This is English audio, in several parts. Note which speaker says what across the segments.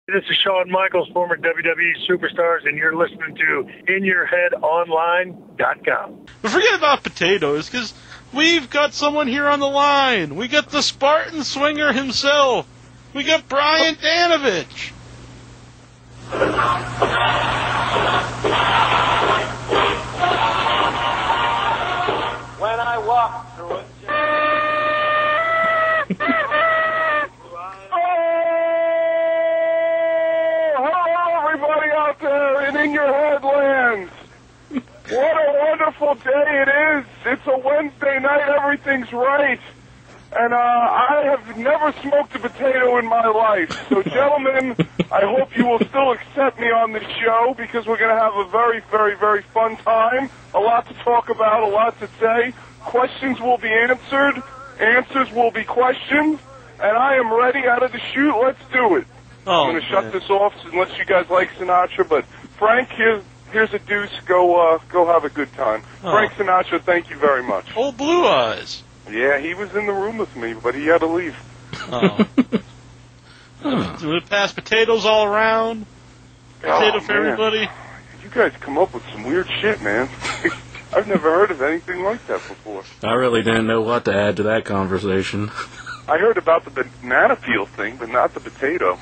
Speaker 1: This is Shawn Michaels, former WWE Superstars, and you're listening to InYourHeadOnline.com.
Speaker 2: But forget about potatoes, because we've got someone here on the line. We got the Spartan Swinger himself. We got Brian Danovich.
Speaker 3: When I walk through it.
Speaker 4: Out there and in your headlands. What a wonderful day it is. It's a Wednesday night. Everything's right. And I have never smoked a potato in my life. So, gentlemen, I hope you will still accept me on this show because we're going to have a very, very, very fun time. A lot to talk about, a lot to say. Questions will be answered. Answers will be questioned. And I am ready out of the chute. Let's do it. I'm going to shut this off unless you guys like Sinatra. But, Frank, here's a deuce. Go have a good time. Frank Sinatra, thank you very much.
Speaker 2: Old Blue Eyes.
Speaker 4: Yeah, he was in the room with me, but he had to leave.
Speaker 2: Oh. We pass potatoes all around. Potato for everybody.
Speaker 4: You guys come up with some weird shit, man. I've never heard of anything like that before.
Speaker 5: I really didn't know what to add to that conversation.
Speaker 4: I heard about the banana peel thing, but not the potato.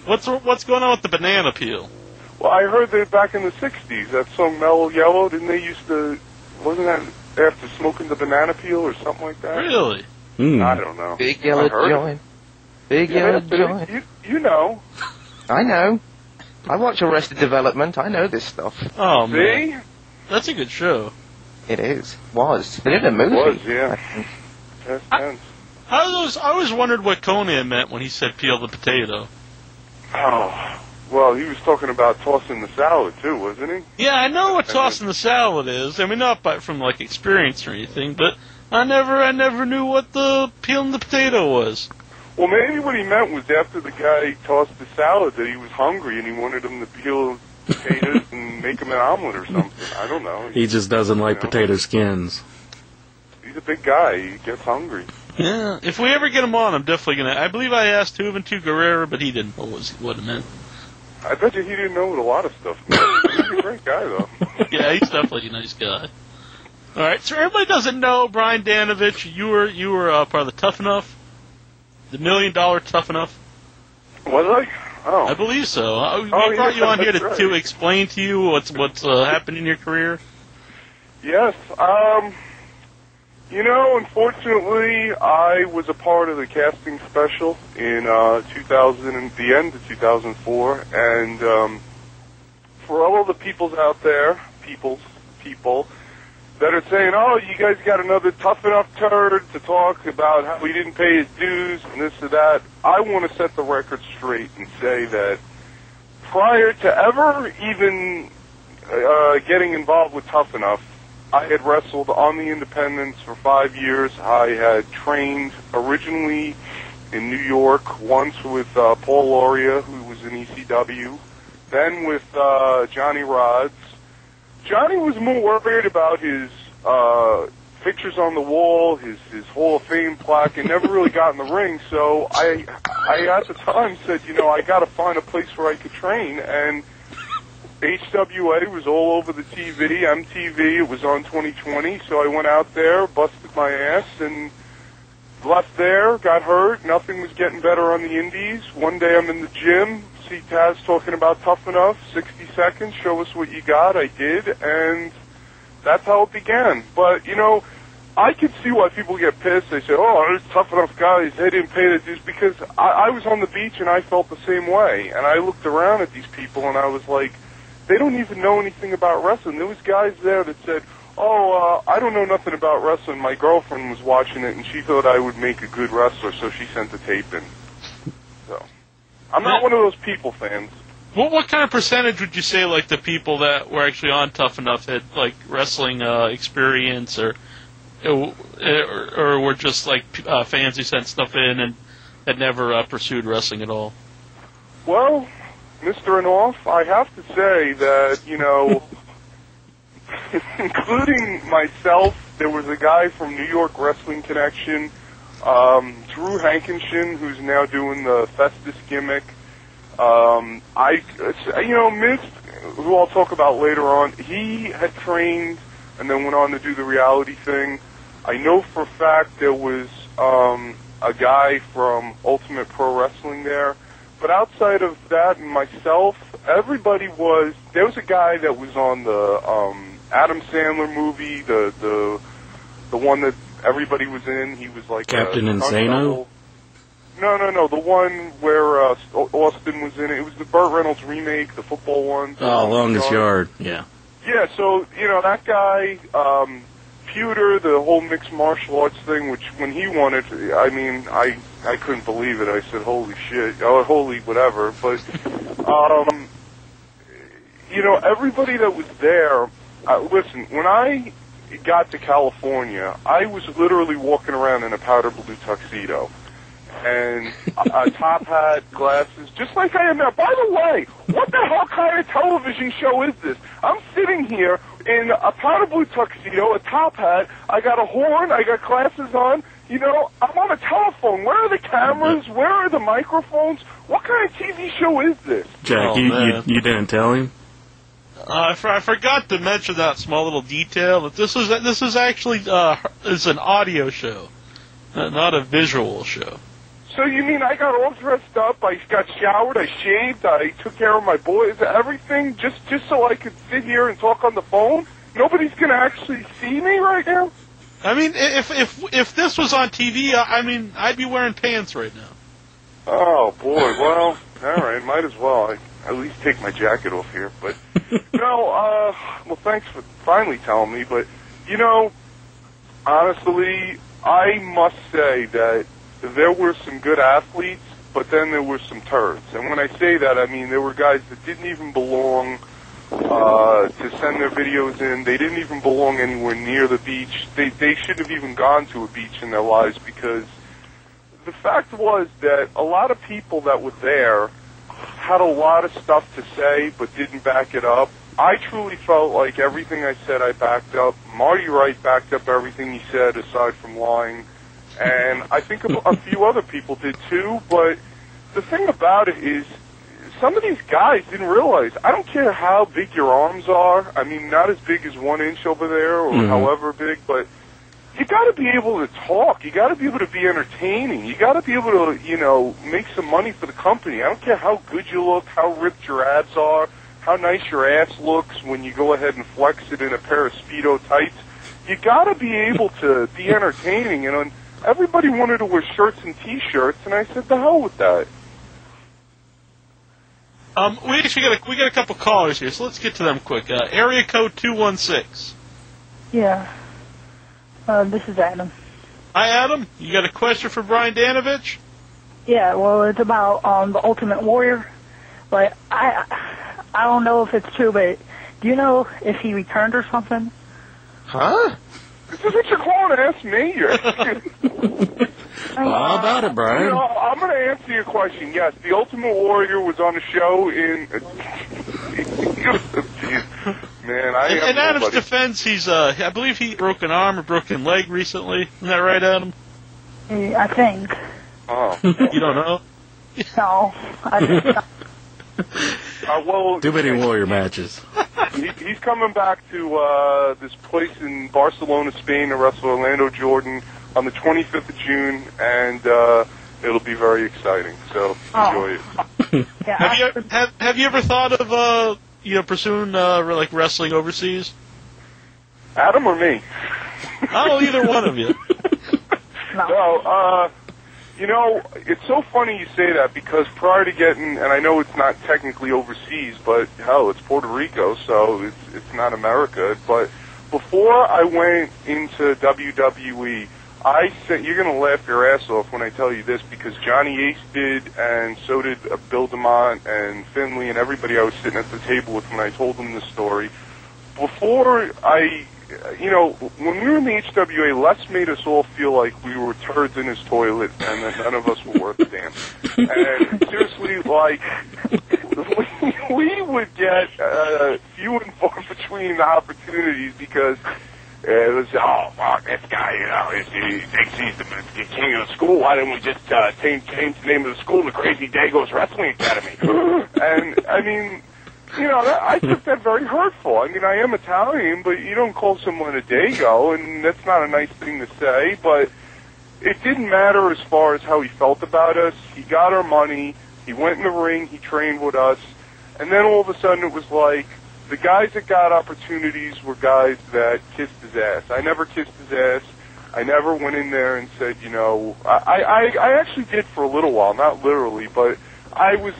Speaker 2: What's going on with the banana peel?
Speaker 4: Well, I heard that back in the 60s, that song Mellow Yellow, didn't they used to, wasn't that after smoking the banana peel or something like that?
Speaker 2: Really?
Speaker 4: I don't know.
Speaker 6: Big yellow joint. Big yellow joint.
Speaker 4: You know.
Speaker 6: I know. I watch Arrested Development. I know this stuff.
Speaker 2: Oh,
Speaker 4: See?
Speaker 2: man. That's a good show.
Speaker 6: It is. Was. They did a movie.
Speaker 4: It was, yeah.
Speaker 2: I always wondered what Conan meant when he said peel the potato.
Speaker 4: Oh, well, he was talking about tossing the salad, too, wasn't he?
Speaker 2: Yeah, I know what tossing the salad is. I mean, not from, like, experience or anything, but I never knew what the peeling the potato was.
Speaker 4: Well, maybe what he meant was after the guy tossed the salad that he was hungry and he wanted him to peel potatoes and make him an omelet or something. I don't know.
Speaker 5: He just doesn't like potato skins.
Speaker 4: He's a big guy. He gets hungry.
Speaker 2: Yeah, if we ever get him on, I'm definitely going to... I believe I asked Juventud Guerrera, but he didn't know what it meant.
Speaker 4: I bet you he didn't know what a lot of stuff meant. He's a great guy, though.
Speaker 2: Yeah, he's definitely a nice guy. All right, so everybody doesn't know, Brian Danovich, you were part of the Tough Enough, the $1 Million Tough Enough.
Speaker 4: Was I? Oh.
Speaker 2: I believe so. We brought you on here to explain to you what's happened in your career.
Speaker 4: Yes. You know, unfortunately, I was a part of the casting special in the end of 2004, and for all the people out there, people that are saying, oh, you guys got another Tough Enough turd to talk about how he didn't pay his dues and this or that, I want to set the record straight and say that prior to ever even getting involved with Tough Enough, I had wrestled on the independents for 5 years. I had trained originally in New York, once with Paul Lauria, who was in ECW, then with Johnny Rods. Johnny was more worried about his pictures on the wall, his Hall of Fame plaque, and never really got in the ring. So I at the time said, you know, I got to find a place where I could train, and HWA was all over the TV, MTV, it was on 2020, so I went out there, busted my ass, and left there, got hurt, nothing was getting better on the indies. One day I'm in the gym, see Taz talking about Tough Enough, 60 seconds, show us what you got, I did, and that's how it began. But, you know, I could see why people get pissed. They say, oh, there's Tough Enough guys, they didn't pay the dues, because I was on the beach and I felt the same way, and I looked around at these people and I was like, they don't even know anything about wrestling. There was guys there that said, oh, I don't know nothing about wrestling. My girlfriend was watching it, and she thought I would make a good wrestler, so she sent the tape in. So, I'm not one of those people fans.
Speaker 2: What kind of percentage would you say, like, the people that were actually on Tough Enough had, like, wrestling experience, or were just, like, fans who sent stuff in and had never pursued wrestling at all?
Speaker 4: Well, Mr. Anoff, I have to say that, you know, including myself, there was a guy from New York Wrestling Connection, Drew Hankinson, who's now doing the Festus gimmick. Miz, who I'll talk about later on, he had trained and then went on to do the reality thing. I know for a fact there was a guy from Ultimate Pro Wrestling there. But outside of that and myself, there was a guy that was on the Adam Sandler movie, the one that everybody was in. He was like
Speaker 5: Captain Insano?
Speaker 4: No, the one where Austin was in it. It was the Burt Reynolds remake, the football one.
Speaker 5: Oh, Longest Yard, yeah.
Speaker 4: Yeah, so, that guy, Pewter, the whole mixed martial arts thing, which when he won it, I mean, I couldn't believe it. I said, holy shit, holy whatever. But, everybody that was there, listen, when I got to California, I was literally walking around in a powder blue tuxedo. And a top hat, glasses, just like I am now. By the way, what the hell kind of television show is this? I'm sitting here in a powder blue tuxedo, a top hat, I got a horn, I got glasses on, I'm on a telephone. Where are the cameras? Where are the microphones? What kind of TV show is this?
Speaker 5: Jack, you didn't tell him?
Speaker 2: I forgot to mention that small little detail, that this is actually it's an audio show, not a visual show.
Speaker 4: So you mean I got all dressed up, I got showered, I shaved, I took care of my boys, everything, just so I could sit here and talk on the phone? Nobody's going to actually see me right now?
Speaker 2: I mean, if this was on TV, I'd be wearing pants right now.
Speaker 4: Oh, boy, well, all right, might as well. I at least take my jacket off here. But, well, thanks for finally telling me. But, honestly, I must say that there were some good athletes, but then there were some turds. And when I say that, I mean there were guys that didn't even belong to send their videos in. They didn't even belong anywhere near the beach. They shouldn't have even gone to a beach in their lives, because the fact was that a lot of people that were there had a lot of stuff to say but didn't back it up. I truly felt like everything I said I backed up. Marty Wright backed up everything he said aside from lying. And I think a few other people did too, but the thing about it is some of these guys didn't realize, I don't care how big your arms are, I mean, not as big as 1 inch over there or however big, but you got to be able to talk. You got to be able to be entertaining. You got to be able to, make some money for the company. I don't care how good you look, how ripped your abs are, how nice your ass looks when you go ahead and flex it in a pair of Speedo tights. You got to be able to be entertaining, and everybody wanted to wear shirts and T-shirts, and I said, the hell with that.
Speaker 2: We got a couple callers here, so let's get to them quick. Area code 216.
Speaker 7: Yeah. This is Adam.
Speaker 2: Hi, Adam. You got a question for Brian Danovich?
Speaker 7: Yeah, well, it's about the Ultimate Warrior. But I don't know if it's true, but do you know if he returned or something?
Speaker 6: Huh?
Speaker 4: Is this what you're calling to ask me?
Speaker 5: How about it, Brian?
Speaker 4: I'm going to answer your question. Yes, the Ultimate Warrior was on a show in... Man,
Speaker 2: in Adam's defense, I believe he broke an arm or broken leg recently. Isn't that right, Adam?
Speaker 7: I think.
Speaker 4: Oh.
Speaker 2: You don't know?
Speaker 7: No. I think
Speaker 4: well,
Speaker 5: too many Warrior matches.
Speaker 4: He's coming back to this place in Barcelona, Spain, to wrestle Orlando Jordan on the 25th of June, and it'll be very exciting. So enjoy it.
Speaker 7: Yeah,
Speaker 2: have you ever thought of pursuing like wrestling overseas?
Speaker 4: Adam or me?
Speaker 2: Oh, either one of you.
Speaker 4: No. It's so funny you say that, because prior to getting, and I know it's not technically overseas, but hell, it's Puerto Rico, so it's not America. But before I went into WWE, I said, you're going to laugh your ass off when I tell you this, because Johnny Ace did, and so did Bill DeMont and Finley and everybody I was sitting at the table with when I told them the story. Before when we were in the HWA, Les made us all feel like we were turds in his toilet and that none of us were worth a damn. And seriously, like, we would get few and far between opportunities, because It was, oh, fuck, this guy, he thinks he's the king of the school. Why didn't we just change the name of the school to Crazy Dago's Wrestling Academy? And, I mean, I took that very hurtful. I mean, I am Italian, but you don't call someone a Dago, and that's not a nice thing to say, but it didn't matter as far as how he felt about us. He got our money, he went in the ring, he trained with us, and then all of a sudden it was like, the guys that got opportunities were guys that kissed his ass. I never kissed his ass. I never went in there and said, I actually did for a little while, not literally, but I was,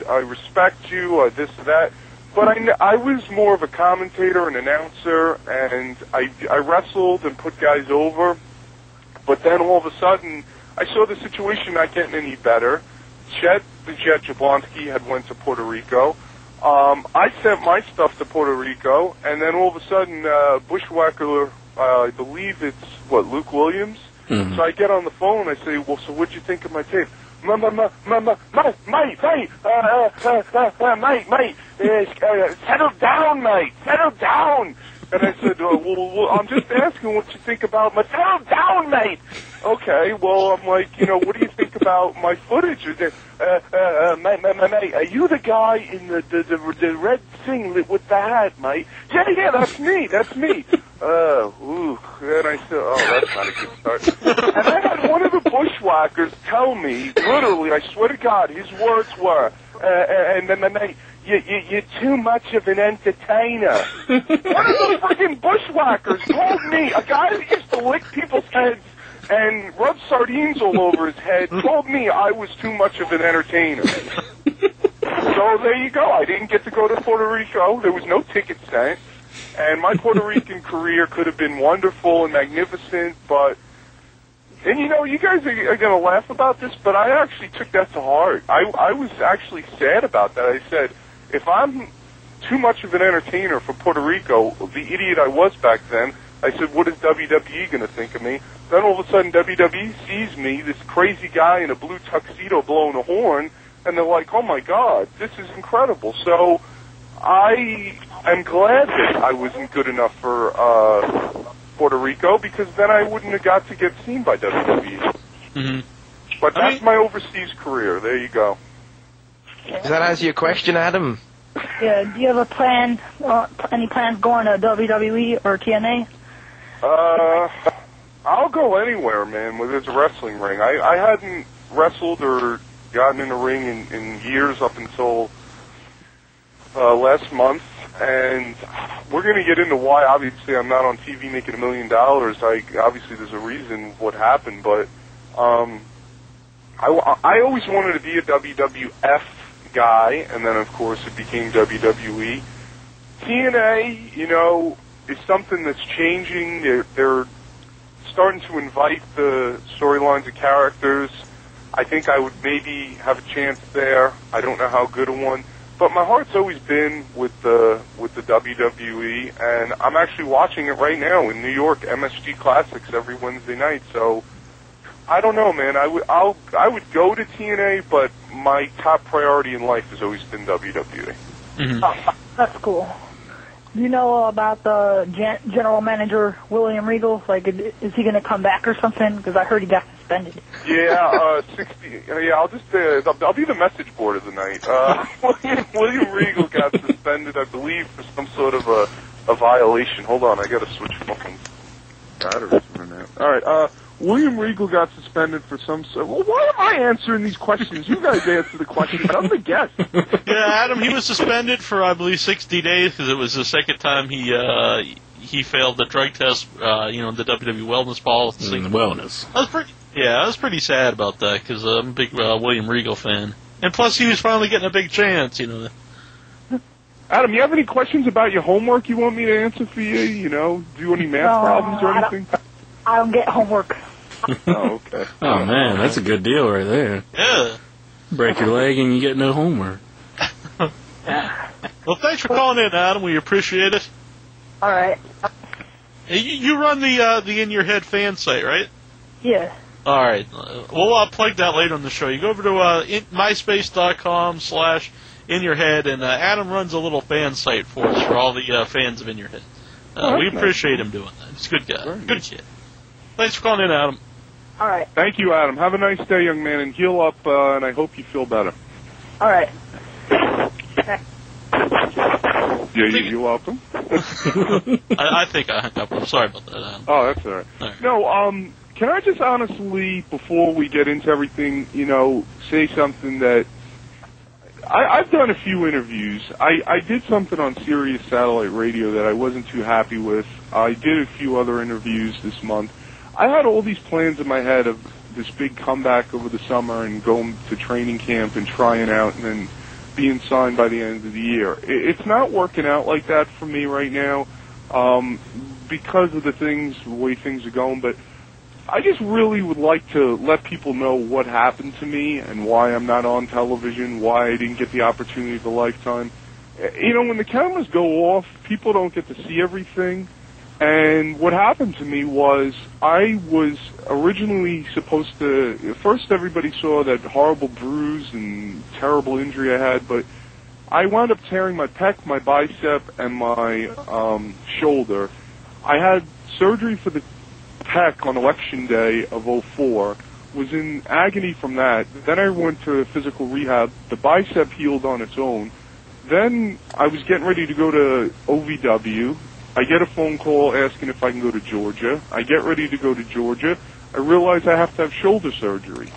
Speaker 4: I respect you, this, that. But I was more of a commentator, an announcer, and I wrestled and put guys over. But then all of a sudden, I saw the situation not getting any better. Chet, the Jet Jablonski, had went to Puerto Rico. I sent my stuff to Puerto Rico, and then all of a sudden, Bushwhacker, I believe it's, Luke Williams? Mm-hmm. So I get on the phone, I say, well, so what'd you think of my tape? Mate, settle down, mate, settle down. And I said, well, I'm just asking what you think about my, settle down, mate. Okay, well, I'm like, what do you think about my footage? Mate, are you the guy in the red singlet with the hat, mate? Yeah, that's me. And I said, that's not a good start. And I had one of the bushwhackers tell me, literally, I swear to God, his words were, and then you're too much of an entertainer. One of the freaking bushwhackers told me, a guy that used to lick people's heads and rub sardines all over his head, told me I was too much of an entertainer. So there you go. I didn't get to go to Puerto Rico. There was no ticket sent. And my Puerto Rican career could have been wonderful and magnificent, but... And you guys are going to laugh about this, but I actually took that to heart. I was actually sad about that. I said, if I'm too much of an entertainer for Puerto Rico, the idiot I was back then, I said, what is WWE going to think of me? Then all of a sudden WWE sees me, this crazy guy in a blue tuxedo blowing a horn, and they're like, oh my God, this is incredible. So I am glad that I wasn't good enough for Puerto Rico, because then I wouldn't have got to get seen by WWE. Mm-hmm. But that's my overseas career. There you go.
Speaker 6: Does that answer your question, Adam?
Speaker 7: Yeah, do you have a plan, any plans going to WWE or TNA?
Speaker 4: I'll go anywhere, man, where there's a wrestling ring. I hadn't wrestled or gotten in a ring in years up until last month, and we're going to get into why. Obviously, I'm not on TV making $1 million. Obviously, there's a reason what happened, but I always wanted to be a WWF guy, and then, of course, it became WWE. TNA, is something that's changing. They're starting to invite the storylines of characters. I think I would maybe have a chance there. I don't know how good a one. But my heart's always been with the WWE, and I'm actually watching it right now in New York, MSG Classics every Wednesday night. So I don't know, man. I would go to TNA, but my top priority in life has always been WWE.
Speaker 2: Mm-hmm.
Speaker 7: Oh, that's cool. Do you know about the general manager, William Regal? Like, is he going to come back or something? Because I heard he got suspended.
Speaker 4: Yeah, 60. Yeah, I'll be the message board of the night. William Regal got suspended, I believe, for some sort of a violation. Hold on, I got to switch phones. Batteries running out. All right. William Regal got suspended for some sort. Well, why am I answering these questions? You guys answer the questions. I'm the guest.
Speaker 2: Yeah, Adam, he was suspended for, I believe, 60 days because it was the second time he failed the drug test, the WWE wellness policy.
Speaker 5: Wellness.
Speaker 2: I was pretty sad about that because I'm a big William Regal fan. And plus, he was finally getting a big chance,
Speaker 4: Adam, you have any questions about your homework you want me to answer for you? Do any math problems or anything?
Speaker 7: I don't get homework.
Speaker 4: Oh, okay.
Speaker 5: Oh, man, that's a good deal right there.
Speaker 2: Yeah.
Speaker 5: Break your leg and you get no homework.
Speaker 2: Well, thanks for calling in, Adam. We appreciate it.
Speaker 7: All right.
Speaker 2: You run the In Your Head fan site, right?
Speaker 7: Yeah.
Speaker 2: All right. We'll plug that later on the show. You go over to myspace.com/inyourhead, and Adam runs a little fan site for us for all the fans of In Your Head. We appreciate him doing that. He's a good guy.
Speaker 4: Very
Speaker 2: Good
Speaker 4: nice.
Speaker 2: kid. Thanks for calling in, Adam.
Speaker 7: All right.
Speaker 4: Thank you, Adam. Have a nice day, young man, and heal up, and I hope you feel better.
Speaker 7: All right.
Speaker 4: Yeah, you're welcome.
Speaker 2: I think I hung up. I'm sorry about that, Adam.
Speaker 4: Oh, that's all right.
Speaker 2: All right.
Speaker 4: No, can I just honestly, before we get into everything, say something that I've done a few interviews. I did something on Sirius Satellite Radio that I wasn't too happy with. I did a few other interviews this month. I had all these plans in my head of this big comeback over the summer and going to training camp and trying out and then being signed by the end of the year. It's not working out like that for me right now because of the way things are going, but I just really would like to let people know what happened to me and why I'm not on television, why I didn't get the opportunity of a lifetime. When the cameras go off, people don't get to see everything. And what happened to me was I was originally supposed to, first everybody saw that horrible bruise and terrible injury I had, but I wound up tearing my pec, my bicep, and my shoulder. I had surgery for the pec on election day of 2004, was in agony from that. Then I went to physical rehab. The bicep healed on its own. Then I was getting ready to go to OVW. I get a phone call asking if I can go to Georgia. I get ready to go to Georgia. I realize I have to have shoulder surgery.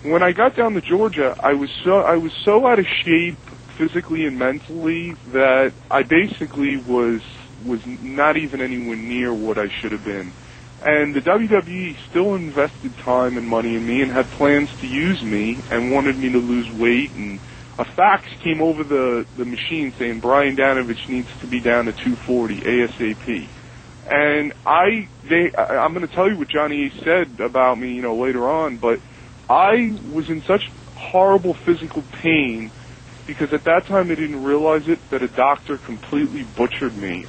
Speaker 4: When I got down to Georgia, I was so out of shape physically and mentally that I basically was not even anywhere near what I should have been. And the WWE still invested time and money in me and had plans to use me and wanted me to lose weight. And a fax came over the machine saying Brian Danovich needs to be down to 240 ASAP. And I'm going to tell you what Johnny Ace said about me, later on, but I was in such horrible physical pain because at that time I didn't realize it, that a doctor completely butchered me.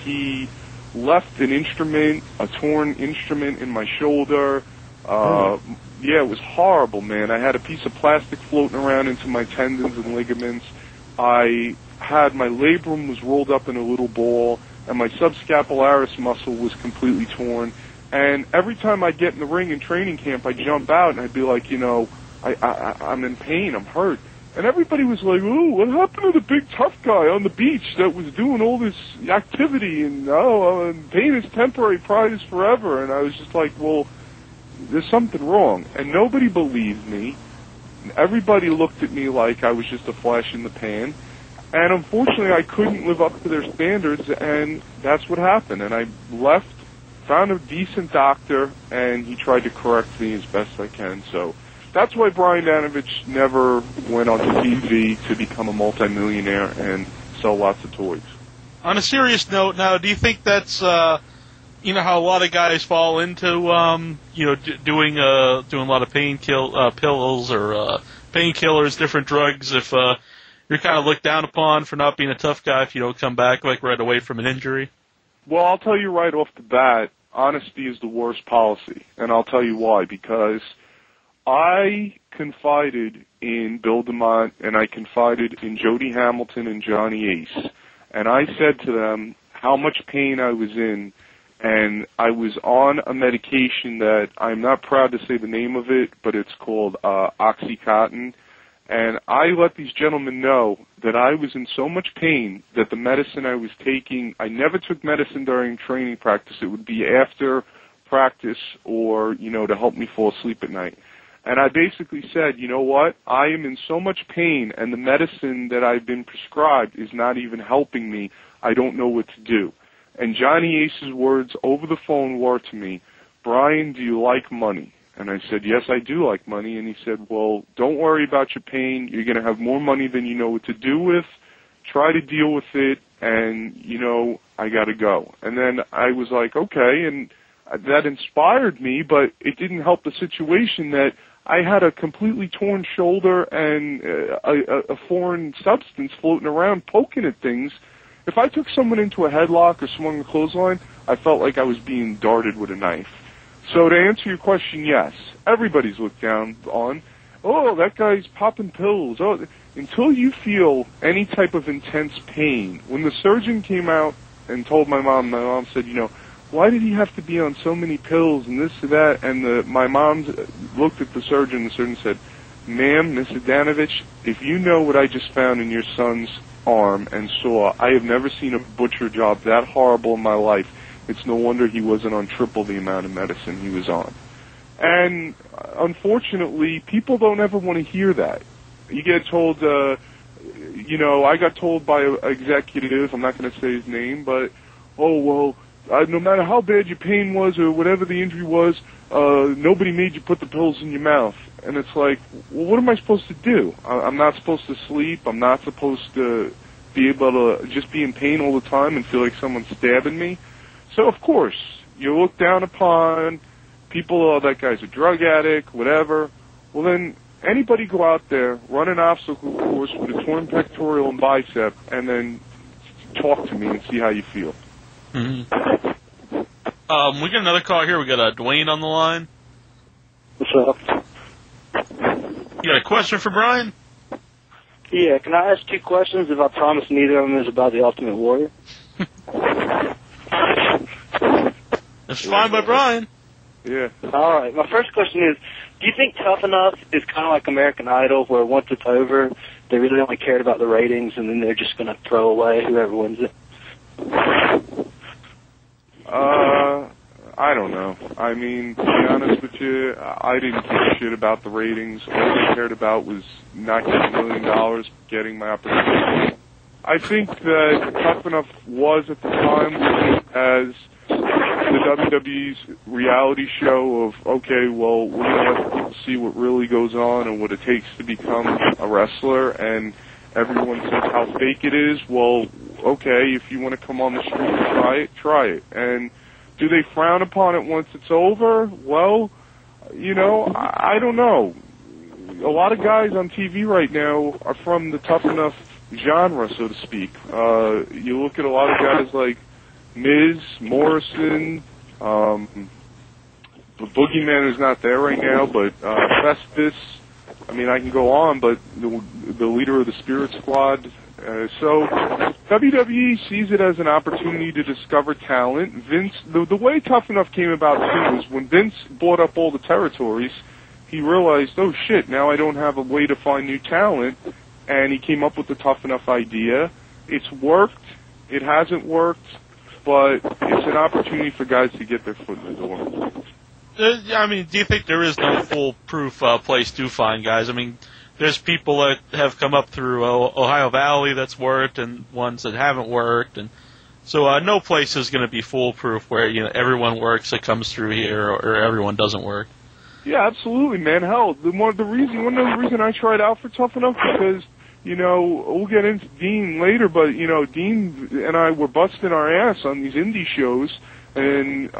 Speaker 4: He left an instrument, a torn instrument in my shoulder. Yeah, it was horrible, man. I had a piece of plastic floating around into my tendons and ligaments. I had my labrum was rolled up in a little ball, and my subscapularis muscle was completely torn. And every time I'd get in the ring in training camp, I'd jump out and I'd be like, I'm in pain, I'm hurt. And everybody was like, ooh, what happened to the big tough guy on the beach that was doing all this activity? And, pain is temporary, pride is forever. And I was just like, well, there's something wrong. And nobody believed me. Everybody looked at me like I was just a flash in the pan. And unfortunately, I couldn't live up to their standards, and that's what happened. And I left, found a decent doctor, and he tried to correct me as best I can. So that's why Brian Danovich never went onto TV to become a multimillionaire and sell lots of toys.
Speaker 2: On a serious note, now, do you think that's, how a lot of guys fall into, doing a lot of pills or painkillers, different drugs, if you're kind of looked down upon for not being a tough guy if you don't come back right away from an injury?
Speaker 4: Well, I'll tell you right off the bat, honesty is the worst policy, and I'll tell you why. Because I confided in Bill DeMott, and I confided in Jody Hamilton and Johnny Ace, and I said to them how much pain I was in, and I was on a medication that I'm not proud to say the name of it, but it's called Oxycontin. And I let these gentlemen know that I was in so much pain that the medicine I was taking, I never took medicine during training practice. It would be after practice or, to help me fall asleep at night. And I basically said, you know what, I am in so much pain and the medicine that I've been prescribed is not even helping me. I don't know what to do. And Johnny Ace's words over the phone were to me, Brian, do you like money? And I said, yes, I do like money. And he said, well, don't worry about your pain. You're going to have more money than you know what to do with. Try to deal with it, and, I got to go. And then I was like, okay, and that inspired me, but it didn't help the situation that I had a completely torn shoulder and a foreign substance floating around poking at things. If I took someone into a headlock or swung a clothesline, I felt like I was being darted with a knife. So to answer your question, yes, everybody's looked down on, oh, that guy's popping pills. Oh, until you feel any type of intense pain. When the surgeon came out and told my mom. My mom said, why did he have to be on so many pills and this and that? And my mom looked at the surgeon. The surgeon said, "Ma'am, Mrs. Danovich, if you know what I just found in your son's arm and saw, I have never seen a butcher job that horrible in my life. It's no wonder he wasn't on triple the amount of medicine he was on." And unfortunately, people don't ever want to hear that. You get told, I got told by an executive, I'm not going to say his name, but, oh, well, no matter how bad your pain was or whatever the injury was, nobody made you put the pills in your mouth. And it's like, well, what am I supposed to do? I'm not supposed to sleep. I'm not supposed to be able to just be in pain all the time and feel like someone's stabbing me. So, of course, you look down upon people, oh, that guy's a drug addict, whatever. Well, then anybody go out there, run an obstacle course with a torn pectoral and bicep, and then talk to me and see how you feel.
Speaker 2: Mm-hmm. We got another call here. We got Dwayne on the line.
Speaker 8: What's up?
Speaker 2: You got a question for Brian?
Speaker 8: Yeah, can I ask two questions if I promise neither of them is about the Ultimate Warrior?
Speaker 2: That's fine by Brian.
Speaker 4: Yeah.
Speaker 8: All right. My first question is, do you think Tough Enough is kind of like American Idol, where once it's over, they really only cared about the ratings, and then they're just going to throw away whoever wins it?
Speaker 4: I don't know. I mean, to be honest with you, I didn't give a shit about the ratings. All I cared about was not getting $1 million, getting my opportunity. I think that Tough Enough was at the time as the WWE's reality show of, okay, well, we're going to let people see what really goes on and what it takes to become a wrestler, and everyone says how fake it is. Well, okay, if you want to come on the street and try it. And do they frown upon it once it's over? Well, I don't know. A lot of guys on TV right now are from the Tough Enough genre, so to speak. You look at a lot of guys like Miz, Morrison, the Boogeyman is not there right now, but Festus. I mean, I can go on, but the leader of the Spirit Squad. So WWE sees it as an opportunity to discover talent. Vince, the way Tough Enough came about too was when Vince bought up all the territories, he realized, oh shit, now I don't have a way to find new talent, and he came up with the Tough Enough idea. It's worked. It hasn't worked. But it's an opportunity for guys to get their foot in the door.
Speaker 2: I mean, do you think there is no foolproof place to find guys? I mean, there's people that have come up through Ohio Valley that's worked, and ones that haven't worked, and so no place is going to be foolproof where everyone works that comes through here, or everyone doesn't work.
Speaker 4: Yeah, absolutely, man. Hell, one of the reason I tried out for Tough Enough because. We'll get into Dean later, but, Dean and I were busting our ass on these indie shows, and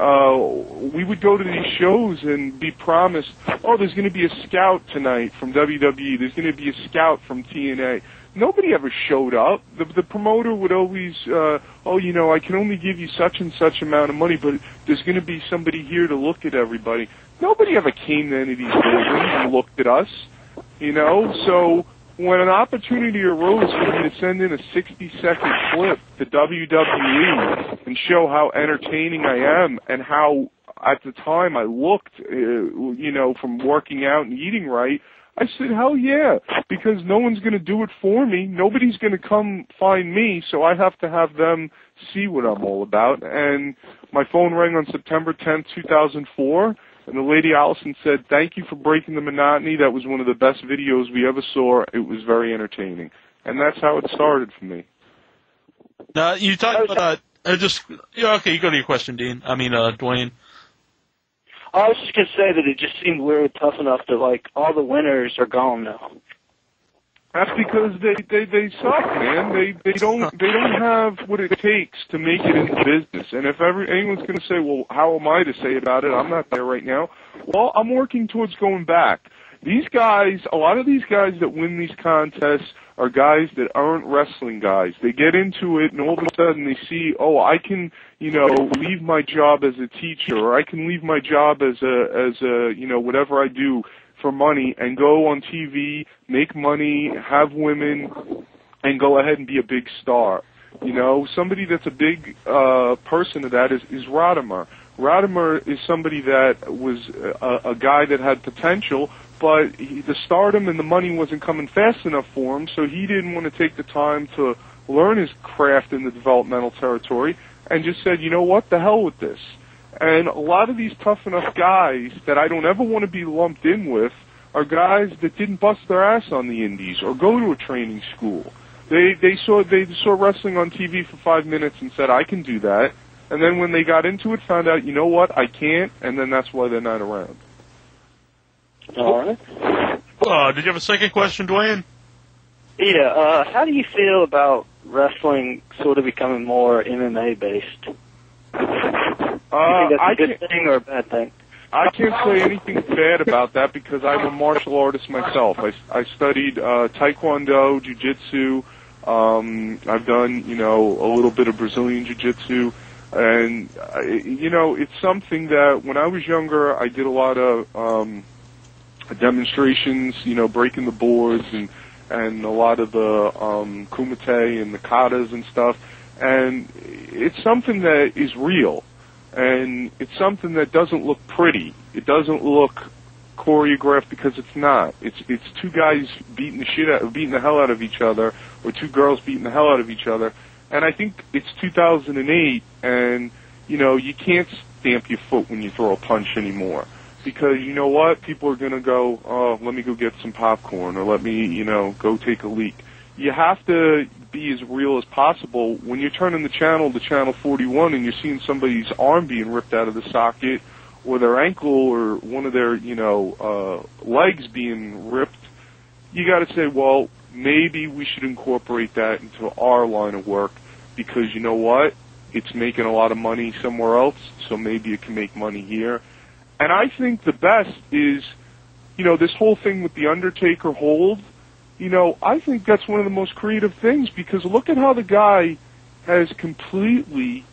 Speaker 4: we would go to these shows and be promised, oh, there's going to be a scout tonight from WWE, there's going to be a scout from TNA. Nobody ever showed up. The promoter would always, I can only give you such and such amount of money, but there's going to be somebody here to look at everybody. Nobody ever came to any of these buildings and looked at us, so when an opportunity arose for me to send in a 60-second clip to WWE and show how entertaining I am and how, at the time, I looked, from working out and eating right, I said, hell yeah, because no one's going to do it for me. Nobody's going to come find me, so I have to have them see what I'm all about. And my phone rang on September 10th, 2004, and the lady Allison said, thank you for breaking the monotony. That was one of the best videos we ever saw. It was very entertaining. And that's how it started for me.
Speaker 2: Now, you talked about, okay, you go to your question, Dean. Dwayne.
Speaker 8: I was just going to say that it just seemed weird Tough Enough that, all the winners are gone now.
Speaker 4: That's because they suck, man. They don't have what it takes to make it in the business. And if anyone's going to say, well, how am I to say about it? I'm not there right now. Well, I'm working towards going back. These guys, a lot of these guys that win these contests are guys that aren't wrestling guys. They get into it, and all of a sudden they see, oh, I can, leave my job as a teacher, or I can leave my job as a whatever I do for money and go on TV, make money, have women, and go ahead and be a big star. You know, somebody that's a big person of that is Radimer. Radimer is somebody that was a guy that had potential, but the stardom and the money wasn't coming fast enough for him, so he didn't want to take the time to learn his craft in the developmental territory, and just said, you know what, the hell with this. And a lot of these tough enough guys that I don't ever want to be lumped in with are guys that didn't bust their ass on the indies or go to a training school. They saw wrestling on TV for 5 minutes and said, I can do that. And then when they got into it, found out, you know what, I can't, and then that's why they're not around.
Speaker 8: All right.
Speaker 2: Did you have a second question, Dwayne?
Speaker 8: Yeah, how do you feel about wrestling sort of becoming more MMA-based? Do you think that's a good thing or a bad thing?
Speaker 4: I can't say anything bad about that because I'm a martial artist myself. I studied Taekwondo, Jiu-Jitsu. I've done, you know, a little bit of Brazilian Jiu-Jitsu. And, you know, it's something that when I was younger, I did a lot of demonstrations, you know, breaking the boards and a lot of the kumite and the katas and stuff. And it's something that is real. And it's something that doesn't look pretty. It doesn't look choreographed because it's not. It's two guys beating the hell out of each other, or two girls beating the hell out of each other. And I think it's 2008, and you know you can't stamp your foot when you throw a punch anymore, because you know what? People are going to go, oh, let me go get some popcorn, or let me, you know, go take a leak. You have to be as real as possible. When you're turning the channel to channel 41 and you're seeing somebody's arm being ripped out of the socket, or their ankle, or one of their, you know, legs being ripped, you got to say, well, maybe we should incorporate that into our line of work, because you know what? It's making a lot of money somewhere else, so maybe it can make money here. And I think the best is, you know, this whole thing with the Undertaker hold. You know, I think that's one of the most creative things, because look at how the guy has completely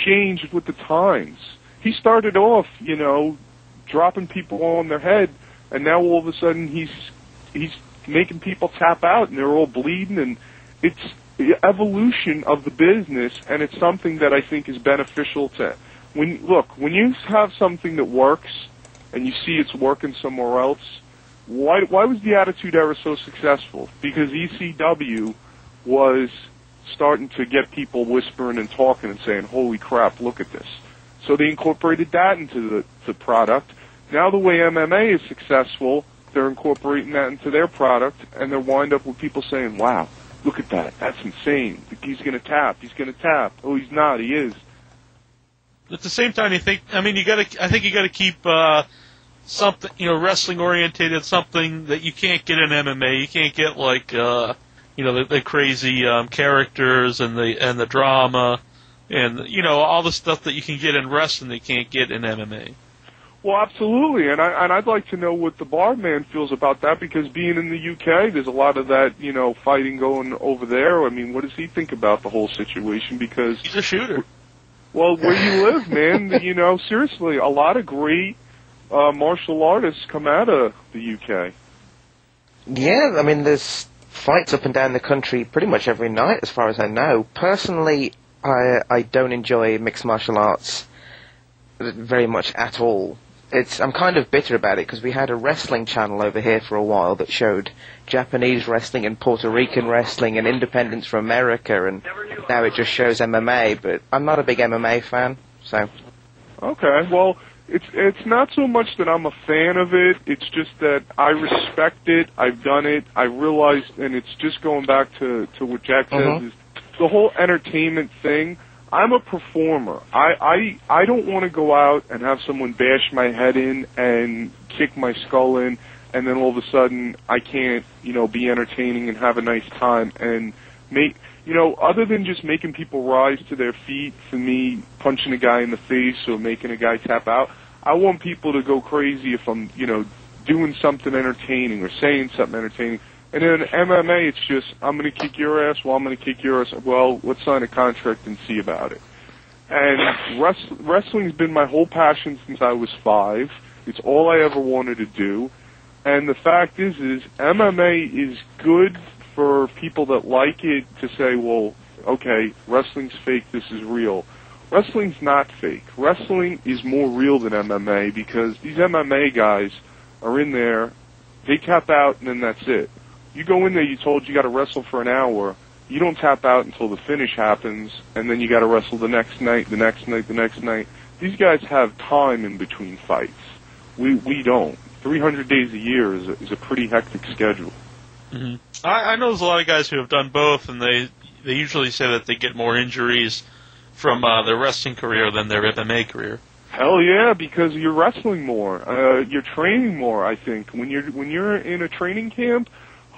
Speaker 4: changed with the times. He started off, you know, dropping people on their head, and now all of a sudden he's making people tap out, and they're all bleeding, and it's the evolution of the business, and it's something that I think is beneficial to... When you have something that works, and you see it's working somewhere else, why was the Attitude Era so successful? Because ECW was starting to get people whispering and talking and saying, holy crap, look at this. So they incorporated that into the product. Now the way MMA is successful, they're incorporating that into their product, and they're wind up with people saying, wow, look at that, that's insane. He's going to tap. Oh, he's not, he is.
Speaker 2: At the same time, I think you got to keep something, you know, wrestling orientated, something that you can't get in MMA. You can't get like you know, the crazy characters and the drama and, you know, all the stuff that you can get in wrestling that you can't get in MMA.
Speaker 4: Well, absolutely, and I'd like to know what the Barman feels about that, because being in the UK, there's a lot of that, you know, fighting going over there. I mean, what does he think about the whole situation? Because
Speaker 2: he's a shooter.
Speaker 4: Well, where you live, man, you know, seriously, a lot of great martial artists come out of the UK.
Speaker 6: Yeah, I mean, there's fights up and down the country pretty much every night, as far as I know. Personally, I don't enjoy mixed martial arts very much at all. I'm kind of bitter about it, because we had a wrestling channel over here for a while that showed Japanese wrestling and Puerto Rican wrestling and independence from America, and now it just shows MMA, but I'm not a big MMA fan, so... Okay,
Speaker 4: well, it's not so much that I'm a fan of it, it's just that I respect it, I've done it, I realized, and it's just going back to what Jack says, is the whole entertainment thing. I'm a performer. I don't want to go out and have someone bash my head in and kick my skull in, and then all of a sudden I can't, you know, be entertaining and have a nice time and make, you know, other than just making people rise to their feet, for me, punching a guy in the face or making a guy tap out, I want people to go crazy if I'm, you know, doing something entertaining or saying something entertaining. And in MMA, it's just, I'm going to kick your ass, well, I'm going to kick your ass, well, let's sign a contract and see about it. And wrestling's been my whole passion since I was 5. It's all I ever wanted to do. And the fact is MMA is good for people that like it to say, well, okay, wrestling's fake, this is real. Wrestling's not fake. Wrestling is more real than MMA because these MMA guys are in there, they tap out, and then that's it. You go in there, you're told you got to wrestle for an hour. You don't tap out until the finish happens, and then you got to wrestle the next night, the next night, the next night. These guys have time in between fights. We don't. 300 days a year is a pretty hectic schedule.
Speaker 2: Mm-hmm. I know there's a lot of guys who have done both, and they usually say that they get more injuries from their wrestling career than their MMA career.
Speaker 4: Hell yeah, because you're wrestling more. You're training more, I think. When you're in a training camp,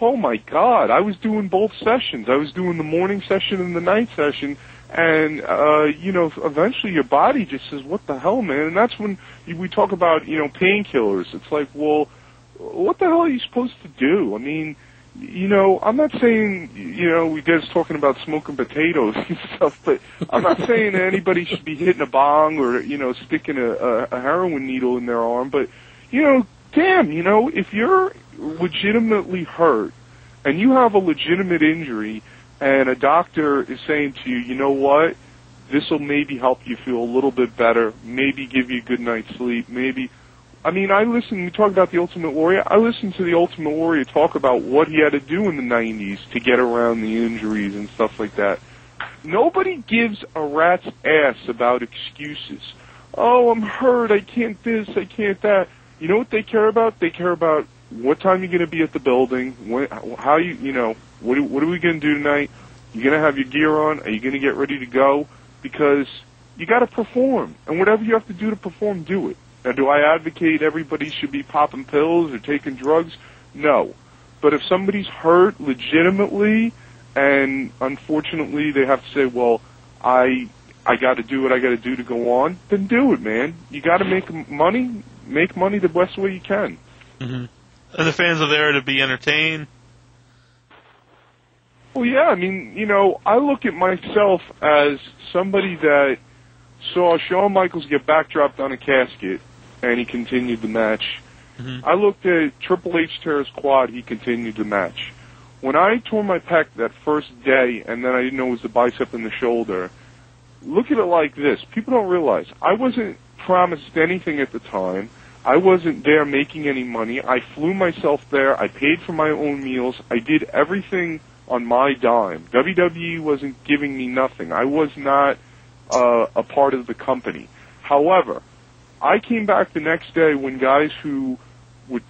Speaker 4: oh my God, I was doing both sessions. I was doing the morning session and the night session, and eventually your body just says, what the hell, man? And that's when we talk about, painkillers. It's like, well, what the hell are you supposed to do? I mean, I'm not saying, we guys talking about smoking potatoes and stuff, but I'm not saying anybody should be hitting a bong or, sticking a heroin needle in their arm, but, damn, if you're legitimately hurt and you have a legitimate injury and a doctor is saying to you, you know what, this will maybe help you feel a little bit better, maybe give you a good night's sleep, maybe... I mean, we talk about the Ultimate Warrior. I listened to the Ultimate Warrior talk about what he had to do in the 90s to get around the injuries and stuff like that. Nobody gives a rat's ass about excuses. Oh, I'm hurt, I can't this, I can't that. You know what they care about? They care about what time you're going to be at the building, what are we going to do tonight? You going to have your gear on? Are you going to get ready to go? Because you got to perform, and whatever you have to do to perform, do it. Now, do I advocate everybody should be popping pills or taking drugs? No. But if somebody's hurt legitimately, and unfortunately they have to say, well, I got to do what I got to do to go on, then do it, man. You got to make money the best way you can.
Speaker 2: Mm-hmm. And the fans are there to be entertained.
Speaker 4: Well, yeah, I mean, I look at myself as somebody that saw Shawn Michaels get backdropped on a casket, and he continued the match. Mm-hmm. I looked at Triple H tear his quad, he continued the match. When I tore my pec that first day, and then I didn't know it was the bicep and the shoulder, look at it like this. People don't realize, I wasn't promised anything at the time. I wasn't there making any money. I flew myself there. I paid for my own meals. I did everything on my dime. WWE wasn't giving me nothing. I was not a part of the company. However, I came back the next day when guys who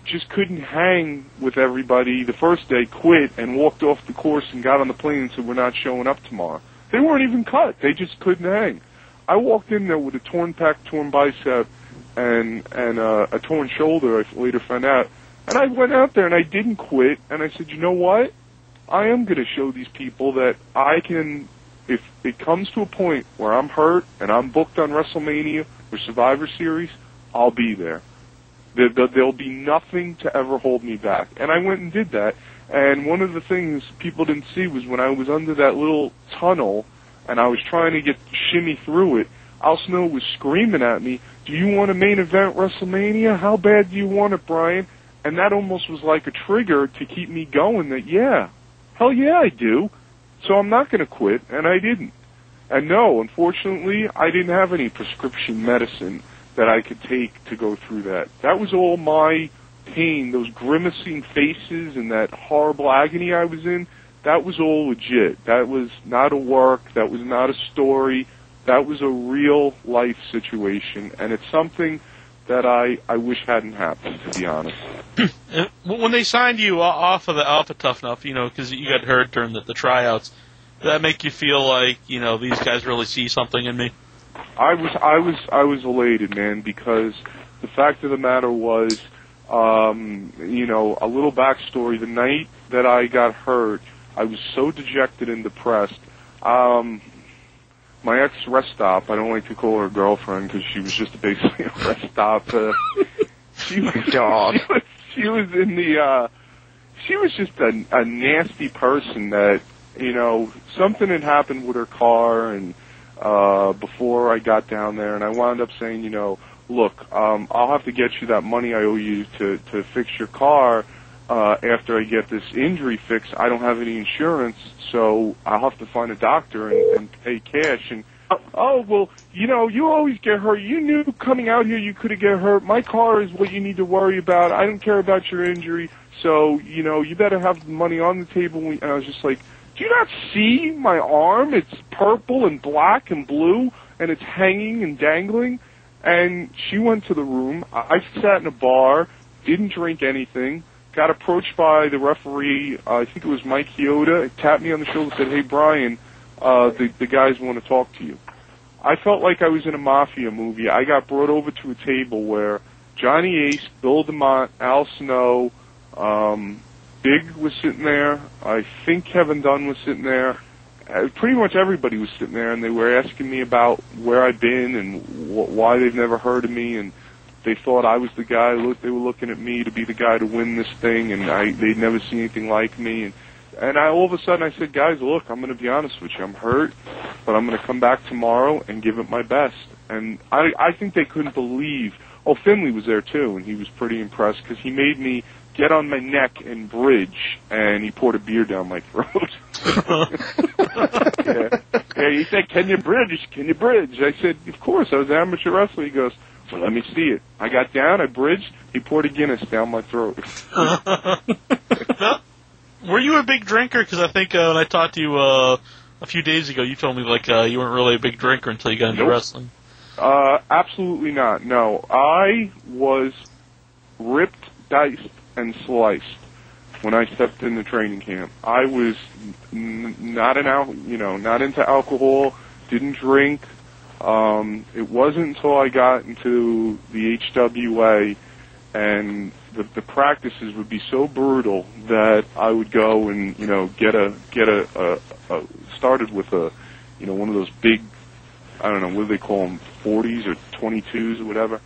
Speaker 4: just couldn't hang with everybody the first day quit and walked off the course and got on the plane and said, we're not showing up tomorrow. They weren't even cut. They just couldn't hang. I walked in there with a torn pec, torn bicep, and a torn shoulder, I later found out. And I went out there and I didn't quit. And I said, you know what? I am going to show these people that I can, if it comes to a point where I'm hurt and I'm booked on WrestleMania or Survivor Series, I'll be there. There'll be nothing to ever hold me back. And I went and did that. And one of the things people didn't see was when I was under that little tunnel and I was trying to shimmy through it, Al Snow was screaming at me, do you want a main event WrestleMania? How bad do you want it, Brian? And that almost was like a trigger to keep me going that, yeah, hell yeah, I do. So I'm not going to quit, and I didn't. And no, unfortunately, I didn't have any prescription medicine that I could take to go through that. That was all my pain, those grimacing faces and that horrible agony I was in, that was all legit. That was not a work. That was not a story. That was a real life situation, and it's something that I wish hadn't happened, to be honest.
Speaker 2: When they signed you off of the Alpha Tough Enough, because you got hurt during the tryouts, did that make you feel like, these guys really see something in me?
Speaker 4: I was elated, man, because the fact of the matter was, a little backstory. The night that I got hurt, I was so dejected and depressed. My ex-rest stop, I don't like to call her a girlfriend because she was just basically a rest stop. She was in the, she was just a nasty person that, something had happened with her car and, before I got down there, and I wound up saying, look, I'll have to get you that money I owe you to fix your car, after I get this injury fixed, I don't have any insurance, so I'll have to find a doctor and pay cash. And oh, well, you always get hurt. You knew coming out here you could have get hurt. My car is what you need to worry about. I don't care about your injury. So, you better have the money on the table. And I was just like, do you not see my arm? It's purple and black and blue, and it's hanging and dangling. And she went to the room. I sat in a bar, didn't drink anything, got approached by the referee. I think it was Mike Chioda. Tapped me on the shoulder and said, hey, Brian, the guys want to talk to you. I felt like I was in a mafia movie. I got brought over to a table where Johnny Ace, Bill DeMott, Al Snow, Big was sitting there. I think Kevin Dunn was sitting there. Pretty much everybody was sitting there, and they were asking me about where I'd been and why they've never heard of me, and they thought I was the guy. They were looking at me to be the guy to win this thing, and they'd never seen anything like me. And all of a sudden I said, guys, look, I'm going to be honest with you. I'm hurt, but I'm going to come back tomorrow and give it my best. And I think they couldn't believe. Oh, Finley was there, too, and he was pretty impressed because he made me get on my neck and bridge, and he poured a beer down my throat. Yeah, he said, can you bridge? Can you bridge? I said, of course. I was an amateur wrestler. He goes, well, let me see it. I got down, I bridged, he poured a Guinness down my throat.
Speaker 2: Were you a big drinker? Because I think when I talked to you a few days ago, you told me you weren't really a big drinker until you got into wrestling.
Speaker 4: Absolutely not. No, I was ripped, diced, and sliced when I stepped into training camp. I was not into alcohol, didn't drink. It wasn't until I got into the HWA and the practices would be so brutal that I would go and started with one of those big, I don't know, what do they call them, 40s or 22s or whatever.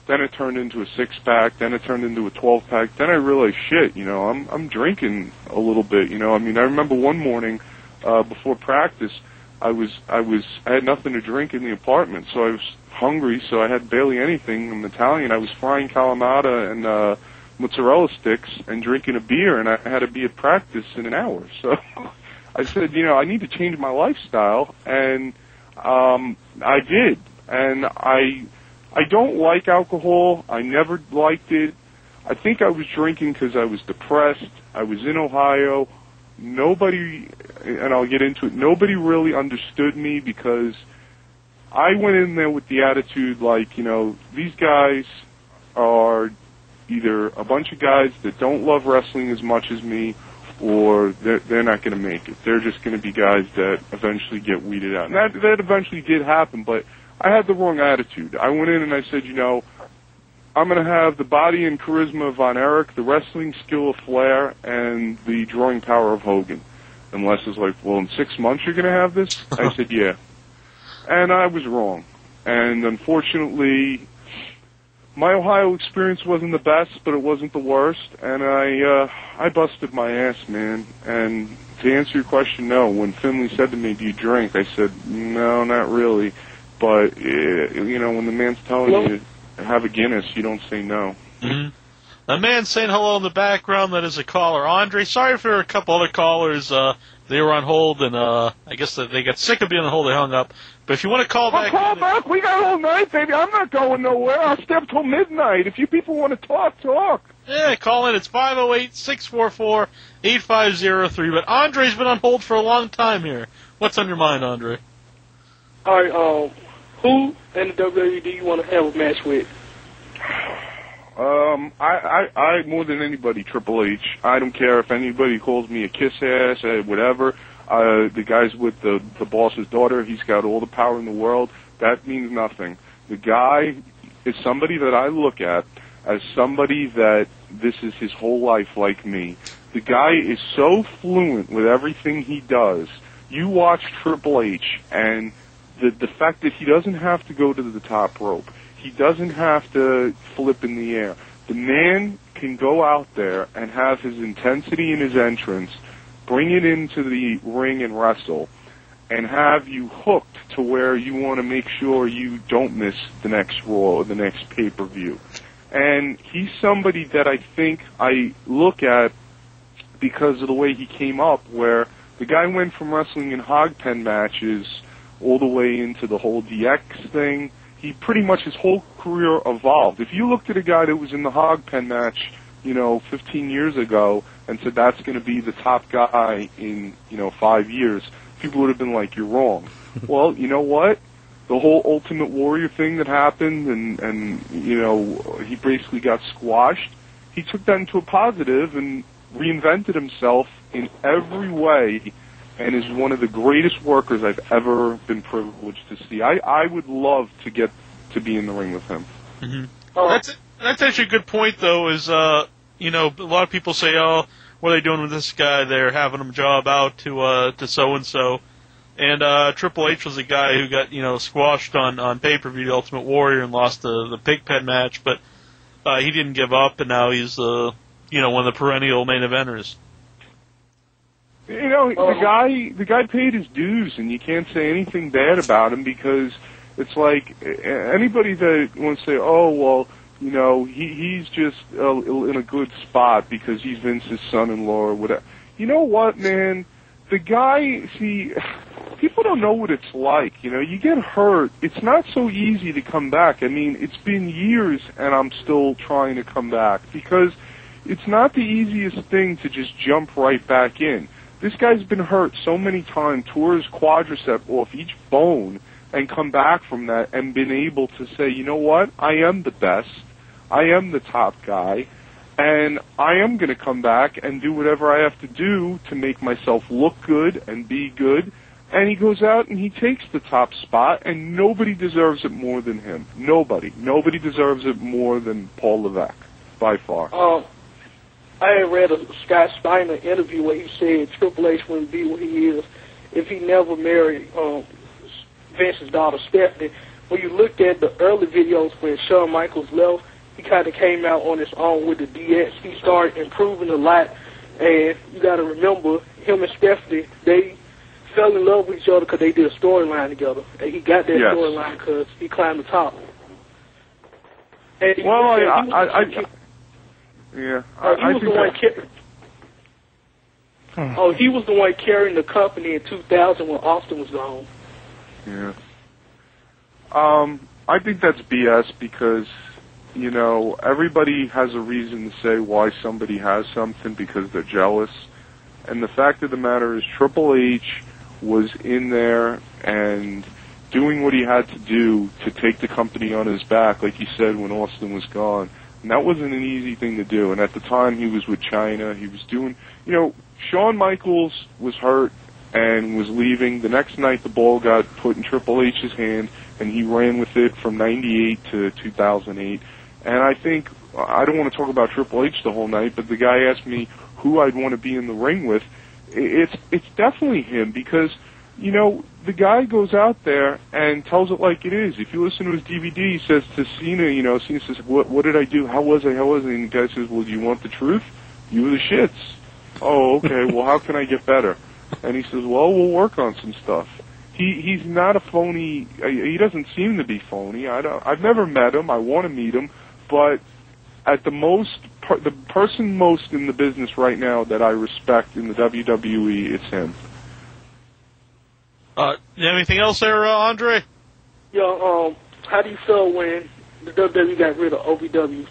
Speaker 4: Then it turned into a 6-pack. Then it turned into a 12-pack. Then I realized, shit, I'm drinking a little bit. I remember one morning before practice, I had nothing to drink in the apartment, so I was hungry, so I had barely anything. I'm Italian. I was frying calamata and mozzarella sticks and drinking a beer, and I had to be at practice in an hour. So I said, I need to change my lifestyle, and I did. And I don't like alcohol. I never liked it. I think I was drinking because I was depressed. I was in Ohio. Nobody, and I'll get into it, nobody really understood me because I went in there with the attitude these guys are either a bunch of guys that don't love wrestling as much as me, or they're not going to make it. They're just going to be guys that eventually get weeded out. And that eventually did happen, but I had the wrong attitude. I went in and I said, I'm going to have the body and charisma of Von Erich, the wrestling skill of Flair, and the drawing power of Hogan. And Les was like, well, in 6 months you're going to have this? I said, yeah. And I was wrong. And unfortunately, my Ohio experience wasn't the best, but it wasn't the worst. And I busted my ass, man. And to answer your question, no. When Finley said to me, do you drink? I said, no, not really. But, when the man's telling you to have a Guinness, you don't say no.
Speaker 2: Mm-hmm. A man saying hello in the background, that is a caller. Andre, sorry for a couple other callers. They were on hold, and I guess they got sick of being on hold, they hung up. But if you want to call back...
Speaker 4: Call back. We got all night, baby. I'm not going nowhere. I'll stay up till midnight. If you people want to talk, talk.
Speaker 2: Yeah, call in. It's 508-644-8503. But Andre's been on hold for a long time here. What's on your mind, Andre?
Speaker 9: All right, who in the WWE do you want to have a match with?
Speaker 4: I more than anybody, Triple H. I don't care if anybody calls me a kiss ass, whatever. The guy's with the boss's daughter. He's got all the power in the world. That means nothing. The guy is somebody that I look at as somebody that this is his whole life like me. The guy is so fluent with everything he does. You watch Triple H, and the fact that he doesn't have to go to the top rope. He doesn't have to flip in the air. The man can go out there and have his intensity in his entrance, bring it into the ring and wrestle, and have you hooked to where you want to make sure you don't miss the next Raw or the next pay-per-view. And he's somebody that I think I look at because of the way he came up, where the guy went from wrestling in hog pen matches all the way into the whole DX thing. He pretty much, his whole career evolved. If you looked at a guy that was in the hog pen match, 15 years ago and said that's going to be the top guy in, 5 years, people would have been like, you're wrong. Well, you know what? The whole Ultimate Warrior thing that happened and he basically got squashed. He took that into a positive and reinvented himself in every way and is one of the greatest workers I've ever been privileged to see. I would love to get to be in the ring with him.
Speaker 2: Mm-hmm. That's actually a good point, though, is, a lot of people say, oh, what are they doing with this guy? They're having him job out to so-and-so. And Triple H was a guy who got, squashed on pay-per-view, the Ultimate Warrior, and lost the Pigpen match, but he didn't give up, and now he's, one of the perennial main eventers.
Speaker 4: The guy paid his dues, and you can't say anything bad about him because it's like anybody that wants to say, oh, well, he's just in a good spot because he's Vince's son-in-law or whatever. You know what, man? The guy, people don't know what it's like. You get hurt. It's not so easy to come back. I mean, it's been years, and I'm still trying to come back because it's not the easiest thing to just jump right back in. This guy's been hurt so many times, tore his quadricep off each bone, and come back from that and been able to say, you know what, I am the best, I am the top guy, and I am going to come back and do whatever I have to do to make myself look good and be good. And he goes out and he takes the top spot, and nobody deserves it more than him. Nobody. Nobody deserves it more than Paul Levesque, by far.
Speaker 9: I had read a Scott Steiner interview where he said Triple H wouldn't be what he is if he never married Vince's daughter, Stephanie. When you looked at the early videos when Shawn Michaels left, he kind of came out on his own with the DX. He started improving a lot, and you got to remember, him and Stephanie, they fell in love with each other because they did a storyline together, and he got that storyline because he climbed the top. And
Speaker 4: he
Speaker 9: was the one carrying the company in 2000 when Austin was gone.
Speaker 4: Yeah. I think that's BS because, everybody has a reason to say why somebody has something because they're jealous. And the fact of the matter is Triple H was in there and doing what he had to do to take the company on his back, like he said when Austin was gone. And that wasn't an easy thing to do. And at the time, he was with China. He was doing, Shawn Michaels was hurt and was leaving. The next night, the ball got put in Triple H's hand, and he ran with it from 98 to 2008. And I think, I don't want to talk about Triple H the whole night, but the guy asked me who I'd want to be in the ring with. It's definitely him because, the guy goes out there and tells it like it is. If you listen to his DVD, he says to Cena, Cena says, what did I do? How was I? And the guy says, well, do you want the truth? You were the shits. Oh, okay, well, how can I get better? And he says, well, we'll work on some stuff. He's not a phony. He doesn't seem to be phony. I've never met him. I want to meet him. But at the person most in the business right now that I respect in the WWE, it's him.
Speaker 2: You have anything else there, Andre?
Speaker 9: Yeah, how do you feel when the WWE got rid of OVW?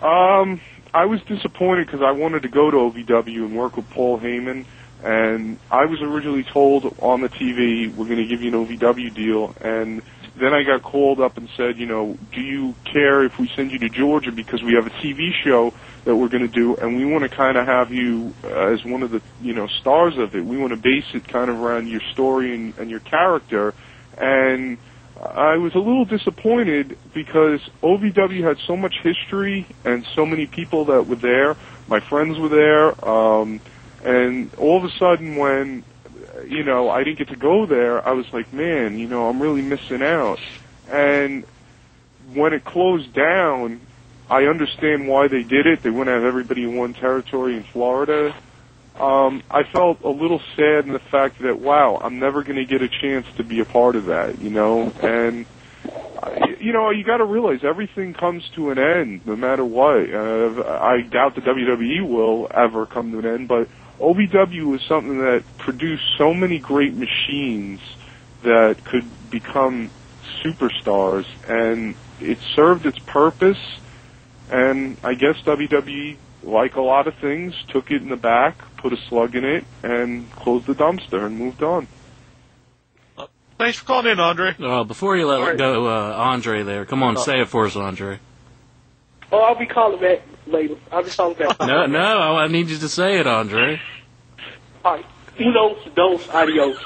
Speaker 4: I was disappointed because I wanted to go to OVW and work with Paul Heyman, and I was originally told on the TV, we're going to give you an OVW deal, and then I got called up and said, do you care if we send you to Georgia because we have a TV show that we're going to do, and we want to kind of have you as one of the, stars of it. We want to base it kind of around your story and your character. And I was a little disappointed because OVW had so much history and so many people that were there. My friends were there. And all of a sudden when, I didn't get to go there, I was like, man, I'm really missing out. And when it closed down, I understand why they did it. They want to have everybody in one territory in Florida. I felt a little sad in the fact that, wow, I'm never going to get a chance to be a part of that, And, you got to realize everything comes to an end, no matter what. I doubt the WWE will ever come to an end, but OVW is something that produced so many great machines that could become superstars, and it served its purpose. And I guess WWE, like a lot of things, took it in the back, put a slug in it, and closed the dumpster and moved on.
Speaker 2: Thanks for calling in, Andre.
Speaker 5: Before you let it go, Andre there, come on, say it for us, Andre.
Speaker 9: Oh, I'll be calling back later. I'll be calling back.
Speaker 5: No, I need you to say it, Andre.
Speaker 9: All right. Unos, dos, adios.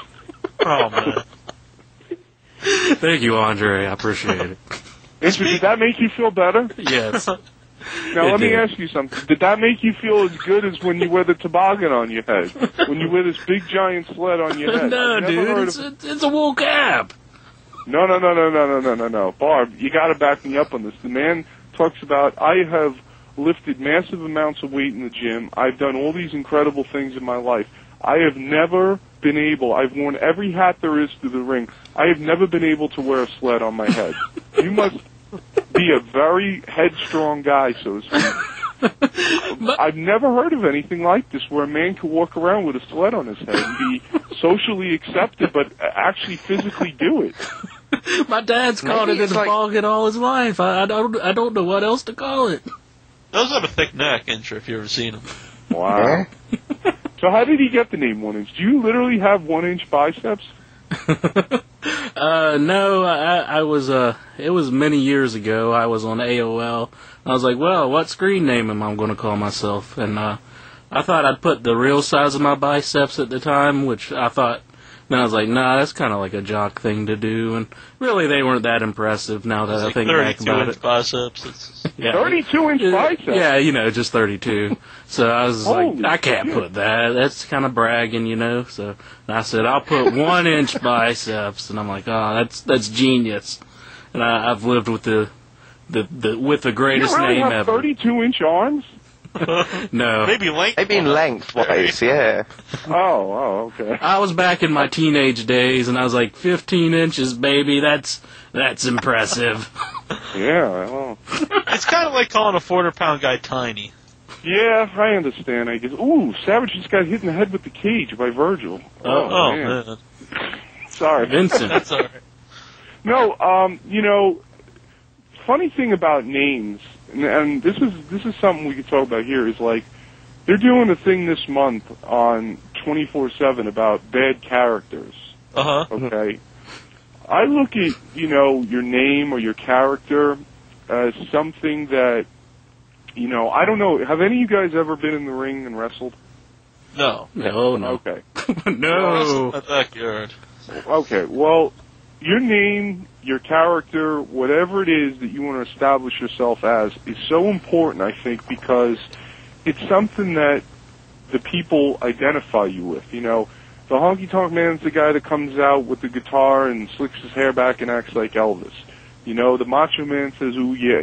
Speaker 2: Oh, man.
Speaker 5: Thank you, Andre. I appreciate it.
Speaker 4: Did that make you feel better?
Speaker 5: Yes.
Speaker 4: Now, let me ask you something. Did that make you feel as good as when you wear the toboggan on your head? When you wear this big giant sled on your head?
Speaker 5: No, dude, it's a wool cap.
Speaker 4: No. Barb, you got to back me up on this. The man talks about, I have lifted massive amounts of weight in the gym. I've done all these incredible things in my life. I have never been able, I've worn every hat there is through the ring. I have never been able to wear a sled on my head. You must be a very headstrong guy, so to speak. I've never heard of anything like this, where a man could walk around with a sled on his head and be socially accepted, but actually physically do it.
Speaker 5: My dad's called it a toboggan all his life. I don't know what else to call it.
Speaker 2: Those have a thick neck, Incher, if you've ever seen them.
Speaker 4: Wow. So how did he get the name 1 Inch? Do you literally have 1-inch biceps?
Speaker 5: No, I was, it was many years ago. I was on AOL. I was like, well, what screen name am I going to call myself? And, I thought I'd put the real size of my biceps at the time, which I thought, and I was like, nah, that's kind of like a jock thing to do. And really, they weren't that impressive now that I think back about it.
Speaker 2: 32-inch biceps.
Speaker 5: Yeah.
Speaker 4: 32-inch biceps?
Speaker 5: Yeah, just 32. So I was like, I can't put that. That's kind of bragging, So I said, I'll put 1-inch biceps. And I'm like, oh, that's genius. And I've lived with the greatest
Speaker 4: you really
Speaker 5: name
Speaker 4: have
Speaker 5: ever.
Speaker 4: 32-inch arms?
Speaker 5: No.
Speaker 2: Maybe length.
Speaker 6: Maybe lengthwise, yeah.
Speaker 4: Oh, okay.
Speaker 5: I was back in my teenage days, and I was like, 15 inches, baby, that's impressive.
Speaker 4: Yeah, well.
Speaker 2: It's kind of like calling a 400-pound guy tiny.
Speaker 4: Yeah, I understand, I guess. Ooh, Savage just got hit in the head with the cage by Virgil.
Speaker 2: Oh man.
Speaker 4: Sorry.
Speaker 5: Vincent.
Speaker 2: That's all right.
Speaker 4: No, funny thing about names, and this is something we could talk about here, is like, they're doing a thing this month on 24/7 about bad characters.
Speaker 2: Uh-huh.
Speaker 4: Okay? I look at, your name or your character as something that, I don't know, have any of you guys ever been in the ring and wrestled?
Speaker 2: No.
Speaker 5: No.
Speaker 4: Okay.
Speaker 5: No.
Speaker 2: Not backyard.
Speaker 4: Okay, well, your name, your character, whatever it is that you want to establish yourself as is so important, I think, because it's something that the people identify you with. The honky-tonk man's the guy that comes out with the guitar and slicks his hair back and acts like Elvis. The Macho Man says, ooh, yeah.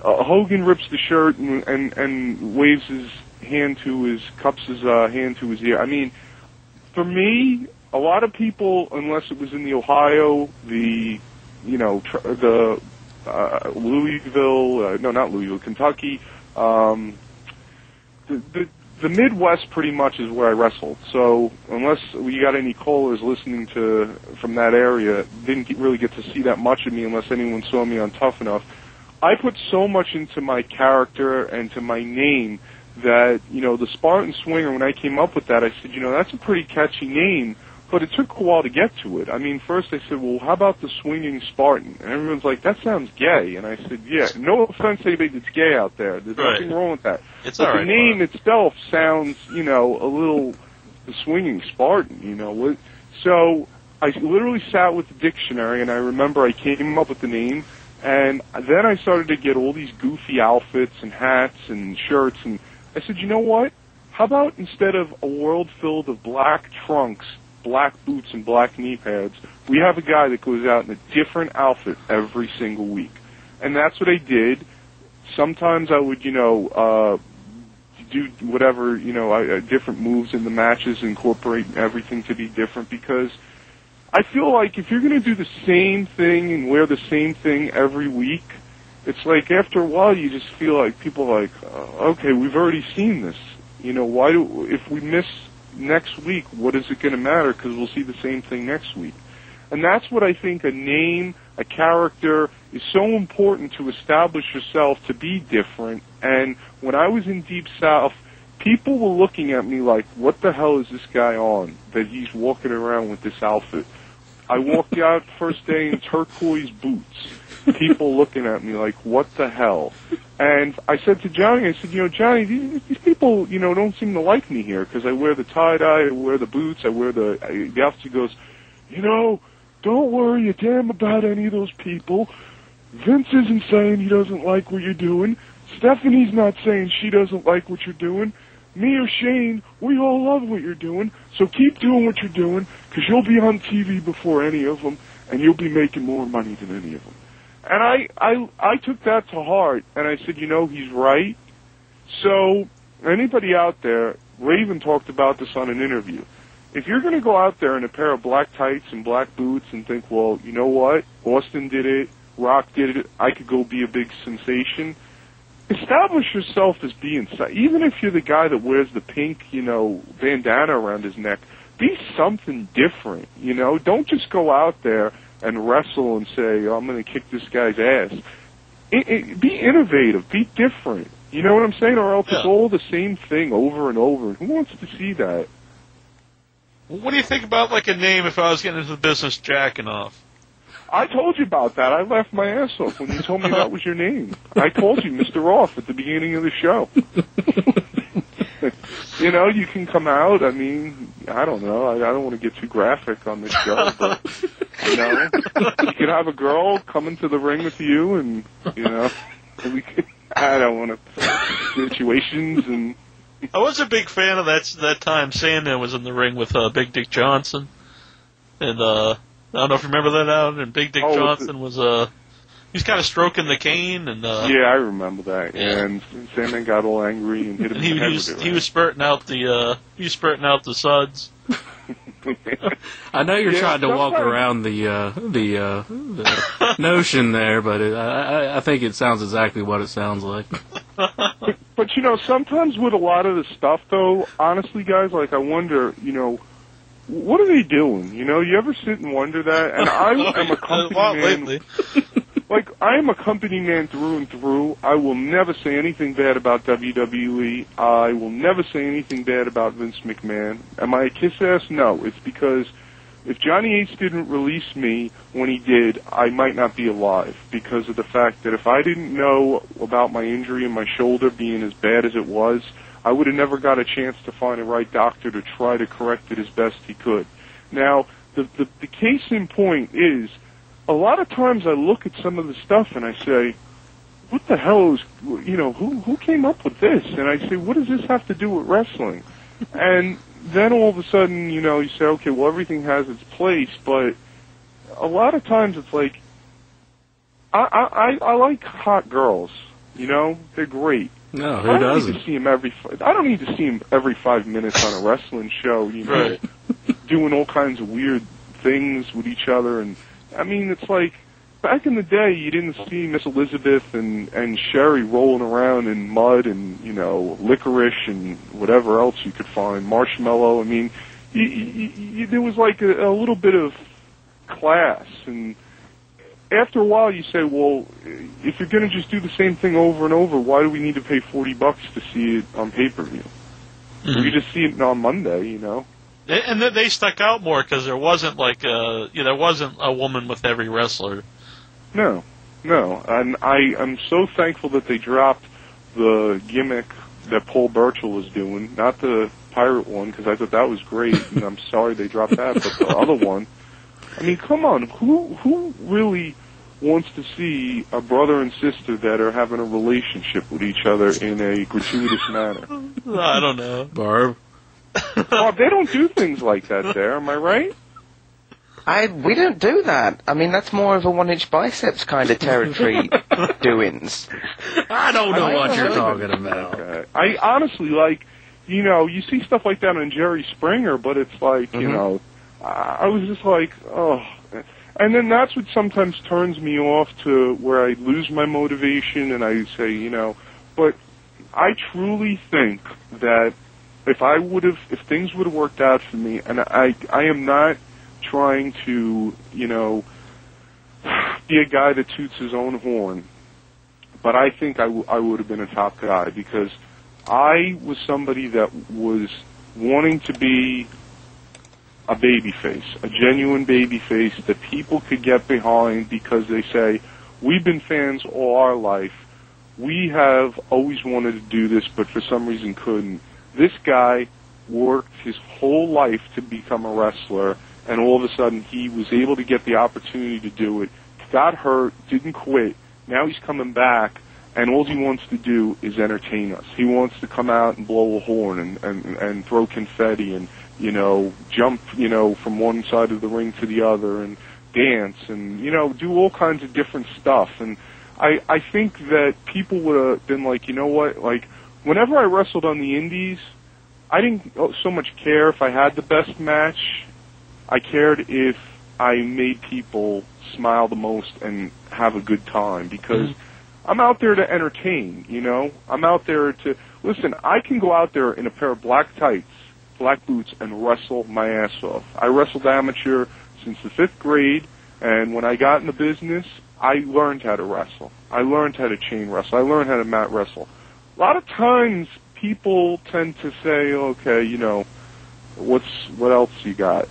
Speaker 4: Hogan rips the shirt and waves his hand cups his hand to his ear. I mean, for me, a lot of people, unless it was in the Ohio, Louisville, not Louisville, Kentucky, the Midwest pretty much is where I wrestled. So unless you got any callers listening from that area, didn't really get to see that much of me unless anyone saw me on Tough Enough. I put so much into my character and to my name that, the Spartan Swinger, when I came up with that, I said, that's a pretty catchy name, but it took a while to get to it. I mean, first I said, well, how about the Swinging Spartan? And everyone's like, that sounds gay. And I said, yeah, no offense to anybody that's gay out there. There's nothing wrong with that.
Speaker 2: It's
Speaker 4: but
Speaker 2: all right.
Speaker 4: The name itself sounds, a little, the Swinging Spartan, So I literally sat with the dictionary, and I remember I came up with the name, and then I started to get all these goofy outfits and hats and shirts, and I said, you know what? How about instead of a world filled of black trunks, black boots, and black knee pads, we have a guy that goes out in a different outfit every single week. And that's what I did. Sometimes I would, do whatever, different moves in the matches, incorporate everything to be different, because I feel like if you're going to do the same thing and wear the same thing every week, it's like after a while you just feel like people are like, okay, we've already seen this. If we miss next week, what is it going to matter? Because we'll see the same thing next week. And that's what I think a name, a character is so important to establish yourself to be different. And when I was in Deep South, people were looking at me like, what the hell is this guy on that he's walking around with this outfit? I walked out first day in turquoise boots. People looking at me like, what the hell? And I said to Johnny, I said, Johnny, these people, don't seem to like me here because I wear the tie-dye, I wear the boots, I wear the outfit. He goes, don't worry a damn about any of those people. Vince isn't saying he doesn't like what you're doing. Stephanie's not saying she doesn't like what you're doing. Me or Shane, we all love what you're doing, so keep doing what you're doing, because you'll be on TV before any of them, and you'll be making more money than any of them. And I took that to heart, and I said, he's right. So, anybody out there, Raven talked about this on an interview. If you're going to go out there in a pair of black tights and black boots and think, well, you know what, Austin did it, Rock did it, I could go be a big sensation, establish yourself as being, even if you're the guy that wears the pink, bandana around his neck, be something different, Don't just go out there and wrestle and say, I'm going to kick this guy's ass. Be innovative, be different. You know what I'm saying? Or else it's all the same thing over and over. Who wants to see that?
Speaker 2: What do you think about like a name if I was getting into the business jacking off?
Speaker 4: I told you about that. I laughed my ass off when you told me that was your name. I told you, Mr. Off, at the beginning of the show. You can come out. I mean, I don't know. I don't want to get too graphic on this show, but, you could have a girl come into the ring with you and, we could, I don't want to, situations and...
Speaker 2: I was a big fan of that time Sandman was in the ring with Big Dick Johnson. And, I don't know if you remember that out, and Big Dick Johnson was, he was kind of stroking the cane, and,
Speaker 4: yeah, I remember that, and Sandman got all angry and hit him in the head with it, right?
Speaker 2: He was spurting out the suds.
Speaker 5: I know you're trying to walk around the notion there, but I think it sounds exactly what it sounds like.
Speaker 4: But sometimes with a lot of the stuff, though, honestly, guys, like I wonder, what are they doing? You ever sit and wonder that? And I am a company man. Lately. Like, I am a company man through and through. I will never say anything bad about WWE. I will never say anything bad about Vince McMahon. Am I a kiss-ass? No. It's because if Johnny Ace didn't release me when he did, I might not be alive because of the fact that if I didn't know about my injury in my shoulder being as bad as it was, I would have never got a chance to find a right doctor to try to correct it as best he could. Now, the case in point is, a lot of times I look at some of the stuff and I say, what the hell is, who came up with this? And I say, what does this have to do with wrestling? And then all of a sudden, you say, okay, well, everything has its place, but a lot of times it's like, I like hot girls, they're great.
Speaker 5: No, who doesn't?
Speaker 4: I don't need to see him every 5 minutes on a wrestling show,
Speaker 2: right.
Speaker 4: Doing all kinds of weird things with each other. And I mean, it's like, back in the day, you didn't see Miss Elizabeth and Sherry rolling around in mud and, licorice and whatever else you could find, marshmallow. I mean, there was like a little bit of class. And after a while, you say, well, if you're going to just do the same thing over and over, why do we need to pay $40 to see it on pay-per-view? Mm-hmm. You just see it on Monday,
Speaker 2: And then they stuck out more because there wasn't there wasn't a woman with every wrestler.
Speaker 4: No, and I am so thankful that they dropped the gimmick that Paul Burchill was doing, not the pirate one, because I thought that was great, and I'm sorry they dropped that, but the other one. I mean, come on, who really wants to see a brother and sister that are having a relationship with each other in a gratuitous manner?
Speaker 2: I don't know,
Speaker 5: Barb.
Speaker 4: Well, they don't do things like that there, am I right?
Speaker 6: We don't do that. I mean, that's more of a 1-inch biceps kind of territory doings.
Speaker 5: I don't know what you're talking about.
Speaker 4: Okay. I honestly, you see stuff like that on Jerry Springer, but it's like, I was just like, oh. And then that's what sometimes turns me off to where I lose my motivation and I say, you know, but I truly think that if things would have worked out for me, and I am not trying to, you know, be a guy that toots his own horn, but I think I would have been a top guy because I was somebody that was wanting to be a baby face, a genuine baby face that people could get behind because they say, we've been fans all our life. We have always wanted to do this, but for some reason couldn't. This guy worked his whole life to become a wrestler, and all of a sudden he was able to get the opportunity to do it, got hurt, didn't quit. Now he's coming back, and all he wants to do is entertain us. He wants to come out and blow a horn and throw confetti and, you know, jump, you know, from one side of the ring to the other and dance and, you know, do all kinds of different stuff. And I think that people would have been like, you know what, like, whenever I wrestled on the indies, I didn't so much care if I had the best match. I cared if I made people smile the most and have a good time because I'm out there to entertain, you know? I'm out there to, listen, I can go out there in a pair of black tights, black boots, and wrestle my ass off. I wrestled amateur since the 5th grade, and when I got in the business, I learned how to wrestle. I learned how to chain wrestle. I learned how to mat wrestle. A lot of times, people tend to say, okay, you know, what else you got?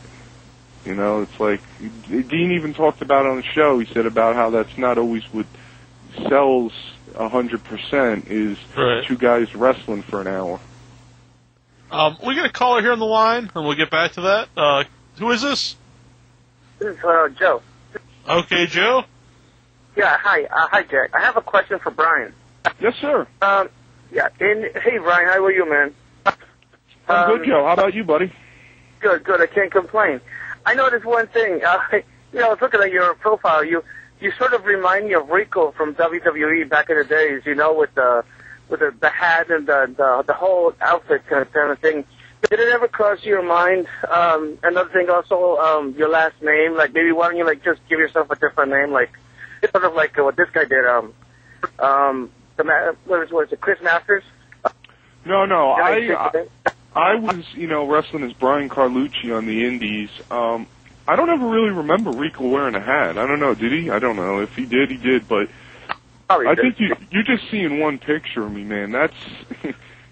Speaker 4: You know, it's like, Dean even talked about on the show, he said about how that's not always what sells 100% is
Speaker 2: right.
Speaker 4: Two guys wrestling for an hour.
Speaker 2: We got a caller here on the line, and we'll get back to that. Who is this?
Speaker 10: This is Joe.
Speaker 2: Okay, Joe.
Speaker 10: Yeah, hi. Hi, Jack. I have a question for Brian.
Speaker 4: Yes, sir.
Speaker 10: Yeah. Hey, Brian, how are you, man?
Speaker 4: I'm good, Joe. How about you, buddy?
Speaker 10: Good. I can't complain. I noticed one thing. I was looking at your profile. You sort of remind me of Rico from WWE back in the days. You know, with the hat and the whole outfit kind of thing. Did it ever cross your mind? Another thing, also, your last name. Like, maybe why don't you just give yourself a different name, like sort of like what this guy did. What is it, Chris Masters?
Speaker 4: No. I was, wrestling as Brian Carlucci on the Indies. I don't ever really remember Rico wearing a hat. I don't know. Did he? I don't know. If he did, he did. But I think you're just seeing one picture of me, man. That's,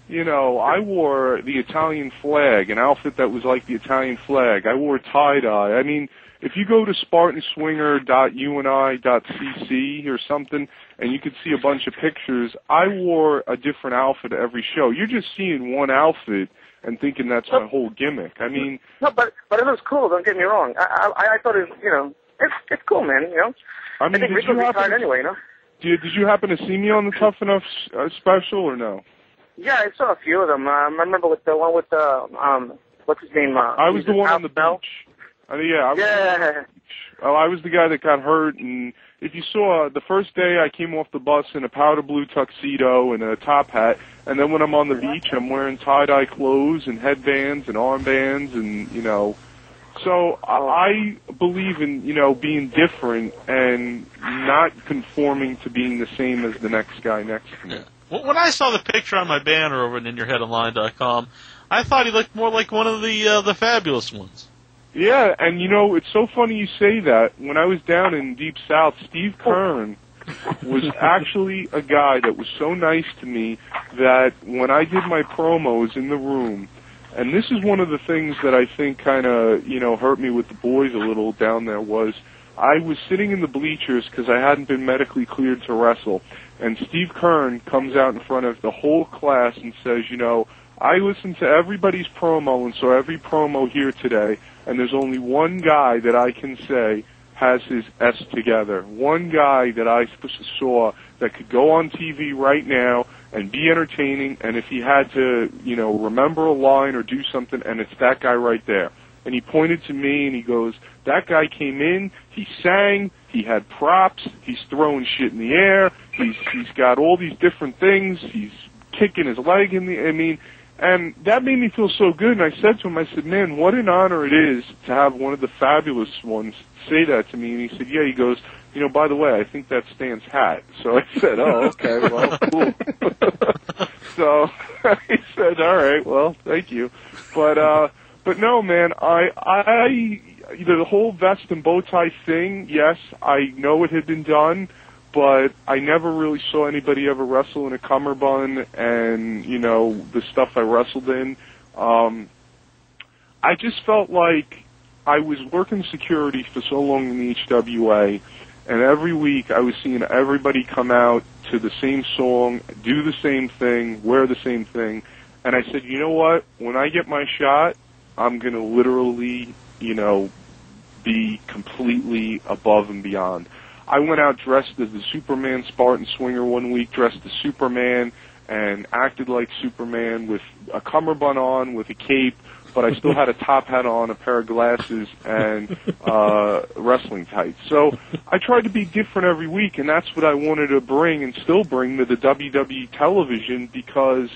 Speaker 4: I wore the Italian flag, an outfit that was like the Italian flag. I wore tie-dye. I mean, if you go to spartanswinger.uni.cc or something, and you could see a bunch of pictures, I wore a different outfit every show. You're just seeing one outfit and thinking that's my whole gimmick. I mean...
Speaker 10: No, but it was cool, don't get me wrong. I thought it was, it's cool, man,
Speaker 4: I mean,
Speaker 10: think Rico's retired anyway,
Speaker 4: Did you happen to see me on the Tough Enough special or no?
Speaker 10: Yeah, I saw a few of them. I remember with the one with what's his name?
Speaker 4: I was the one on the beach. I was the guy that got hurt, and if you saw, the first day I came off the bus in a powder blue tuxedo and a top hat, and then when I'm on the beach, I'm wearing tie-dye clothes and headbands and armbands, and, so I believe in, being different and not conforming to being the same as the next guy next to me.
Speaker 2: Yeah. When I saw the picture on my banner over at InYourHeadOnline.com, I thought he looked more like one of the fabulous ones.
Speaker 4: Yeah, and it's so funny you say that. When I was down in Deep South, Steve Kern was actually a guy that was so nice to me that when I did my promos in the room, and this is one of the things that I think kind of, hurt me with the boys a little down there, was I was sitting in the bleachers because I hadn't been medically cleared to wrestle, and Steve Kern comes out in front of the whole class and says, I listened to everybody's promo and saw every promo here today, and there's only one guy that I can say has his S together. One guy that I saw that could go on TV right now and be entertaining, and if he had to, remember a line or do something, and it's that guy right there. And he pointed to me, and he goes, that guy came in, he sang, he had props, he's throwing shit in the air, he's got all these different things, he's kicking his leg in the, And that made me feel so good, and I said to him, I said, man, what an honor it is to have one of the fabulous ones say that to me. And he said, yeah, he goes, you know, by the way, I think that's Stan's hat. So I said, oh, okay, well, cool. So he said, all right, well, thank you. But no, man, the whole vest and bow tie thing, yes, I know it had been done, but I never really saw anybody ever wrestle in a cummerbund and, you know, the stuff I wrestled in. I just felt like I was working security for so long in the HWA, and every week I was seeing everybody come out to the same song, do the same thing, wear the same thing, and I said, you know what, when I get my shot, I'm going to literally, you know, be completely above and beyond. I went out dressed as the Superman Spartan Swinger one week, dressed as Superman, and acted like Superman with a cummerbund on, with a cape, but I still had a top hat on, a pair of glasses, and wrestling tights. So I tried to be different every week, and that's what I wanted to bring and still bring to the WWE television, because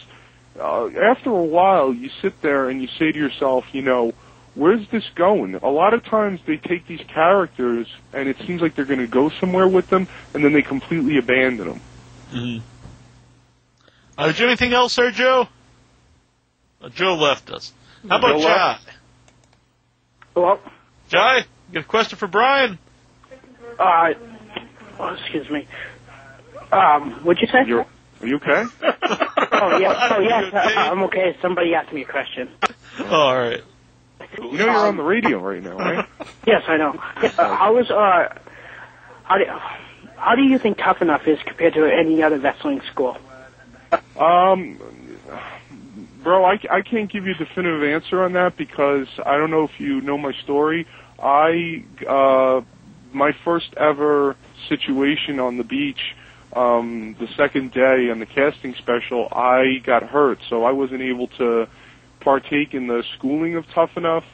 Speaker 4: after a while you sit there and you say to yourself, you know, where's this going? A lot of times they take these characters and it seems like they're going to go somewhere with them, and then they completely abandon them.
Speaker 2: Mm-hmm. Is there anything else, sir, Joe? Joe left us. How about Jai?
Speaker 11: Hello?
Speaker 2: Jai, you got a question for Brian?
Speaker 11: Excuse me. What'd you say?
Speaker 4: Are you okay?
Speaker 11: Yes, I'm okay. Somebody asked me a question.
Speaker 2: All right.
Speaker 4: You know you're on the radio right now, right?
Speaker 11: Yes, I know. How do you think Tough Enough is compared to any other wrestling school?
Speaker 4: Bro, I can't give you a definitive answer on that because I don't know if you know my story. My first ever situation on the beach, the second day on the casting special, I got hurt, so I wasn't able to partake in the schooling of Tough Enough.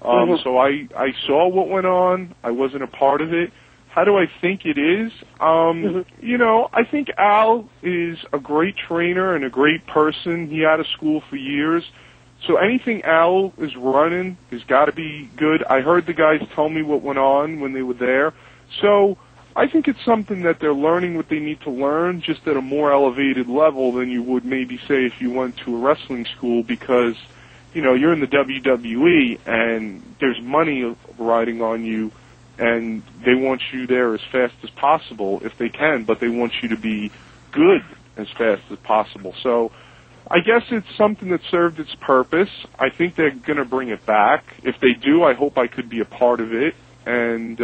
Speaker 4: So I saw what went on. I wasn't a part of it. How do I think it is? You know, I think Al is a great trainer and a great person. He had a school for years. So anything Al is running has got to be good. I heard the guys tell me what went on when they were there. So I think it's something that they're learning what they need to learn, just at a more elevated level than you would maybe say if you went to a wrestling school, because, you know, you're in the WWE and there's money riding on you, and they want you there as fast as possible if they can, but they want you to be good as fast as possible. So I guess it's something that served its purpose. I think they're going to bring it back. If they do, I hope I could be a part of it. And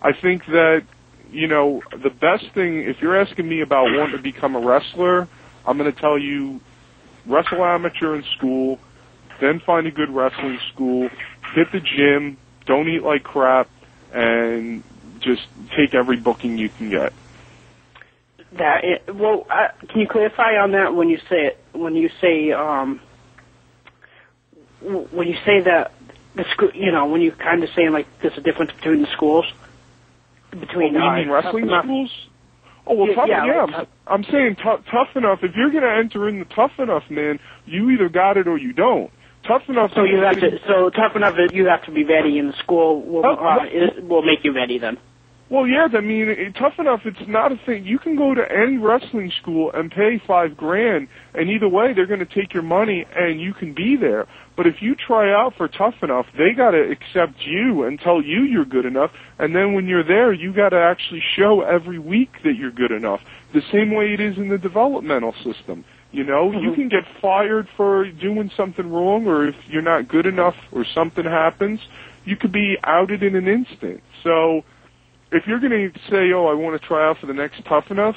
Speaker 4: I think that, you know, the best thing, if you're asking me about wanting to become a wrestler, I'm going to tell you, wrestle amateur in school, then find a good wrestling school, hit the gym, don't eat like crap, and just take every booking you can get.
Speaker 11: Can you clarify on that when you say that the school, you know, when you kind of saying like there's a difference between the schools? Between
Speaker 4: you mean wrestling schools? Oh, well, I'm saying Tough Enough. If you're going to enter in the Tough Enough, man, you either got it or you don't. Tough Enough.
Speaker 11: So you have to. So Tough Enough, you have to be ready, and the school will make you ready then.
Speaker 4: Well, yeah. I mean, Tough Enough. It's not a thing. You can go to any wrestling school and pay $5,000, and either way, they're going to take your money, and you can be there. But if you try out for Tough Enough, they got to accept you and tell you you're good enough, and then when you're there, you got to actually show every week that you're good enough. The same way it is in the developmental system. You know, you can get fired for doing something wrong, or if you're not good enough or something happens, you could be outed in an instant. So if you're going to say, oh, I want to try out for the next Tough Enough,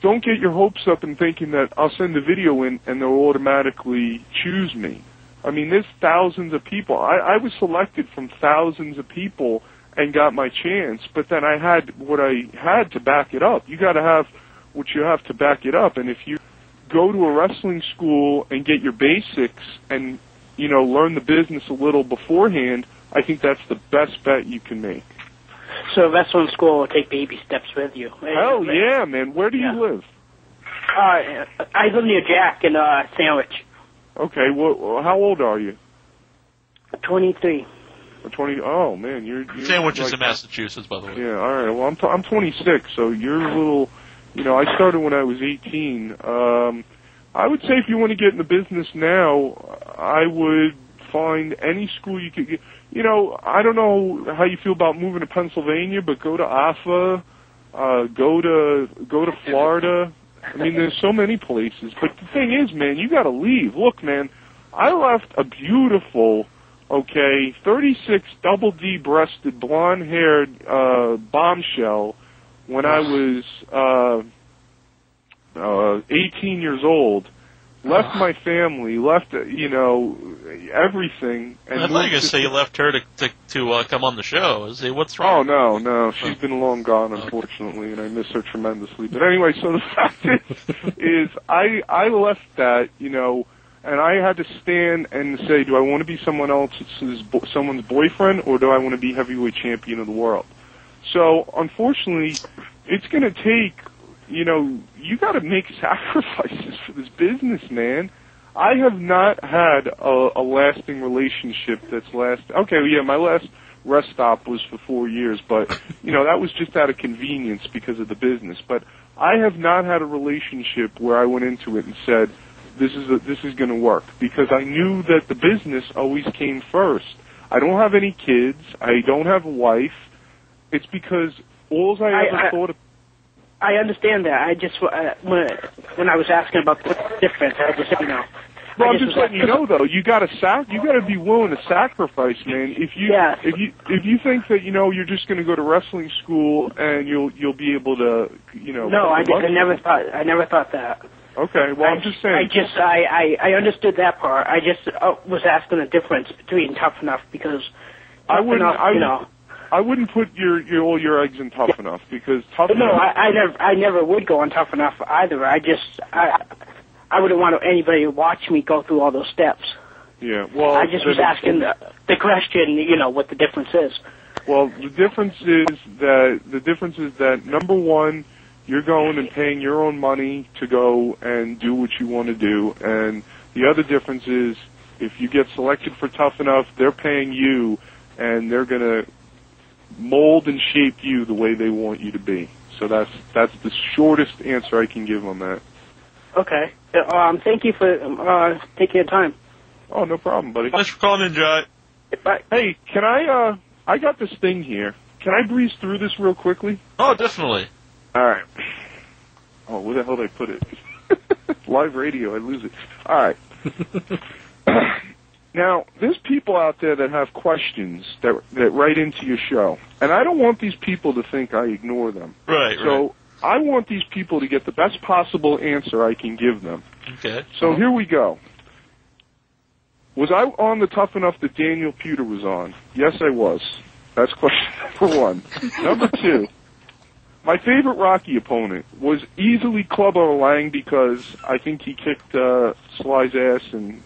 Speaker 4: don't get your hopes up in thinking that I'll send a video in and they'll automatically choose me. I mean, there's thousands of people. I was selected from thousands of people and got my chance, but then I had what I had to back it up. You got to have what you have to back it up, and if you go to a wrestling school and get your basics and, you know, learn the business a little beforehand, I think that's the best bet you can make.
Speaker 11: So wrestling school will take baby steps with you.
Speaker 4: Hell yeah, man. Where do you live?
Speaker 11: I live near Jack in Sandwich.
Speaker 12: Okay, well, how old are you?
Speaker 11: 23.
Speaker 12: 20. Oh man, you're
Speaker 2: Sandwich is
Speaker 12: like,
Speaker 2: in Massachusetts, by the way.
Speaker 12: Yeah, all right. Well, I'm 26, so you're a little. I started when I was 18. I would say if you want to get in the business now, I would find any school you could get. I don't know how you feel about moving to Pennsylvania, but go to AFA, go to Florida. I mean, there's so many places. But the thing is, man, you got to leave. Look, man, I left a beautiful, 36 double D-breasted, blonde-haired bombshell when I was 18 years old. Left my family, left everything. And
Speaker 2: I thought you were going to say you left her to come on the show. What's wrong?
Speaker 12: Oh no, she's been long gone, unfortunately, and I miss her tremendously. But anyway, so the fact is I left that, and I had to stand and say, do I want to be someone's boyfriend, or do I want to be heavyweight champion of the world? So unfortunately, it's going to take. You got to make sacrifices for this business, man. I have not had a lasting relationship that's my last rest stop was for 4 years, but, that was just out of convenience because of the business. But I have not had a relationship where I went into it and said, this is going to work, because I knew that the business always came first. I don't have any kids. I don't have a wife. It's because all I ever thought of.
Speaker 11: I understand that. I just when I was asking about the difference, I just said,
Speaker 12: Well, I'm just letting you know, though. You got to be willing to sacrifice, man. If you think that you're just going to go to wrestling school and you'll be able to
Speaker 11: No, I never thought that.
Speaker 12: Okay, well, I'm just saying.
Speaker 11: I understood that part. I just was asking the difference between Tough Enough, because I
Speaker 12: wouldn't put all your eggs in Tough Enough, because Tough Enough.
Speaker 11: No, I never would go on Tough Enough either. I wouldn't want anybody to watch me go through all those steps.
Speaker 12: Yeah, well,
Speaker 11: I just was asking the question, what the difference is.
Speaker 12: Well, the difference is that number one, you're going and paying your own money to go and do what you want to do, and the other difference is if you get selected for Tough Enough, they're paying you, and they're going to mold and shape you the way they want you to be. So that's the shortest answer I can give on that.
Speaker 11: Okay. Thank you for taking your time.
Speaker 12: Oh, no problem, buddy.
Speaker 2: Thanks for calling in, Jai.
Speaker 11: Bye.
Speaker 12: Hey, can I got this thing here. Can I breeze through this real quickly?
Speaker 2: Oh, definitely.
Speaker 12: All right. Oh, where the hell did I put it? Live radio, I lose it. All right. Now, there's people out there that have questions that write into your show, and I don't want these people to think I ignore them.
Speaker 2: Right.
Speaker 12: So I want these people to get the best possible answer I can give them.
Speaker 2: Okay.
Speaker 12: So here we go. Was I on the Tough Enough that Daniel Puder was on? Yes, I was. That's question number one. Number two, my favorite Rocky opponent was easily Clubber Lang, because I think he kicked Sly's ass, and,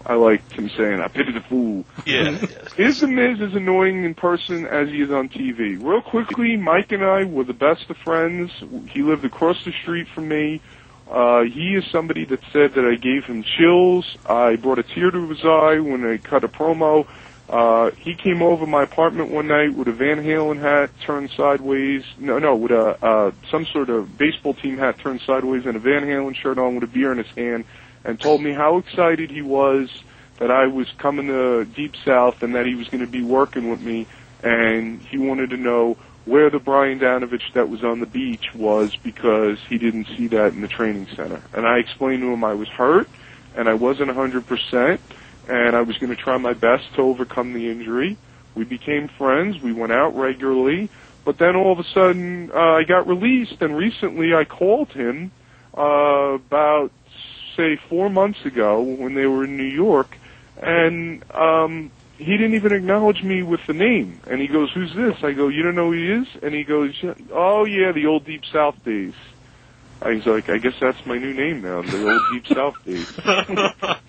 Speaker 12: I liked him saying, I pity the fool.
Speaker 2: Yeah.
Speaker 12: Is The Miz as annoying in person as he is on TV? Real quickly, Mike and I were the best of friends. He lived across the street from me. He is somebody that said that I gave him chills. I brought a tear to his eye when I cut a promo. He came over my apartment one night with a Van Halen hat turned sideways. With some sort of baseball team hat turned sideways and a Van Halen shirt on with a beer in his hand, and told me how excited he was that I was coming to Deep South and that he was going to be working with me, and he wanted to know where the Brian Danovich that was on the beach was, because he didn't see that in the training center. And I explained to him I was hurt and I wasn't 100%. And I was going to try my best to overcome the injury. We became friends. We went out regularly. But then all of a sudden, I got released, and recently I called him about, say, 4 months ago when they were in New York, and he didn't even acknowledge me with the name. And he goes, who's this? I go, you don't know who he is? And he goes, oh, yeah, the old Deep South days. I was like, I guess that's my new name now, the old Deep South days.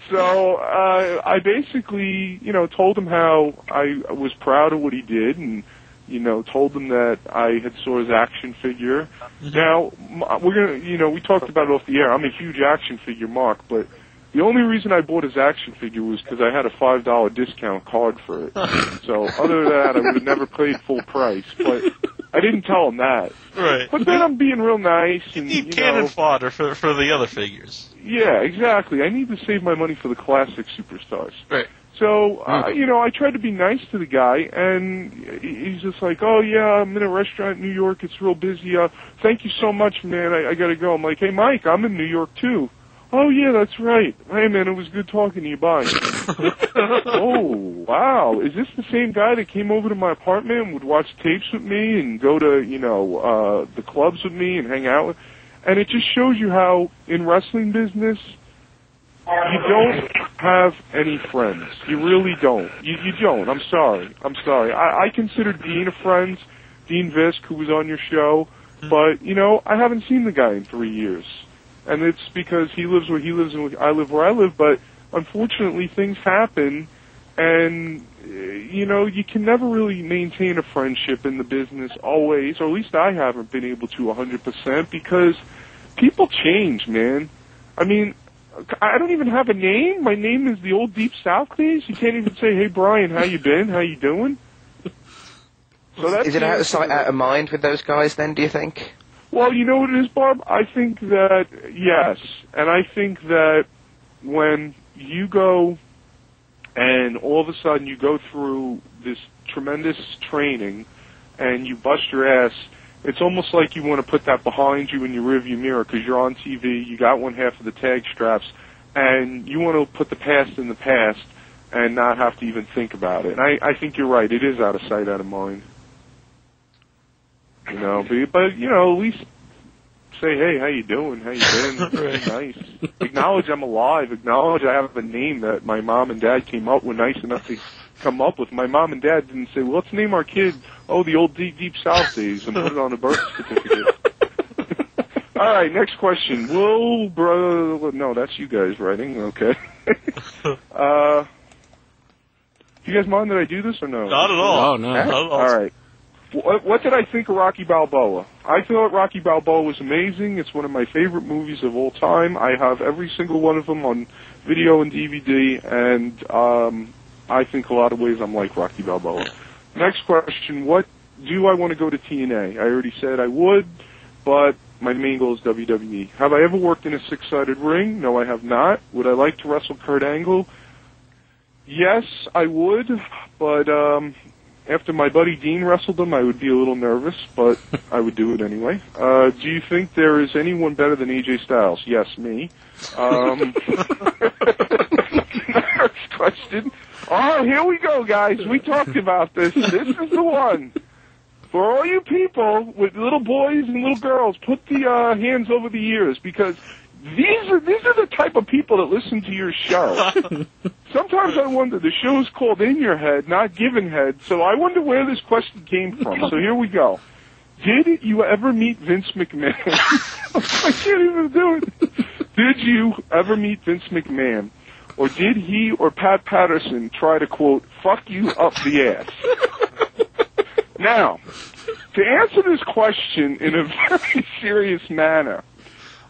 Speaker 12: So I basically, told him how I was proud of what he did, and, told him that I had saw his action figure. Now, we're going to, we talked about it off the air. I'm a huge action figure mark, but The only reason I bought his action figure was because I had a $5 discount card for it. So other than that, I would have never paid full price. But I didn't tell him that.
Speaker 2: Right.
Speaker 12: But then I'm being real nice.
Speaker 2: You
Speaker 12: And,
Speaker 2: need cannon fodder for the other figures.
Speaker 12: Yeah, exactly. I need to save my money for the classic superstars.
Speaker 2: Right.
Speaker 12: So, I tried to be nice to the guy, and he's just like, oh, yeah, I'm in a restaurant in New York. It's real busy. Thank you so much, man. I got to go. I'm like, hey, Mike, I'm in New York, too. Oh, yeah, that's right. Hey, man, it was good talking to you. Bye. Oh, wow. Is this the same guy that came over to my apartment and would watch tapes with me and go to, the clubs with me and hang out with? And it just shows you how, in wrestling business, you don't have any friends. You really don't. You don't. I'm sorry. I considered Dean a friend, Dean Visk, who was on your show, but, I haven't seen the guy in 3 years. And it's because he lives where he lives and I live where I live, but unfortunately things happen, and, you can never really maintain a friendship in the business always, or at least I haven't been able to 100%, because people change, man. I mean, I don't even have a name. My name is the old Deep South days. You can't even say, hey, Brian, how you been? How you doing? So that's
Speaker 6: Is it out of sight, out of mind with those guys then, do you think?
Speaker 12: Well, you know what it is, Barb? I think that, yes. And I think that when you go and all of a sudden you go through this tremendous training and you bust your ass, it's almost like you want to put that behind you in your rearview mirror because you're on TV, you got one half of the tag straps, and you want to put the past in the past and not have to even think about it. And I think you're right. It is out of sight, out of mind. But at least say, hey, how you doing? How you been? Right. Nice. Acknowledge I'm alive. Acknowledge I have a name that my mom and dad were nice enough to come up with. My mom and dad didn't say, well, let's name our kid, the old Deep South days, and put it on a birth certificate. All right, next question. No, that's you guys writing. Okay. Do you guys mind that I do this or no?
Speaker 2: Not at all.
Speaker 5: Oh, no.
Speaker 2: Not at all.
Speaker 12: All right. What did I think of Rocky Balboa? I thought Rocky Balboa was amazing. It's one of my favorite movies of all time. I have every single one of them on video and DVD, and I think a lot of ways I'm like Rocky Balboa. Next question, what do I want to go to TNA? I already said I would, but my main goal is WWE. Have I ever worked in a six-sided ring? No, I have not. Would I like to wrestle Kurt Angle? Yes, I would, but after my buddy Dean wrestled him, I would be a little nervous, but I would do it anyway. Do you think there is anyone better than AJ Styles? Yes, me. Next question. Oh, here we go, guys. We talked about this. This is the one. For all you people with little boys and little girls, put the hands over the ears, because these are the type of people that listen to your show. Sometimes I wonder, the show's called In Your Head, not Given Head, so I wonder where this question came from. So here we go. Did you ever meet Vince McMahon? I can't even do it. Did you ever meet Vince McMahon? Or did he or Pat Patterson try to, quote, fuck you up the ass? Now, to answer this question in a very serious manner,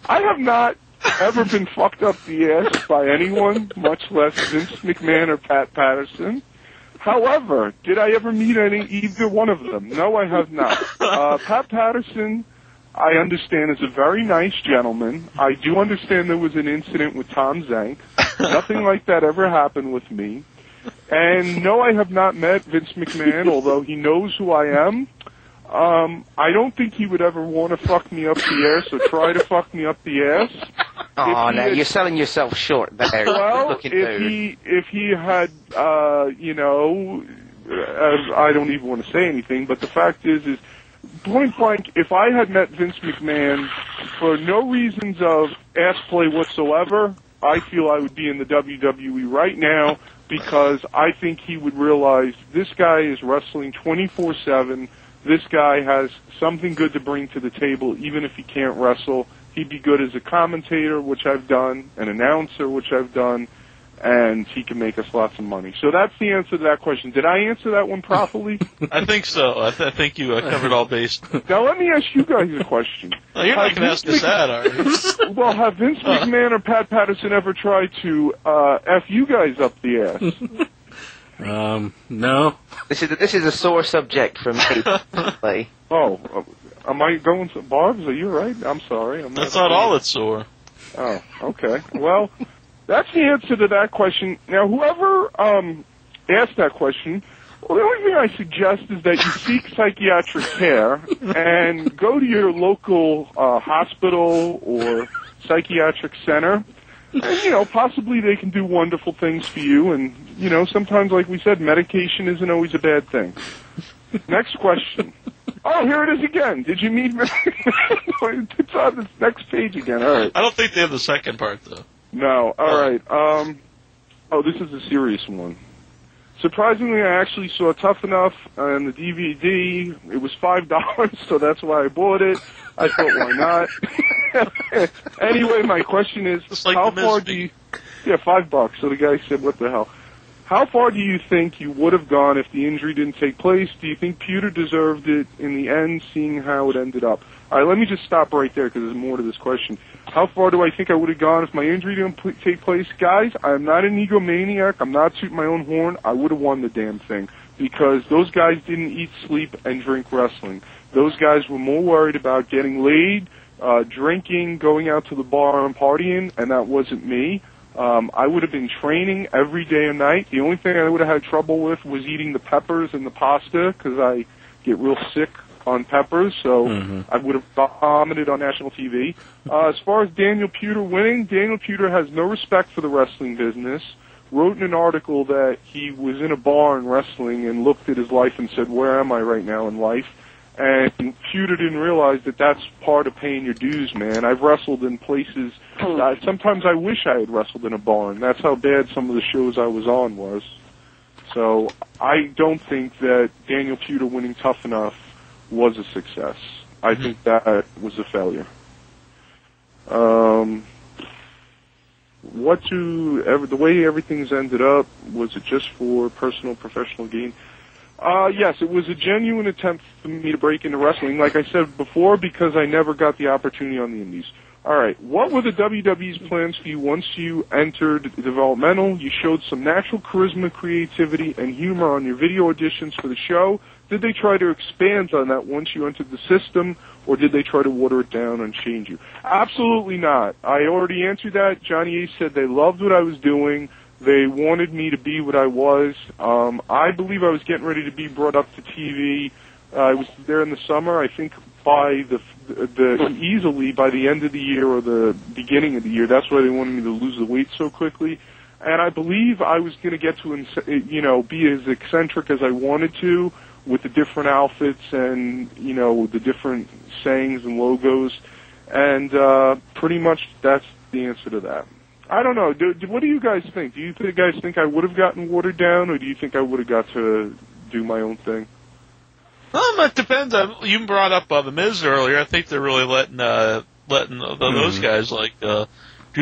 Speaker 12: I have not ever been fucked up the ass by anyone, much less Vince McMahon or Pat Patterson. However, did I ever meet either one of them? No, I have not. Pat Patterson, I understand, is a very nice gentleman. I do understand there was an incident with Tom Zank. Nothing like that ever happened with me. And no, I have not met Vince McMahon, although he knows who I am. I don't think he would ever want to fuck me up the ass or try to fuck me up the ass.
Speaker 6: Oh, no, you're selling yourself short there.
Speaker 12: Well, if he had, I don't even want to say anything, but the fact is point blank, if I had met Vince McMahon for no reasons of ass play whatsoever, I feel I would be in the WWE right now, because I think he would realize this guy is wrestling 24/7. This guy has something good to bring to the table, even if he can't wrestle. He'd be good as a commentator, which I've done, an announcer, which I've done, and he can make us lots of money. So that's the answer to that question. Did I answer that one properly?
Speaker 2: I think so. I think you covered all bases.
Speaker 12: Now let me ask you guys a question.
Speaker 2: Oh, you're not going to ask us that, are you?
Speaker 12: Well, have Vince McMahon or Pat Patterson ever tried to F you guys up the ass?
Speaker 5: No.
Speaker 6: This is a sore subject for me.
Speaker 12: Oh, am I going to Barb's? Are you right? I'm sorry.
Speaker 2: That's not all it's sore.
Speaker 12: Oh, okay. Well, that's the answer to that question. Now, whoever asked that question, well, the only thing I suggest is that you seek psychiatric care and go to your local hospital or psychiatric center. And, possibly they can do wonderful things for you. And, sometimes, like we said, medication isn't always a bad thing. Next question. Oh, here it is again. Did you meet It's on this next page again. All right.
Speaker 2: I don't think they have the second part, though.
Speaker 12: No. All right. This is a serious one. Surprisingly, I actually saw Tough Enough on the DVD. It was $5, so that's why I bought it. I thought, why not? Anyway, my question is, how far do you... Yeah, $5. So the guy said, what the hell? How far do you think you would have gone if the injury didn't take place? Do you think Pewter deserved it in the end, seeing how it ended up? All right, let me just stop right there because there's more to this question. How far do I think I would have gone if my injury didn't take place? Guys, I'm not an egomaniac. I'm not tooting my own horn. I would have won the damn thing because those guys didn't eat, sleep, and drink wrestling. Those guys were more worried about getting laid, drinking, going out to the bar and partying, and that wasn't me. I would have been training every day and night. The only thing I would have had trouble with was eating the peppers and the pasta because I get real sick on peppers, so I would have vomited on national TV. As far as Daniel Pewter winning, Daniel Pewter has no respect for the wrestling business, wrote in an article that he was in a bar in wrestling and looked at his life and said, where am I right now in life? And Pewter didn't realize that that's part of paying your dues, man. I've wrestled in places. Sometimes I wish I had wrestled in a barn. That's how bad some of the shows I was on was. So I don't think that Daniel Pewter winning Tough Enough was a success. I think that was a failure. The way everything's ended up, was it just for personal, professional gain? Yes, it was a genuine attempt for me to break into wrestling, like I said before, because I never got the opportunity on the indies. All right, what were the WWE's plans for you once you entered developmental? You showed some natural charisma, creativity, and humor on your video auditions for the show. Did they try to expand on that once you entered the system, or did they try to water it down and change you? Absolutely not. I already answered that. Johnny Ace said they loved what I was doing. They wanted me to be what I was. I believe I was getting ready to be brought up to TV. I was there in the summer. I think by easily by the end of the year or the beginning of the year. That's why they wanted me to lose the weight so quickly. And I believe I was going to get to, be as eccentric as I wanted to with the different outfits and, the different sayings and logos. And pretty much that's the answer to that. I don't know. What do you guys think? Do you guys think I would have gotten watered down, or do you think I would have got to do my own thing?
Speaker 2: It depends. You brought up The Miz earlier. I think they're really letting those guys do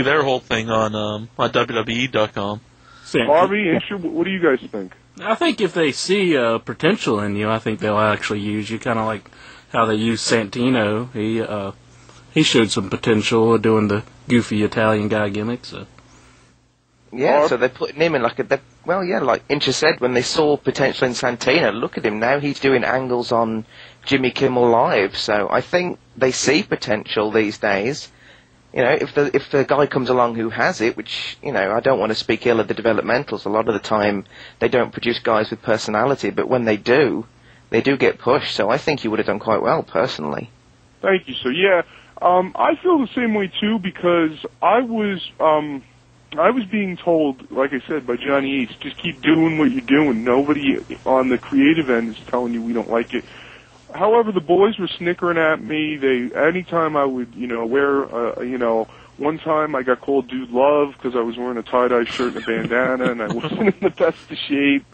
Speaker 2: their whole thing on WWE.com.
Speaker 12: Harvey, what do you guys think?
Speaker 5: I think if they see potential in you, I think they'll actually use you. Kind of like how they used Santino. He showed some potential doing the goofy Italian guy gimmick. So
Speaker 6: yeah, so they're putting him in like Incher said, when they saw potential in Santino, look at him now, he's doing angles on Jimmy Kimmel Live. So I think they see potential these days. If the guy comes along who has it, which, I don't want to speak ill of the developmentals. A lot of the time they don't produce guys with personality, but when they do get pushed. So I think he would have done quite well, personally.
Speaker 12: Thank you, sir. Yeah. I feel the same way too, because I was being told, like I said, by Johnny Ace, just keep doing what you're doing. Nobody on the creative end is telling you we don't like it. However, the boys were snickering at me. Anytime I would, wear, one time I got called Dude Love because I was wearing a tie-dye shirt and a bandana and I wasn't in the best of shape.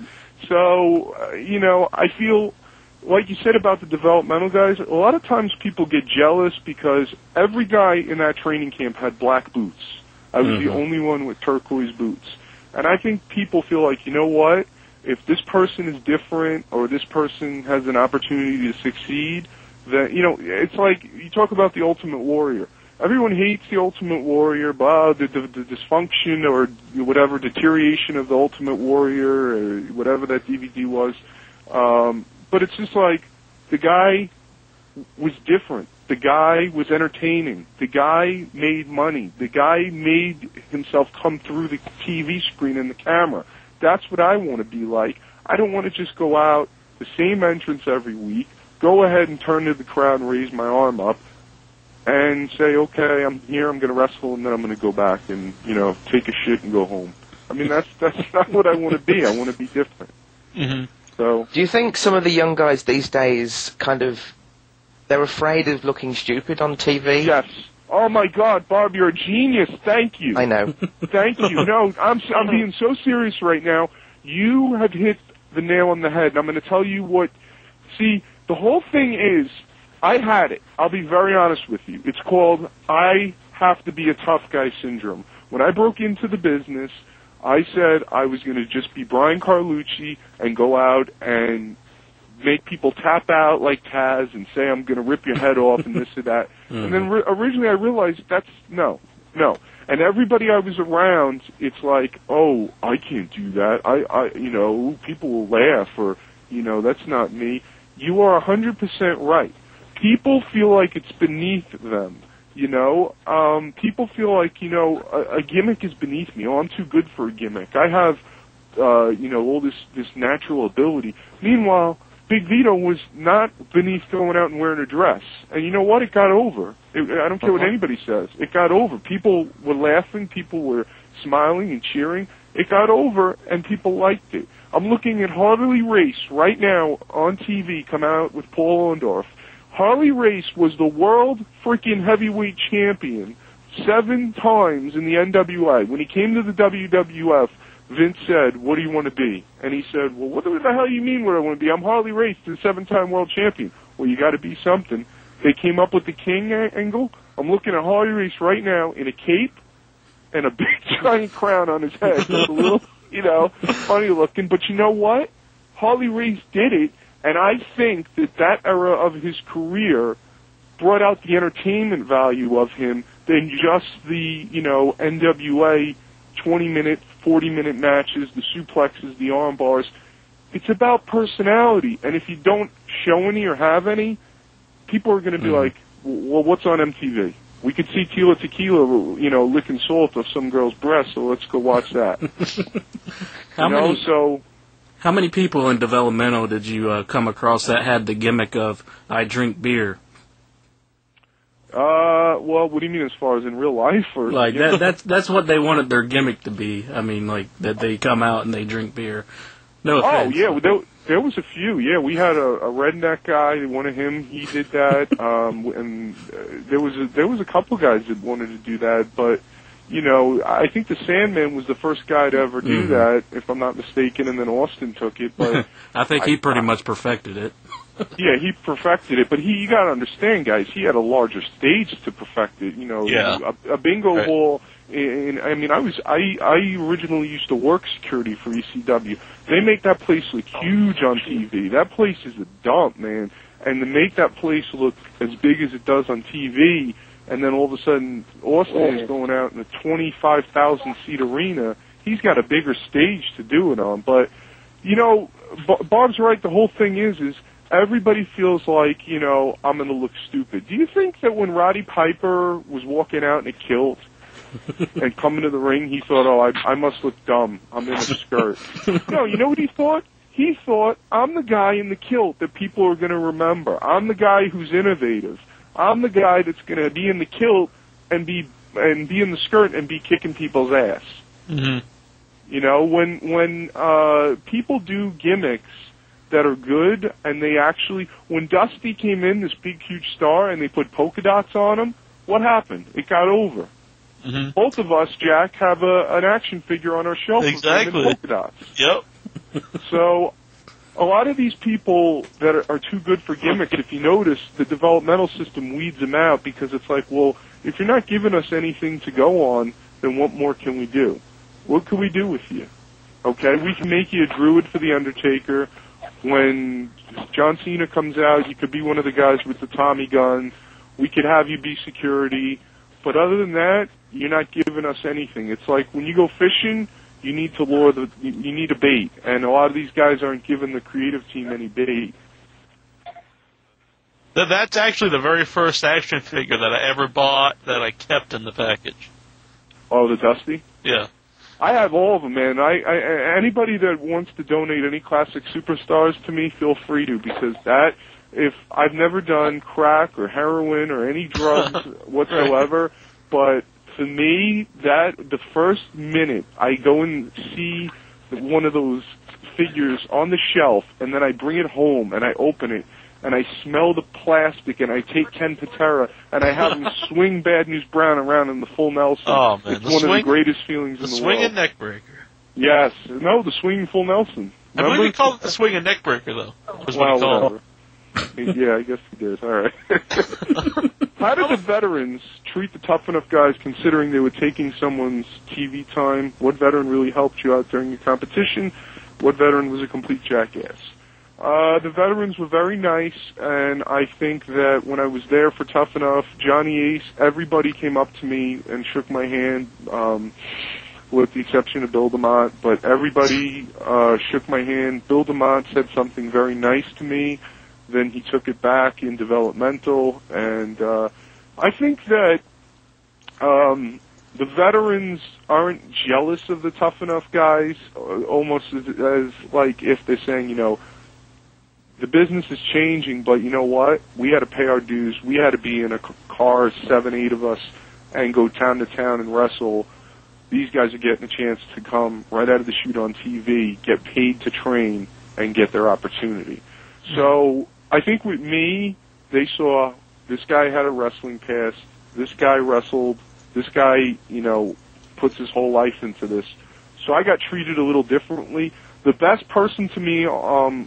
Speaker 12: So, I feel, like you said about the developmental guys, a lot of times people get jealous because every guy in that training camp had black boots. I was the only one with turquoise boots. And I think people feel like, you know what? If this person is different or this person has an opportunity to succeed, then, it's like you talk about the Ultimate Warrior. Everyone hates the Ultimate Warrior, the dysfunction or whatever, deterioration of the Ultimate Warrior or whatever that DVD was. But it's just like the guy was different. The guy was entertaining. The guy made money. The guy made himself come through the TV screen and the camera. That's what I want to be like. I don't want to just go out the same entrance every week, go ahead and turn to the crowd and raise my arm up and say, okay, I'm here, I'm going to wrestle, and then I'm going to go back and, take a shit and go home. I mean, that's not what I want to be. I want to be different.
Speaker 2: Mm-hmm.
Speaker 12: So,
Speaker 6: do you think some of the young guys these days they're afraid of looking stupid on TV?
Speaker 12: Yes. Oh my God, Bob, you're a genius. Thank you.
Speaker 6: I know.
Speaker 12: Thank you. No, I'm being so serious right now. You have hit the nail on the head, and I'm going to tell you what. See, the whole thing is, I had it. I'll be very honest with you. It's called I have to be a tough guy syndrome. When I broke into the business, I said I was going to just be Brian Carlucci and go out and make people tap out like Taz and say I'm going to rip your head off and this or that. And then originally I realized that's no. And everybody I was around, it's like, oh, I can't do that. People will laugh or, that's not me. You are 100% right. People feel like it's beneath them. People feel like, a gimmick is beneath me. Oh, I'm too good for a gimmick. I have, all this natural ability. Meanwhile, Big Vito was not beneath going out and wearing a dress. And you know what? It got over. I don't care what anybody says. It got over. People were laughing. People were smiling and cheering. It got over, and people liked it. I'm looking at Harley Race right now on TV come out with Paul Orndorff. Harley Race was the world freaking heavyweight champion 7 times in the NWA. When he came to the WWF, Vince said, what do you want to be? And he said, well, what the hell you mean what I want to be? I'm Harley Race, the 7-time world champion. Well, you got to be something. They came up with the King angle. I'm looking at Harley Race right now in a cape and a big giant crown on his head. It's a little, funny looking. But you know what? Harley Race did it, and I think that era of his career brought out the entertainment value of him than just the, NWA 20-minute, 40-minute matches, the suplexes, the arm bars. It's about personality, and if you don't show any or have any, people are going to be like, well, what's on MTV? We could see Tila Tequila, licking salt off some girl's breast, so let's go watch that.
Speaker 5: How many people in developmental did you come across that had the gimmick of, I drink beer?
Speaker 12: Well, what do you mean as far as in real life? Or
Speaker 5: like, that's what they wanted their gimmick to be. I mean, like, that they come out and they drink beer. No offense.
Speaker 12: Oh, yeah, there was a few. Yeah, we had a redneck guy, one of him, he did that. And there was a couple guys that wanted to do that, but, I think the Sandman was the first guy to ever do that, if I'm not mistaken, and then Austin took it, but...
Speaker 5: I think he pretty much perfected it.
Speaker 12: Yeah, he perfected it, but you got to understand, guys, he had a larger stage to perfect it. A bingo hall. I originally used to work security for ECW. They make that place look huge on TV. That place is a dump, man. And to make that place look as big as it does on TV, and then all of a sudden Austin is going out in a 25,000 seat arena. He's got a bigger stage to do it on. But Bob's right. The whole thing is everybody feels like, I'm going to look stupid. Do you think that when Roddy Piper was walking out in a kilt and coming to the ring, he thought, oh, I must look dumb. I'm in a skirt. No, you know what he thought? He thought, I'm the guy in the kilt that people are going to remember. I'm the guy who's innovative. I'm the guy that's going to be in the kilt and be in the skirt and be kicking people's ass. Mm-hmm. When people do gimmicks that are good, and they actually, when Dusty came in, this big, huge star, and they put polka dots on him, what happened? It got over. Mm-hmm. Both of us, Jack, have an action figure on our shelf with polka dots.
Speaker 2: Yep.
Speaker 12: So, a lot of these people that are too good for gimmicks, if you notice, the developmental system weeds them out because it's like, well, if you're not giving us anything to go on, then what more can we do? What can we do with you? Okay, we can make you a druid for The Undertaker. When John Cena comes out, you could be one of the guys with the Tommy gun. We could have you be security. But other than that, you're not giving us anything. It's like when you go fishing, you need to you need a bait. And a lot of these guys aren't giving the creative team any bait.
Speaker 2: That's actually the very first action figure that I ever bought that I kept in the package.
Speaker 12: Oh, the Dusty?
Speaker 2: Yeah.
Speaker 12: I have all of them, man. Anybody that wants to donate any classic superstars to me, feel free to, because if I've never done crack or heroin or any drugs whatsoever, but for me, the first minute I go and see one of those figures on the shelf, and then I bring it home and I open it, and I smell the plastic, and I take Ken Patera, and I have him swing Bad News Brown around in the full Nelson.
Speaker 2: Oh, man.
Speaker 12: It's one of the greatest feelings in the world.
Speaker 2: The swinging neck breaker.
Speaker 12: Yes. No, the swinging full Nelson.
Speaker 2: I believe he called it the swinging neck breaker, though. Was what he called it.
Speaker 12: Yeah, I guess he did. All right. How did the veterans treat the Tough Enough guys, considering they were taking someone's TV time? What veteran really helped you out during your competition? What veteran was a complete jackass? The veterans were very nice, and I think that when I was there for Tough Enough, Johnny Ace, everybody came up to me and shook my hand, with the exception of Bill DeMott, but everybody shook my hand. Bill DeMott said something very nice to me, then he took it back in developmental, and I think that the veterans aren't jealous of the Tough Enough guys, almost as like if they're saying, the business is changing, but you know what? We had to pay our dues. We had to be in a car, 7, 8 of us, and go town to town and wrestle. These guys are getting a chance to come right out of the chute on TV, get paid to train, and get their opportunity. So I think with me, they saw this guy had a wrestling past. This guy wrestled. This guy, puts his whole life into this. So I got treated a little differently. The best person to me,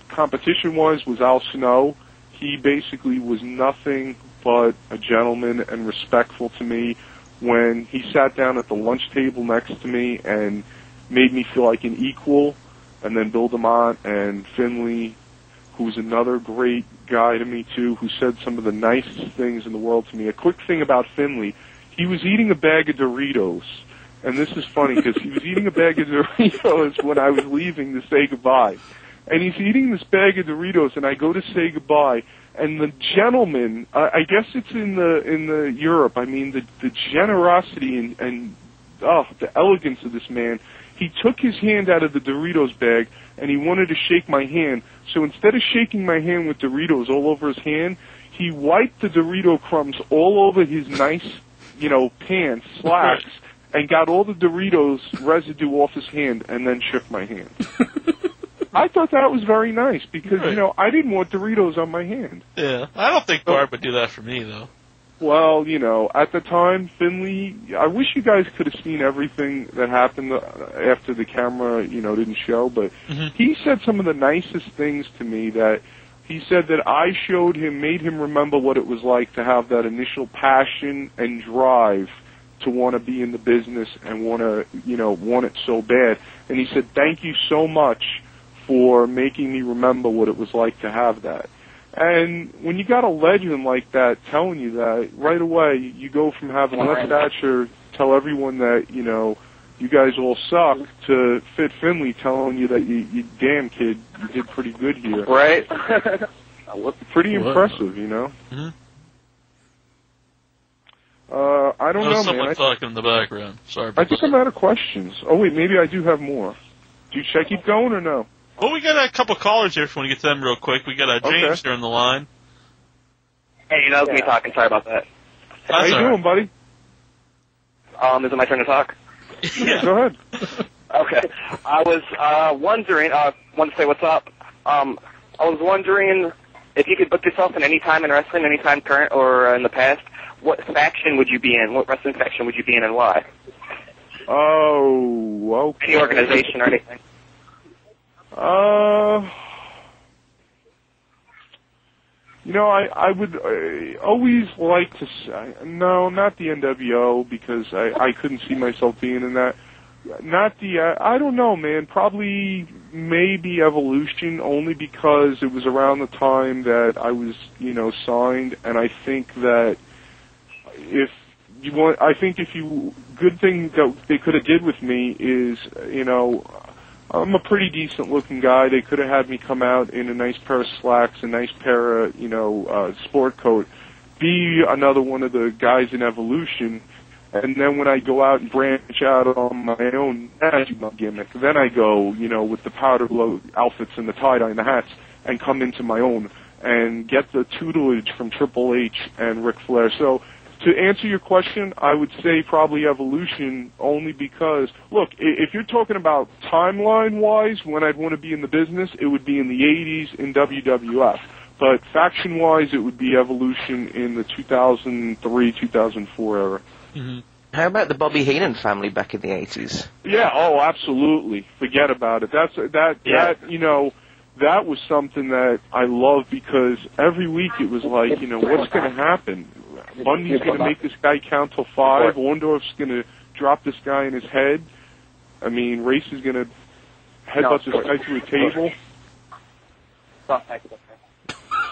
Speaker 12: competition-wise, was Al Snow. He basically was nothing but a gentleman and respectful to me. When he sat down at the lunch table next to me and made me feel like an equal, and then Bill DeMott and Finley, who's another great guy to me too, who said some of the nicest things in the world to me. A quick thing about Finley, he was eating a bag of Doritos. And this is funny because he was eating a bag of Doritos when I was leaving to say goodbye. And he's eating this bag of Doritos, and I go to say goodbye. And the gentleman, I guess it's in the Europe. I mean, the generosity and the elegance of this man. He took his hand out of the Doritos bag, and he wanted to shake my hand. So instead of shaking my hand with Doritos all over his hand, he wiped the Dorito crumbs all over his nice, pants, slacks. And got all the Doritos residue off his hand, and then shook my hand. I thought that was very nice because I didn't want Doritos on my hand.
Speaker 2: Yeah, I don't think Barb would do that for me though.
Speaker 12: Well, at the time, Finley, I wish you guys could have seen everything that happened after the camera, didn't show. But he said some of the nicest things to me. That he said that I showed him, made him remember what it was like to have that initial passion and drive to want to be in the business and want it so bad. And he said, thank you so much for making me remember what it was like to have that. And when you got a legend like that telling you that, right away you go from having Les Thatcher tell everyone that, you guys all suck, to Fit Finley telling you that you damn kid, you did pretty good here.
Speaker 10: Right.
Speaker 12: Pretty impressive,
Speaker 2: Mm-hmm.
Speaker 12: I don't know,
Speaker 2: someone
Speaker 12: man.
Speaker 2: talking in the background. Sorry.
Speaker 12: I think I'm out of questions. Oh, wait, maybe I do have more. Should I keep going or no?
Speaker 2: Well, we got a couple callers here if you want to get to them real quick. We got James here on the line.
Speaker 8: Hey, it was me talking. Sorry about that.
Speaker 12: How you doing, buddy?
Speaker 8: Is it my turn to talk?
Speaker 2: Yeah.
Speaker 12: Go ahead.
Speaker 8: Okay. I was wondering, wanted to say what's up. I was wondering if you could book yourself in any time in wrestling, any time current or in the past, what faction would you be in? What wrestling faction would you be in and why?
Speaker 12: Oh, okay.
Speaker 8: Any organization or anything?
Speaker 12: I would always like to say, no, not the NWO, because I couldn't see myself being in that. not the, I don't know, man. Probably maybe Evolution, only because it was around the time that I was, signed, and I think that good thing that they could have did with me is, I'm a pretty decent looking guy. They could have had me come out in a nice pair of slacks, a nice pair of, sport coat, be another one of the guys in Evolution, and then when I go out and branch out on my own national gimmick, then I go, with the powder glow outfits and the tie-dye and the hats, and come into my own and get the tutelage from Triple H and Ric Flair. So, to answer your question, I would say probably Evolution, only because, look, if you're talking about timeline-wise, when I'd want to be in the business, it would be in the 80s in WWF. But faction-wise, it would be Evolution in the 2003, 2004 era.
Speaker 2: Mm-hmm.
Speaker 6: How about the Bobby Heenan family back in the 80s?
Speaker 12: Yeah, oh, absolutely. Forget about it. That was something that I loved, because every week it was like, what's going to happen? Bundy's going to make this guy count till 5. Orndorff's going to drop this guy in his head. I mean, Race is going to headbutt this guy through a table.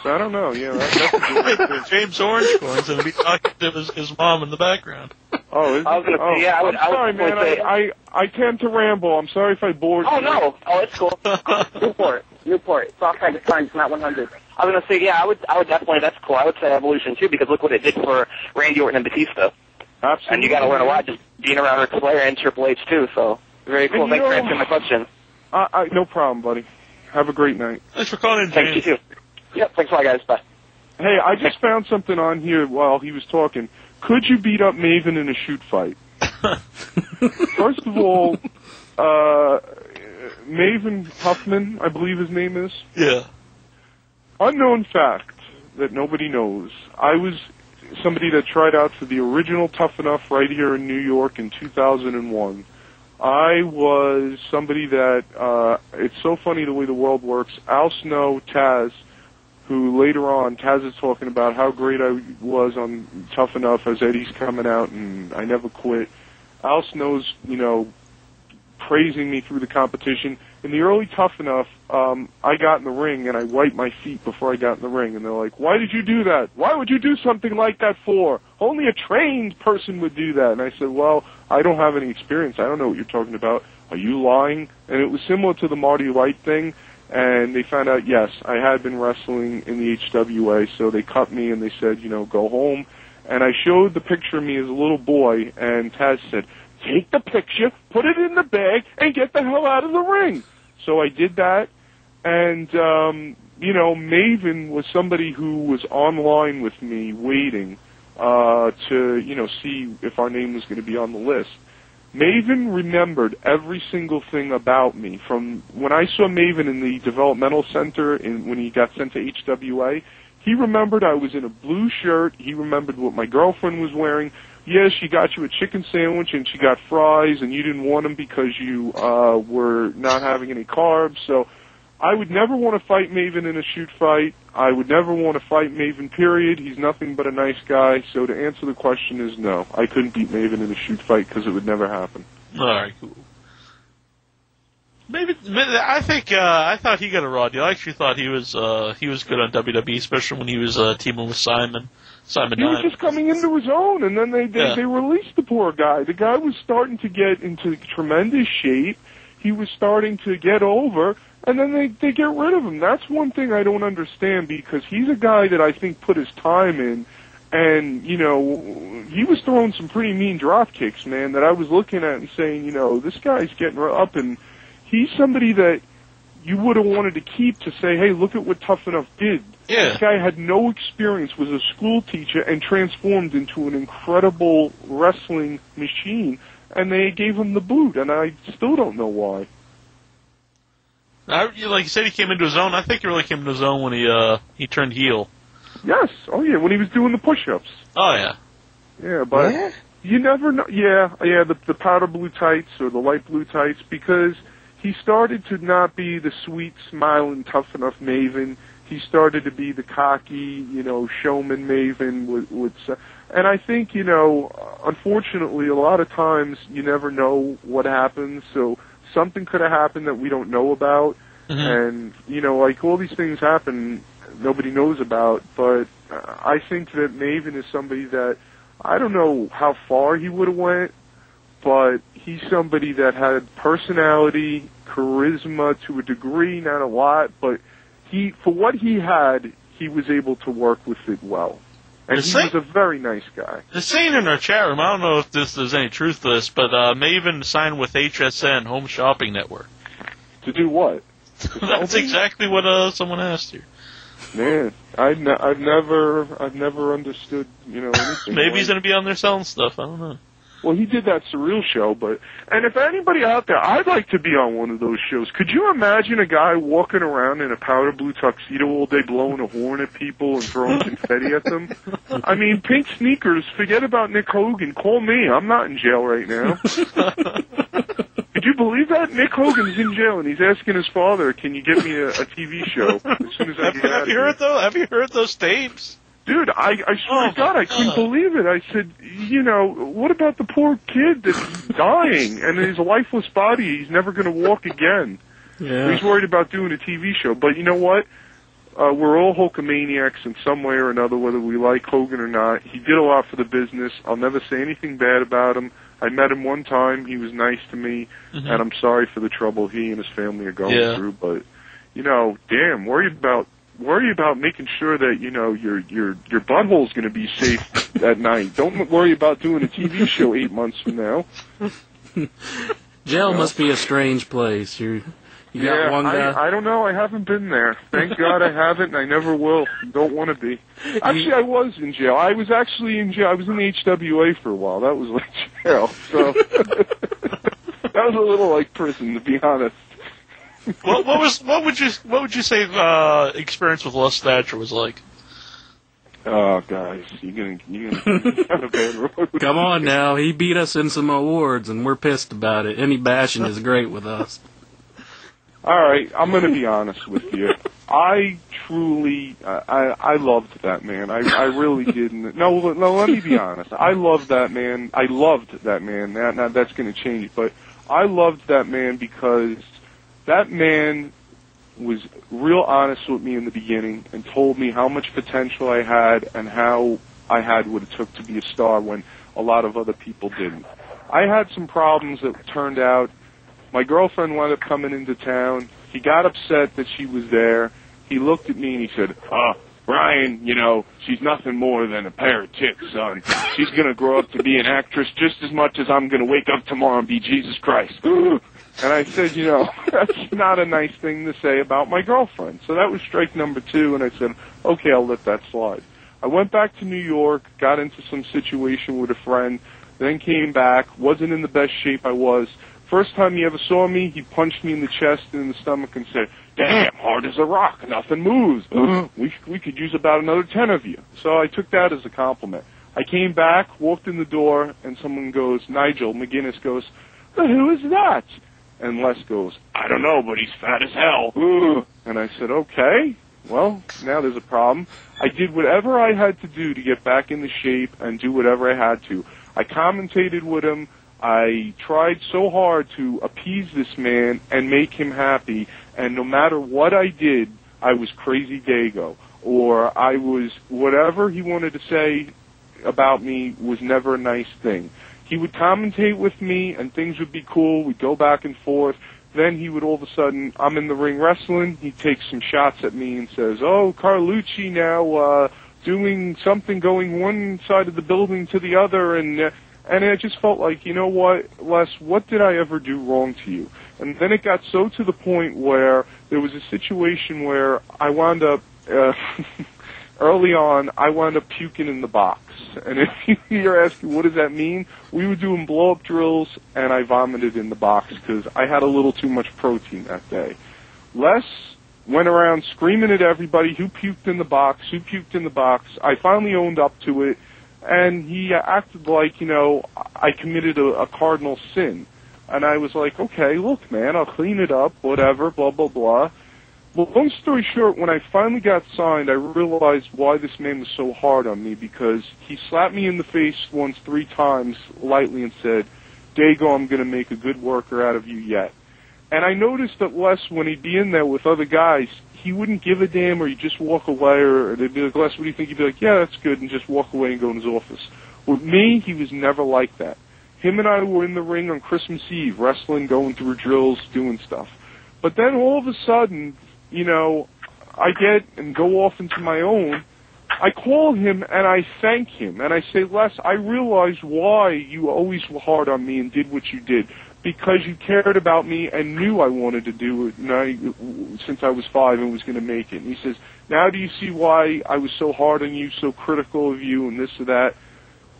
Speaker 12: So I don't know. Yeah, that's
Speaker 2: James Orangecoin's going to be talking to his mom in the background.
Speaker 12: Oh, is
Speaker 8: I was going to say, yeah,
Speaker 12: I'm sorry, man. I tend to ramble. I'm sorry if I bored you.
Speaker 8: Oh, no. Oh, it's cool. Newport. Soft package times, not 100. I was going to say, yeah, I would definitely, that's cool. I would say Evolution, too, because look what it did for Randy Orton and Batista.
Speaker 12: Absolutely.
Speaker 8: And you got to learn a lot just being around Ric Flair and Triple H, too, so very cool. Thanks for answering my question.
Speaker 12: No problem, buddy. Have a great night.
Speaker 2: Thanks for calling in, James.
Speaker 8: Thanks, you too. Yep, thanks a lot, guys. Bye.
Speaker 12: Hey, I just found something on here while he was talking. Could you beat up Maven in a shoot fight? First of all, Maven Huffman, I believe his name is.
Speaker 2: Yeah.
Speaker 12: Unknown fact that nobody knows. I was somebody that tried out for the original Tough Enough right here in New York in 2001. I was somebody that, it's so funny the way the world works. Al Snow, Taz, who later on, Taz is talking about how great I was on Tough Enough as Eddie's coming out and I never quit. Al Snow's, praising me through the competition. In the early Tough Enough, I got in the ring and I wiped my feet before I got in the ring. And they're like, why did you do that? Why would you do something like that for? Only a trained person would do that. And I said, well, I don't have any experience. I don't know what you're talking about. Are you lying? And it was similar to the Marty Light thing. And they found out, yes, I had been wrestling in the HWA, so they cut me and they said, go home. And I showed the picture of me as a little boy, and Taz said, take the picture, put it in the bag, and get the hell out of the ring. So I did that, and, Maven was somebody who was online with me waiting to, see if our name was going to be on the list. Maven remembered every single thing about me. From when I saw Maven in the developmental center when he got sent to HWA, he remembered I was in a blue shirt. He remembered what my girlfriend was wearing. Yes, she got you a chicken sandwich and she got fries, and you didn't want them because you were not having any carbs. So I would never want to fight Maven in a shoot fight. I would never want to fight Maven, period. He's nothing but a nice guy. So to answer the question is no. I couldn't beat Maven in a shoot fight because it would never happen.
Speaker 2: All right, cool. Maybe I thought he got a raw deal. I actually thought he was good on WWE, especially when he was teaming with Simon.
Speaker 12: He was just coming into his own, and then they released the poor guy. The guy was starting to get into tremendous shape. He was starting to get over, and then they get rid of him. That's one thing I don't understand, because he's a guy that I think put his time in, and, he was throwing some pretty mean drop kicks, man, that I was looking at and saying, this guy's getting up, and he's somebody that you would have wanted to keep to say, hey, look at what Tough Enough did.
Speaker 2: Yeah.
Speaker 12: This guy had no experience, was a school teacher, and transformed into an incredible wrestling machine, and they gave him the boot, and I still don't know why.
Speaker 2: Like you said, he came into his own. I think he really came into his own when he turned heel.
Speaker 12: Yes. Oh, yeah, when he was doing the push-ups.
Speaker 2: Oh, yeah.
Speaker 12: Yeah, but you never know. Yeah, the powder blue tights or the light blue tights, because he started to not be the sweet, smiling, Tough Enough Maven. he started to be the cocky, showman maven and I think, unfortunately, a lot of times you never know what happens, so something could have happened that we don't know about, and, like, all these things happen nobody knows about, but I think that Maven is somebody that, I don't know how far he would have went, but he's somebody that had personality, charisma to a degree, not a lot, but for what he had, he was able to work with it well. And he was a very nice guy.
Speaker 2: They're saying in our chat room, I don't know if there's any truth to this, but Maven signed with HSN, Home Shopping Network.
Speaker 12: To do what?
Speaker 2: That's exactly what someone asked here.
Speaker 12: Man, I've never understood, anything.
Speaker 2: Maybe he's going to be on there selling stuff. I don't know.
Speaker 12: Well, he did that Surreal show, and if anybody out there, I'd like to be on one of those shows. Could you imagine a guy walking around in a powder blue tuxedo all day blowing a horn at people and throwing confetti at them? I mean, pink sneakers, forget about Nick Hogan. Call me. I'm not in jail right now. Could you believe that? Nick Hogan's in jail, and he's asking his father, can you get me a TV show as soon as I get out of here?
Speaker 2: Have you heard those tapes?
Speaker 12: Dude, I swear to God, I couldn't believe it. I said, what about the poor kid that's dying and his lifeless body? He's never going to walk again. Yeah. He's worried about doing a TV show. But you know what? We're all Hulkamaniacs in some way or another, whether we like Hogan or not. He did a lot for the business. I'll never say anything bad about him. I met him one time. He was nice to me, and I'm sorry for the trouble he and his family are going through. But, damn, worry about making sure that your butthole's going to be safe at night. Don't worry about doing a TV show 8 months from now.
Speaker 5: Jail must be a strange place. You got one guy.
Speaker 12: I don't know. I haven't been there. Thank God I haven't, and I never will. Don't want to be. Actually, I was in jail. I was actually in jail. I was in the HWA for a while. That was like jail. So that was a little like prison, to be honest.
Speaker 2: What would you say experience with Les Thatcher was like?
Speaker 12: Oh, guys, you're gonna on a bad road.
Speaker 5: Come on now, he beat us in some awards, and we're pissed about it. Any bashing is great with us.
Speaker 12: All right, I'm gonna be honest with you. I truly, I loved that man. I really didn't. No, let me be honest. I loved that man. I loved that man. Now that's gonna change, but I loved that man because that man was real honest with me in the beginning and told me how much potential I had and how I had what it took to be a star when a lot of other people didn't. I had some problems that turned out. My girlfriend wound up coming into town. He got upset that she was there. He looked at me and he said, Brian, she's nothing more than a pair of tits, son. She's going to grow up to be an actress just as much as I'm going to wake up tomorrow and be Jesus Christ. And I said, that's not a nice thing to say about my girlfriend. So that was strike number 2, and I said, okay, I'll let that slide. I went back to New York, got into some situation with a friend, then came back, wasn't in the best shape I was. First time he ever saw me, he punched me in the chest and in the stomach and said, damn, hard as a rock, nothing moves. We could use about another 10 of you. So I took that as a compliment. I came back, walked in the door, and someone goes, Nigel McGuinness goes, who is that? And Les goes, I don't know, but he's fat as hell. And I said, okay, well, now there's a problem. I did whatever I had to do to get back into shape and do whatever I had to. I commentated with him. I tried so hard to appease this man and make him happy, and no matter what I did, I was crazy Dago, or I was whatever he wanted to say about me was never a nice thing. He would commentate with me, and things would be cool. We'd go back and forth. Then he would all of a sudden, I'm in the ring wrestling. He'd take some shots at me and says, oh, Carlucci now doing something, going one side of the building to the other, and I just felt like, you know what, Les, what did I ever do wrong to you? And then it got so to the point where there was a situation where I wound up, early on, I wound up puking in the box. And if you're asking, what does that mean? We were doing blow-up drills, and I vomited in the box because I had a little too much protein that day. Les went around screaming at everybody, who puked in the box, who puked in the box. I finally owned up to it, and he acted like, I committed a cardinal sin. And I was like, okay, look, man, I'll clean it up, whatever, blah, blah, blah. Well, long story short, when I finally got signed, I realized why this man was so hard on me, because he slapped me in the face once 3 times lightly and said, Dago, I'm going to make a good worker out of you yet. And I noticed that Les, when he'd be in there with other guys, he wouldn't give a damn, or he'd just walk away, or they'd be like, Les, what do you think? He'd be like, yeah, that's good, and just walk away and go in his office. With me, he was never like that. Him and I were in the ring on Christmas Eve, wrestling, going through drills, doing stuff. But then all of a sudden, you know, I get and go off into my own. I call him and I thank him, and I say, Les, I realize why you always were hard on me and did what you did, because you cared about me and knew I wanted to do it since I was 5 and was going to make it. And he says, now do you see why I was so hard on you, so critical of you, and this or that?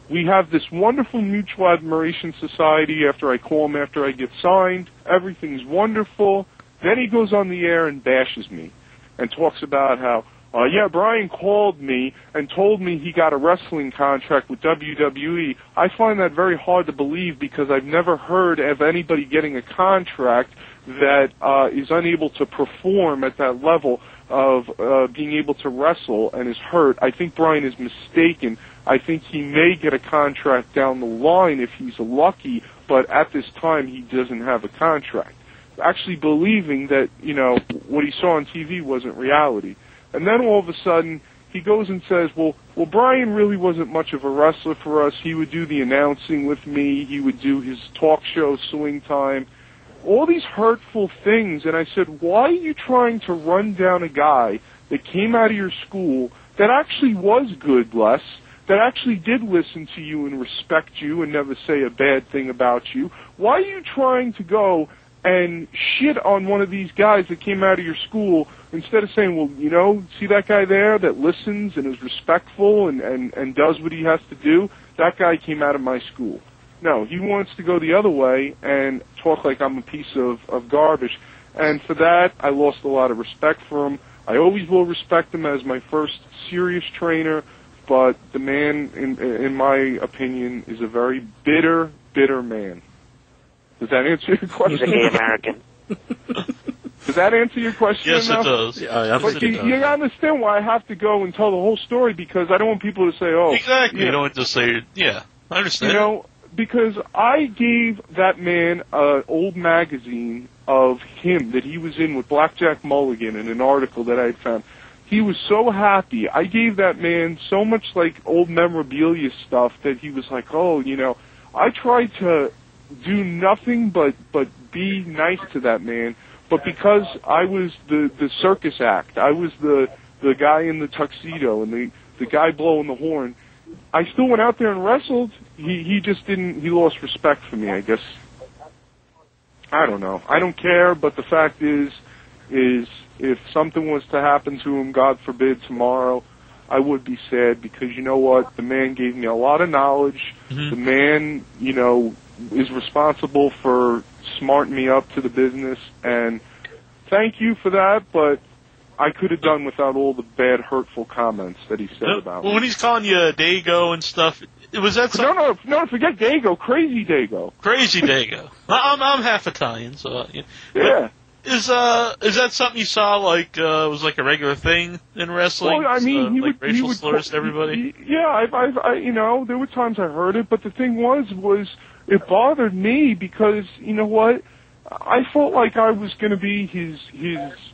Speaker 12: We have this wonderful mutual admiration society after I call him, after I get signed. Everything's wonderful. Then he goes on the air and bashes me and talks about how, yeah, Brian called me and told me he got a wrestling contract with WWE. I find that very hard to believe, because I've never heard of anybody getting a contract that is unable to perform at that level of being able to wrestle and is hurt. I think Brian is mistaken. I think he may get a contract down the line if he's lucky, but at this time he doesn't have a contract. Actually believing that, you know, what he saw on TV wasn't reality. And then all of a sudden, he goes and says, well, Brian really wasn't much of a wrestler for us. He would do the announcing with me. He would do his talk show, Swing Time. All these hurtful things. And I said, why are you trying to run down a guy that came out of your school that actually was good, Les, that actually did listen to you and respect you and never say a bad thing about you? Why are you trying to go and shit on one of these guys that came out of your school, instead of saying, well, you know, see that guy there that listens and is respectful and does what he has to do? That guy came out of my school. No, he wants to go the other way and talk like I'm a piece of garbage. And for that, I lost a lot of respect for him. I always will respect him as my first serious trainer, but the man, in my opinion, is a very bitter, bitter man. Does that answer your question?
Speaker 10: He's a gay American.
Speaker 12: Does that answer your question?
Speaker 2: Yes,
Speaker 12: enough?
Speaker 2: it does.
Speaker 5: Yeah,
Speaker 12: but you understand why I have to go and tell the whole story, because I don't want people to say, oh.
Speaker 2: Exactly.
Speaker 12: You
Speaker 2: don't want to say, yeah, I understand.
Speaker 12: You know, because I gave that man an old magazine of him that he was in with Blackjack Mulligan in an article that I had found. He was so happy. I gave that man so much, like, old memorabilia stuff that he was like, oh, you know, I tried to do nothing but be nice to that man, but because I was the circus act, I was the guy in the tuxedo and the guy blowing the horn, I still went out there and wrestled. He just didn't, he lost respect for me, I guess. I don't know. I don't care, but the fact is if something was to happen to him, God forbid, tomorrow, I would be sad, because you know what? The man gave me a lot of knowledge. Mm-hmm. The man, you know, is responsible for smarting me up to the business, and thank you for that, but I could have done without all the bad, hurtful comments that he said about me.
Speaker 2: Well, when he's calling you Dago and stuff, was that something?
Speaker 12: No, forget Dago, Crazy Dago.
Speaker 2: Crazy Dago. I'm half Italian, so...
Speaker 12: Yeah.
Speaker 2: Is that something you saw, like, was like a regular thing in wrestling?
Speaker 12: Well, I mean, he
Speaker 2: like
Speaker 12: would,
Speaker 2: racial
Speaker 12: he would,
Speaker 2: slurs to everybody?
Speaker 12: Yeah, I, you know, there were times I heard it, but the thing was it bothered me, because, you know what, I felt like I was going to be his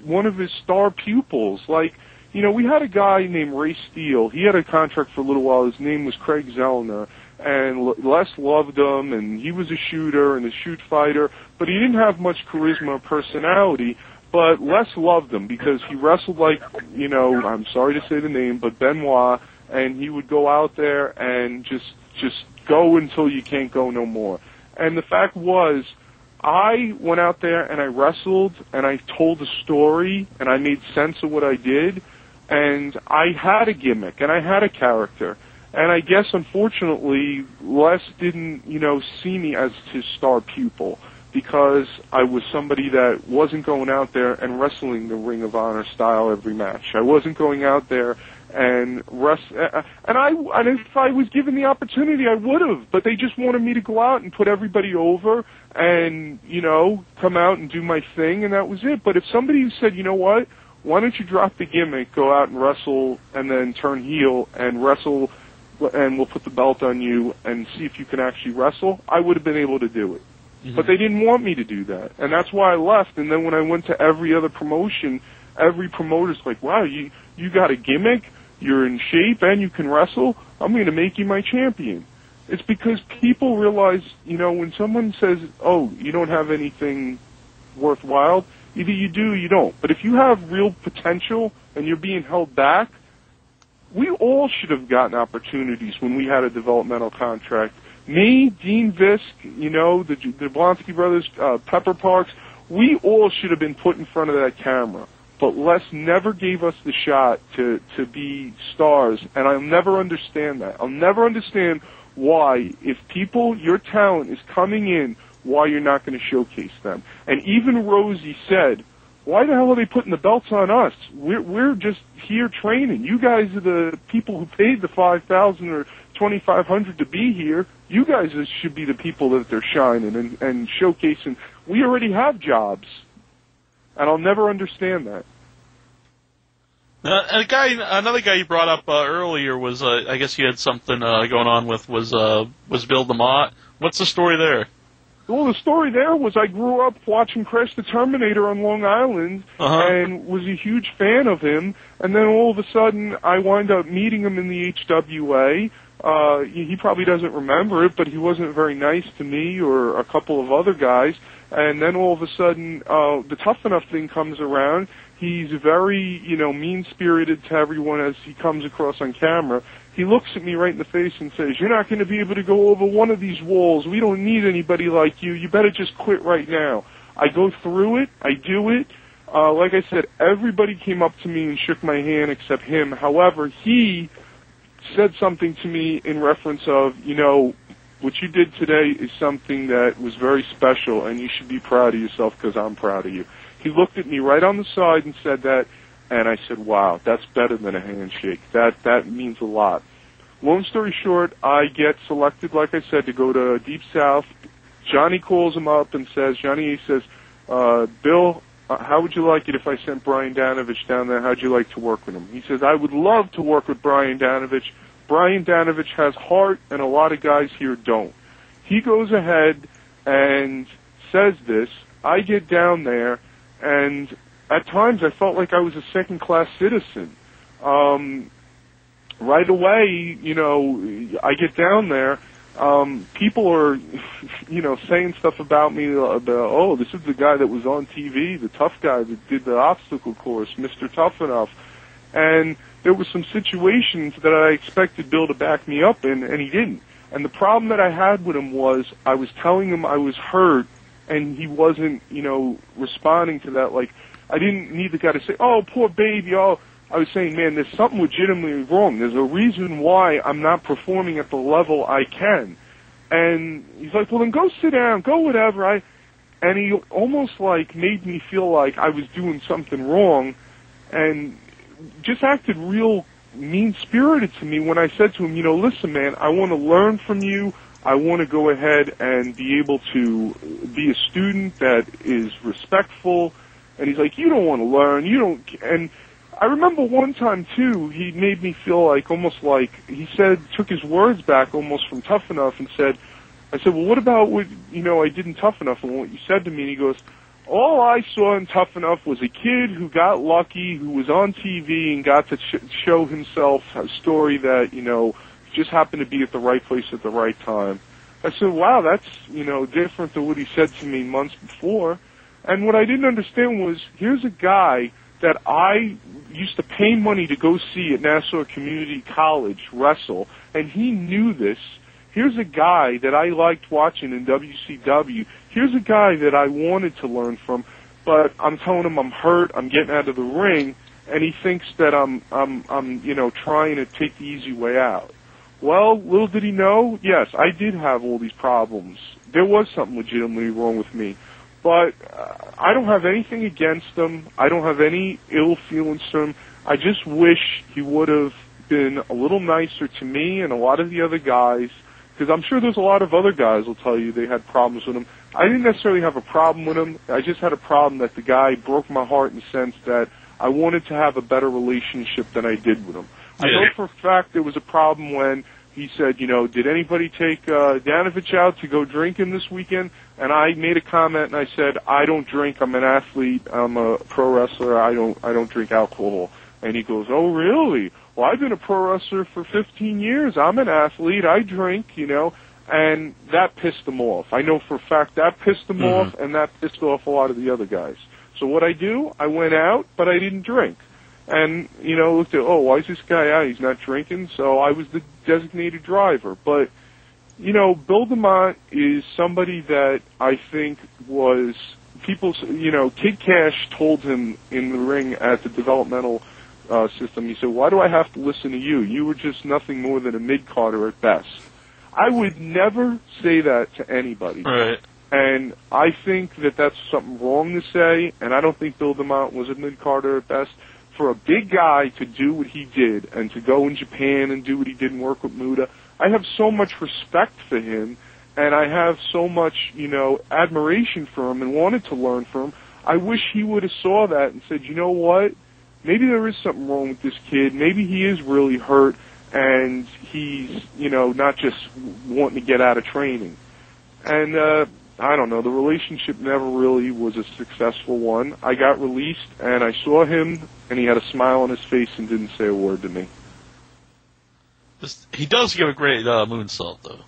Speaker 12: one of his star pupils. Like, you know, we had a guy named Ray Steele. He had a contract for a little while. His name was Craig Zellner. And Les loved him, and he was a shooter and a shoot fighter, but he didn't have much charisma or personality. But Les loved him because he wrestled like, you know, I'm sorry to say the name, but Benoit, and he would go out there and just go until you can't go no more. And the fact was, I went out there and I wrestled and I told a story and I made sense of what I did, and I had a gimmick and I had a character. And I guess, unfortunately, Les didn't, you know, see me as his star pupil, because I was somebody that wasn't going out there and wrestling the Ring of Honor style every match. I wasn't going out there and and if I was given the opportunity, I would have, but they just wanted me to go out and put everybody over and, you know, come out and do my thing, and that was it. But if somebody said, you know what, why don't you drop the gimmick, go out and wrestle, and then turn heel and wrestle, and we'll put the belt on you and see if you can actually wrestle? I would have been able to do it. Mm-hmm. But they didn't want me to do that, and that's why I left. And then when I went to every other promotion, every promoter's like, wow, you got a gimmick, you're in shape, and you can wrestle? I'm going to make you my champion. It's because people realize, when someone says, oh, you don't have anything worthwhile, either you do or you don't. But if you have real potential and you're being held back, we all should have gotten opportunities when we had a developmental contract. Me, Dean Visk, the Blonsky brothers, Pepper Parks, we all should have been put in front of that camera. But Les never gave us the shot to be stars, and I'll never understand that. I'll never understand why, if your talent is coming in, why you're not going to showcase them. And even Rosie said, why the hell are they putting the belts on us? We're just here training. You guys are the people who paid the $5,000 or $2,500 to be here. You guys should be the people that they're shining and showcasing. We already have jobs. And I'll never understand that.
Speaker 2: Another guy you brought up earlier was, I guess you had something going on with, was Bill DeMott. What's the story there?
Speaker 12: Well, the story there was I grew up watching Crash the Terminator on Long Island and was a huge fan of him. And then all of a sudden, I wind up meeting him in the HWA. He probably doesn't remember it, but he wasn't very nice to me or a couple of other guys. And then all of a sudden, the Tough Enough thing comes around. He's very, mean-spirited to everyone as he comes across on camera. He looks at me right in the face and says, you're not going to be able to go over one of these walls. We don't need anybody like you. You better just quit right now. I go through it. I do it. Like I said, everybody came up to me and shook my hand except him. However, he said something to me in reference of, what you did today is something that was very special, and you should be proud of yourself because I'm proud of you. He looked at me right on the side and said that, and I said, wow, that's better than a handshake. That means a lot. Long story short, I get selected, like I said, to go to Deep South. Johnny calls him up and says, Bill, how would you like it if I sent Brian Danovich down there? How'd you like to work with him? He says, I would love to work with Brian Danovich. Brian Danovich has heart, and a lot of guys here don't. He goes ahead and says this. I get down there, and at times I felt like I was a second-class citizen. Right away, I get down there. People are, saying stuff about me about, oh, this is the guy that was on TV, the tough guy that did the obstacle course, Mr. Tough Enough. And there were some situations that I expected Bill to back me up in, and he didn't. And the problem that I had with him was I was telling him I was hurt, and he wasn't, responding to that. Like, I didn't need the guy to say, oh, poor baby, oh. I was saying, man, there's something legitimately wrong. There's a reason why I'm not performing at the level I can. And he's like, well, then go sit down, go whatever. And he almost, made me feel like I was doing something wrong, and just acted real mean-spirited to me when I said to him, listen, man, I want to learn from you. I want to go ahead and be able to be a student that is respectful. And he's like, you don't want to learn. You don't. And I remember one time, too, he made me feel almost like, he took his words back almost from Tough Enough and said, I said, well, what about what, I did in Tough Enough and what you said to me? And he goes, all I saw in Tough Enough was a kid who got lucky, who was on TV and got to show himself a story that, just happened to be at the right place at the right time. I said, wow, that's, different than what he said to me months before. And what I didn't understand was, here's a guy that I used to pay money to go see at Nassau Community College wrestle, and he knew this. Here's a guy that I liked watching in WCW. Here's a guy that I wanted to learn from, but I'm telling him I'm hurt, I'm getting out of the ring, and he thinks that I'm trying to take the easy way out. Well, little did he know, yes, I did have all these problems. There was something legitimately wrong with me. But I don't have anything against him. I don't have any ill feelings to him. I just wish he would have been a little nicer to me and a lot of the other guys, because I'm sure there's a lot of other guys will tell you they had problems with him. I didn't necessarily have a problem with him. I just had a problem that the guy broke my heart in the sense that I wanted to have a better relationship than I did with him. I know for a fact there was a problem when he said, did anybody take Danovich out to go drinking this weekend? And I made a comment and I said, I don't drink. I'm an athlete. I'm a pro wrestler. I don't drink alcohol. And he goes, oh, really? Well, I've been a pro wrestler for 15 years. I'm an athlete. I drink, and that pissed him off. I know for a fact that pissed him off, and that pissed off a lot of the other guys. So what I do, I went out, but I didn't drink. And, looked at, why is this guy out? He's not drinking. So I was the designated driver. But, Bill DeMott is somebody that I think was people, Kid Cash told him in the ring at the developmental system, he said, why do I have to listen to you? You were just nothing more than a mid-carder at best. I would never say that to anybody.
Speaker 2: Right.
Speaker 12: And I think that that's something wrong to say, and I don't think Bill DeMott was a mid-carder at best. For a big guy to do what he did and to go in Japan and do what he did and work with Muda, I have so much respect for him, and I have so much, admiration for him and wanted to learn from him. I wish he would have saw that and said, you know what, maybe there is something wrong with this kid. Maybe he is really hurt, and he's, not just wanting to get out of training. And I don't know, the relationship never really was a successful one. I got released, and I saw him, and he had a smile on his face and didn't say a word to me.
Speaker 2: He does give a great moonsault, though.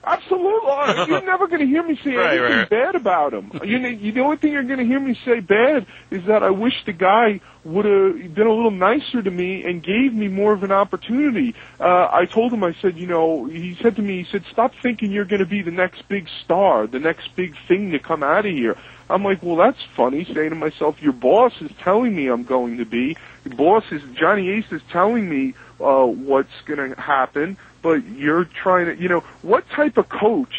Speaker 12: Absolutely. You're never going to hear me say anything bad about him. The only thing you're going to hear me say bad is that I wish the guy would have been a little nicer to me and gave me more of an opportunity. I told him, I said, he said to me, stop thinking you're going to be the next big star, the next big thing to come out of here. I'm like, well, that's funny, saying to myself, your boss is telling me I'm going to be. Your boss is, Johnny Ace is telling me what's going to happen. But you're trying to, what type of coach,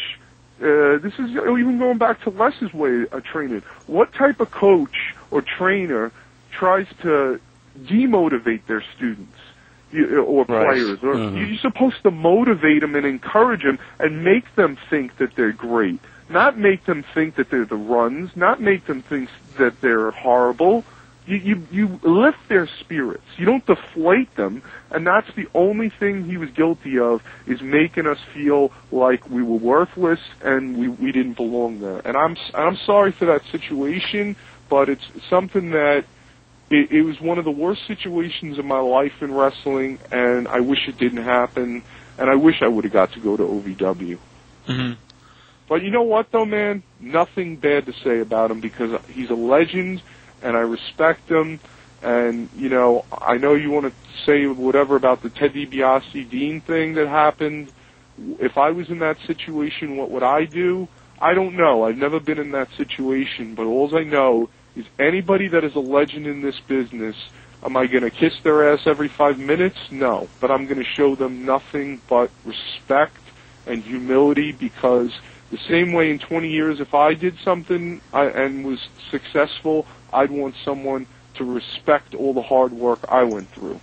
Speaker 12: this is even going back to Les's way of training, what type of coach or trainer tries to demotivate their students or players? Or you're supposed to motivate them and encourage them and make them think that they're great, not make them think that they're the runs, not make them think that they're horrible. You lift their spirits. You don't deflate them, and that's the only thing he was guilty of, is making us feel like we were worthless and we didn't belong there. And I'm sorry for that situation, but it's something that it was one of the worst situations of my life in wrestling, and I wish it didn't happen, and I wish I would have got to go to OVW.
Speaker 2: Mm-hmm.
Speaker 12: But you know what, though, man? Nothing bad to say about him, because he's a legend, and I respect him, and, I know you want to say whatever about the Ted DiBiase Dean thing that happened. If I was in that situation, what would I do? I don't know. I've never been in that situation, but all I know is anybody that is a legend in this business, am I going to kiss their ass every 5 minutes? No. But I'm going to show them nothing but respect and humility, because the same way in 20 years, if I did something and was successful, I'd want someone to respect all the hard work I went through.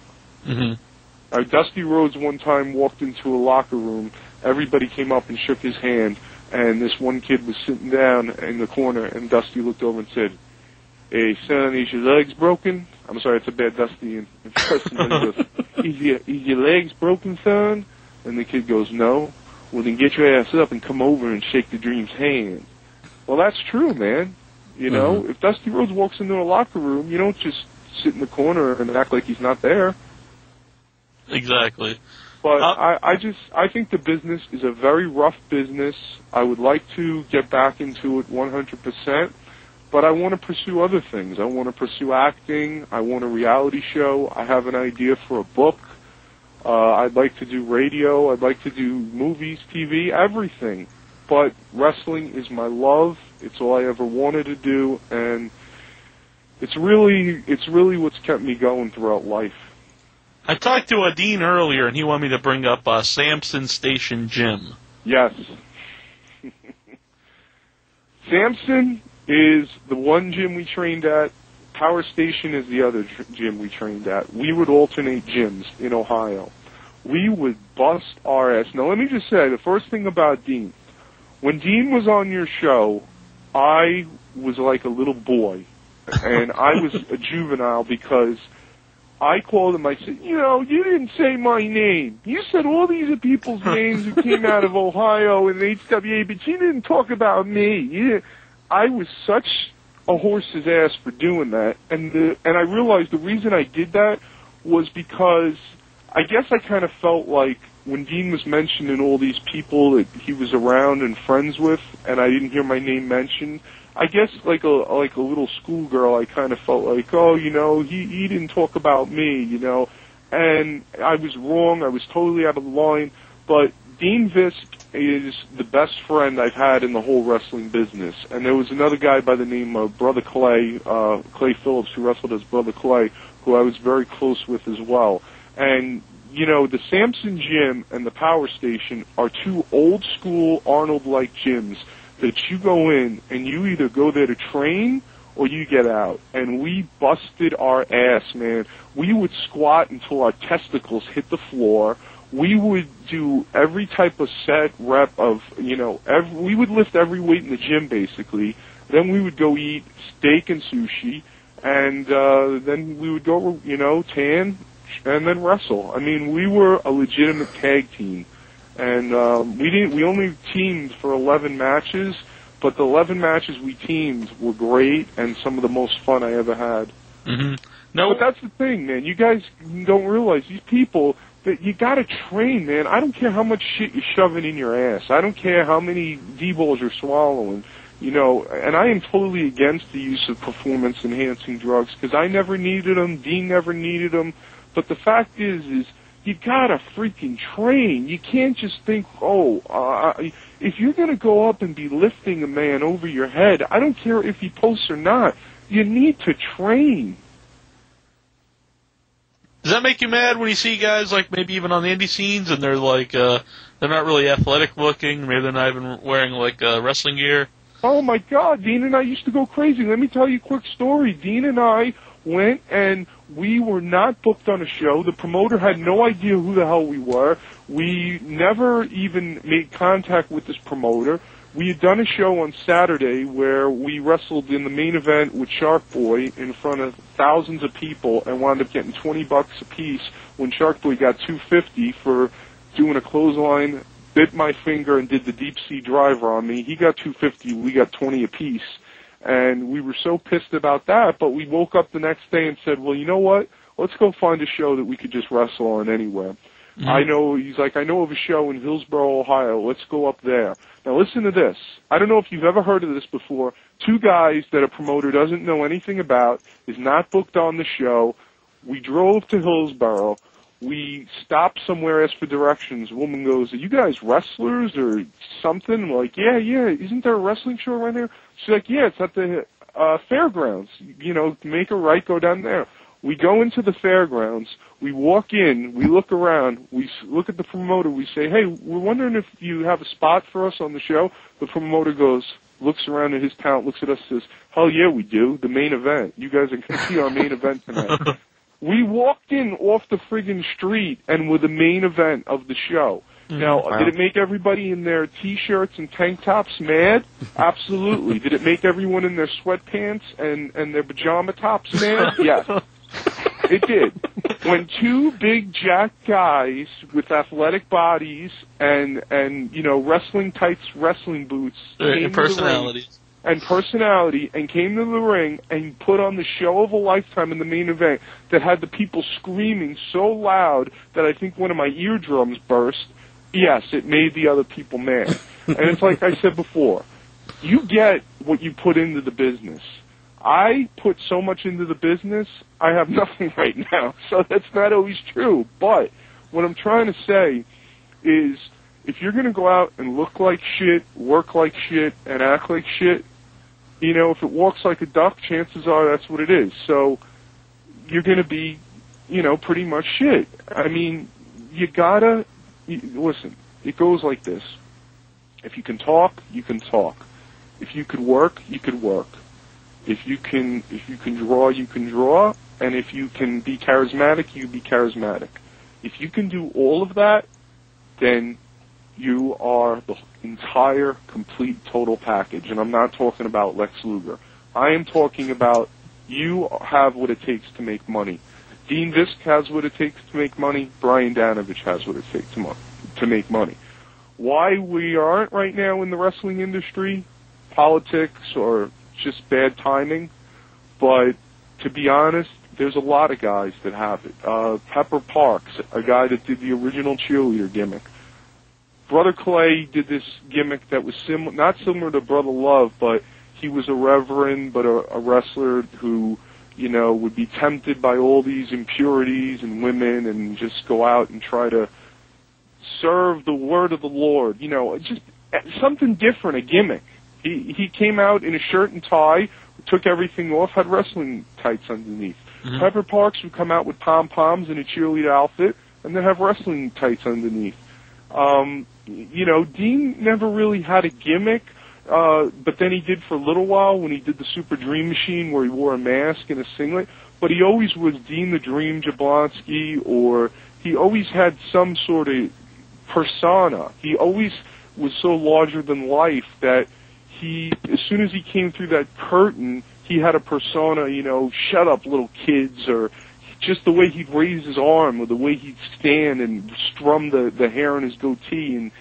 Speaker 2: Mm-hmm.
Speaker 12: Dusty Rhodes one time walked into a locker room. Everybody came up and shook his hand, and this one kid was sitting down in the corner, and Dusty looked over and said, "Hey, son, is your legs broken?" I'm sorry, it's a bad Dusty impression. He goes, is your legs broken, son? And the kid goes, "No." "Well, then get your ass up and come over and shake the Dream's hand." Well, that's true, man. If Dusty Rhodes walks into a locker room, you don't just sit in the corner and act like he's not there.
Speaker 2: Exactly.
Speaker 12: But I think the business is a very rough business. I would like to get back into it 100%, but I want to pursue other things. I want to pursue acting. I want a reality show. I have an idea for a book. I'd like to do radio. I'd like to do movies, TV, everything. But wrestling is my love. It's all I ever wanted to do, and it's really what's kept me going throughout life.
Speaker 2: I talked to Dean earlier, and he wanted me to bring up Samson Station Gym.
Speaker 12: Yes. Samson is the one gym we trained at. Power Station is the other gym we trained at. We would alternate gyms in Ohio. We would bust our ass. Now, let me just say, the first thing about Dean, when Dean was on your show, I was like a little boy. and I was a juvenile because I called him. I said, you didn't say my name. You said all these are people's names who came out of Ohio and HWA, but you didn't talk about me. I was such a horse's ass for doing that, and I realized the reason I did that was because I guess I kind of felt like when Dean was mentioning all these people that he was around and friends with, and I didn't hear my name mentioned, I guess like a little schoolgirl, I kind of felt like, he didn't talk about me, and I was wrong. I was totally out of line. But Dean Visk is the best friend I've had in the whole wrestling business. And there was another guy by the name of Brother Clay, Clay Phillips, who wrestled as Brother Clay, who I was very close with as well. And the Samson Gym and the Power Station are two old school Arnold-like gyms that you go in and you either go there to train or you get out. And we busted our ass, man. We would squat until our testicles hit the floor. We would do every type of set rep of, we would lift every weight in the gym basically. Then we would go eat steak and sushi, and then we would go, tan, and then wrestle. I mean, we were a legitimate tag team. And we only teamed for 11 matches, but the 11 matches we teamed were great and some of the most fun I ever had.
Speaker 2: Mm-hmm. No,
Speaker 12: but that's the thing, man. You guys don't realize these people that you got to train, man. I don't care how much shit you're shoving in your ass. I don't care how many D-balls you're swallowing. And I am totally against the use of performance-enhancing drugs because I never needed them. Dean never needed them. But the fact is you gotta freaking train. You can't just think, if you're gonna go up and be lifting a man over your head, I don't care if he posts or not, you need to train.
Speaker 2: Does that make you mad when you see guys like maybe even on the indie scenes and they're like, they're not really athletic looking, maybe they're not even wearing like wrestling gear?
Speaker 12: Oh my God, Dean and I used to go crazy. Let me tell you a quick story. Dean and I went and we were not booked on a show. The promoter had no idea who the hell we were. We never even made contact with this promoter. We had done a show on Saturday where we wrestled in the main event with Shark Boy in front of thousands of people and wound up getting $20 a piece when Shark Boy got $250 for doing a clothesline, bit my finger, and did the deep sea driver on me. He got $250, we got $20 a piece. And we were so pissed about that, but we woke up the next day and said, well, you know what? Let's go find a show that we could just wrestle on anywhere. Mm-hmm. He's like, I know of a show in Hillsboro, Ohio. Let's go up there. Now listen to this. I don't know if you've ever heard of this before. Two guys that a promoter doesn't know anything about, is not booked on the show. We drove to Hillsboro. We stopped somewhere, asked for directions. A woman goes, are you guys wrestlers or something? We're like, yeah. Isn't there a wrestling show right there? She's like, yeah, it's at the fairgrounds. Make a right, go down there. We go into the fairgrounds. We walk in. We look around. We look at the promoter. We say, hey, we're wondering if you have a spot for us on the show. The promoter goes, looks around at his talent, looks at us, says, hell yeah, we do. The main event. You guys are going to see our main event tonight. We walked in off the friggin' street and were the main event of the show. Now, did it make everybody in their T-shirts and tank tops mad? Absolutely. Did it make everyone in their sweatpants and their pajama tops mad? Yes. It did. When two big jack guys with athletic bodies and wrestling tights, wrestling boots,
Speaker 2: and personalities.
Speaker 12: And came to the ring and put on the show of a lifetime in the main event that had the people screaming so loud that I think one of my eardrums burst. Yes, it made the other people mad. And it's like I said before, you get what you put into the business. I put so much into the business, I have nothing right now. So that's not always true. But what I'm trying to say is if you're going to go out and look like shit, work like shit, and act like shit, if it walks like a duck, chances are that's what it is. So you're going to be, pretty much shit. I mean, you gotta, listen, it goes like this. If you can talk, you can talk. If you could work, you could work. If you can draw, you can draw. And if you can be charismatic, you be charismatic. If you can do all of that, then you are the entire, complete, total package. And I'm not talking about Lex Luger. I am talking about You have what it takes to make money. Dean Visk has what it takes to make money. Brian Danovich has what it takes to make money. Why we aren't right now in the wrestling industry? Politics or just bad timing. But to be honest, there's a lot of guys that have it. Pepper Parks, a guy that did the original cheerleader gimmick. Brother Clay did this gimmick that was not similar to Brother Love, but he was a reverend, but a wrestler who, would be tempted by all these impurities and women and just go out and try to serve the word of the Lord. Just something different, a gimmick. He came out in a shirt and tie, took everything off, had wrestling tights underneath. Mm-hmm. Pepper Parks would come out with pom-poms and a cheerleader outfit, and then have wrestling tights underneath. Dean never really had a gimmick, but then he did for a little while when he did the Super Dream Machine where he wore a mask and a singlet, but he always was Dean the Dream Jablonski, or he always had some sort of persona. He always was so larger than life that as soon as he came through that curtain, he had a persona, shut up little kids, or just the way he'd raise his arm, or the way he'd stand and strum the hair on his goatee and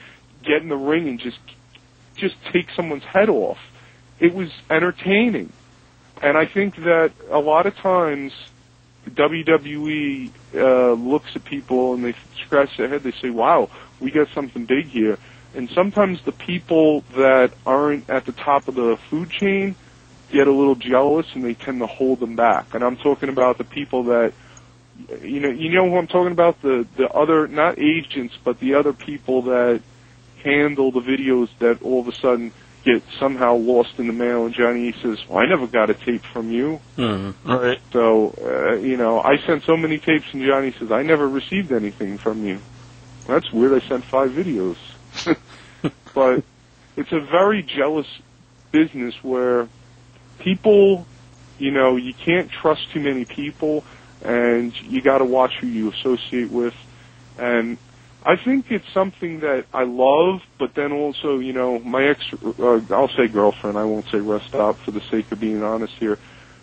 Speaker 12: get in the ring and just take someone's head off. It was entertaining. And I think that a lot of times WWE looks at people and they scratch their head, they say, wow, we got something big here. And sometimes the people that aren't at the top of the food chain get a little jealous and they tend to hold them back. And I'm talking about the people that, you know who I'm talking about? The other, not agents, but the other people that handle the videos that all of a sudden get somehow lost in the mail, and Johnny says, well, I never got a tape from you.
Speaker 2: Mm-hmm. Right.
Speaker 12: So, I sent so many tapes, and Johnny says, I never received anything from you. That's weird, I sent 5 videos. But it's a very jealous business where people, you can't trust too many people, and you got to watch who you associate with. And I think it's something that I love, but then also, my I'll say girlfriend, I won't say rest stop for the sake of being honest here.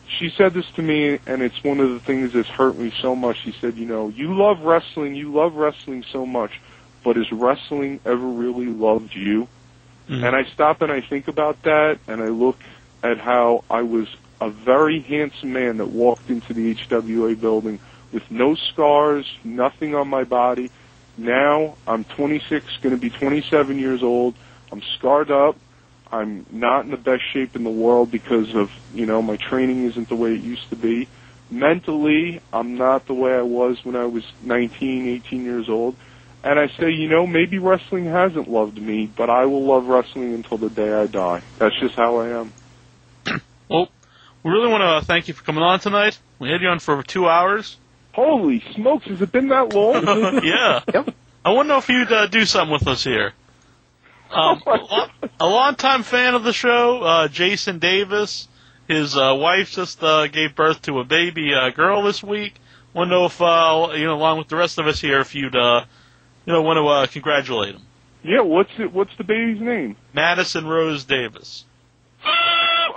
Speaker 12: She said this to me, and it's one of the things that's hurt me so much. She said, you love wrestling so much, but has wrestling ever really loved you? Mm-hmm. And I stop and I think about that, and I look at how I was a very handsome man that walked into the HWA building with no scars, nothing on my body. Now I'm 26, going to be 27 years old. I'm scarred up. I'm not in the best shape in the world because of, my training isn't the way it used to be. Mentally, I'm not the way I was when I was 19, 18 years old. And I say, maybe wrestling hasn't loved me, but I will love wrestling until the day I die. That's just how I am.
Speaker 2: Well, we really want to thank you for coming on tonight. We had you on for 2 hours.
Speaker 12: Holy smokes, has it been that long?
Speaker 2: Yeah. Yep. I want to know if you'd do something with us here. A longtime fan of the show, Jason Davis. His wife just gave birth to a baby girl this week. Want to know if, along with the rest of us here, if you'd, want to congratulate him.
Speaker 12: Yeah, what's the baby's name?
Speaker 2: Madison Rose Davis.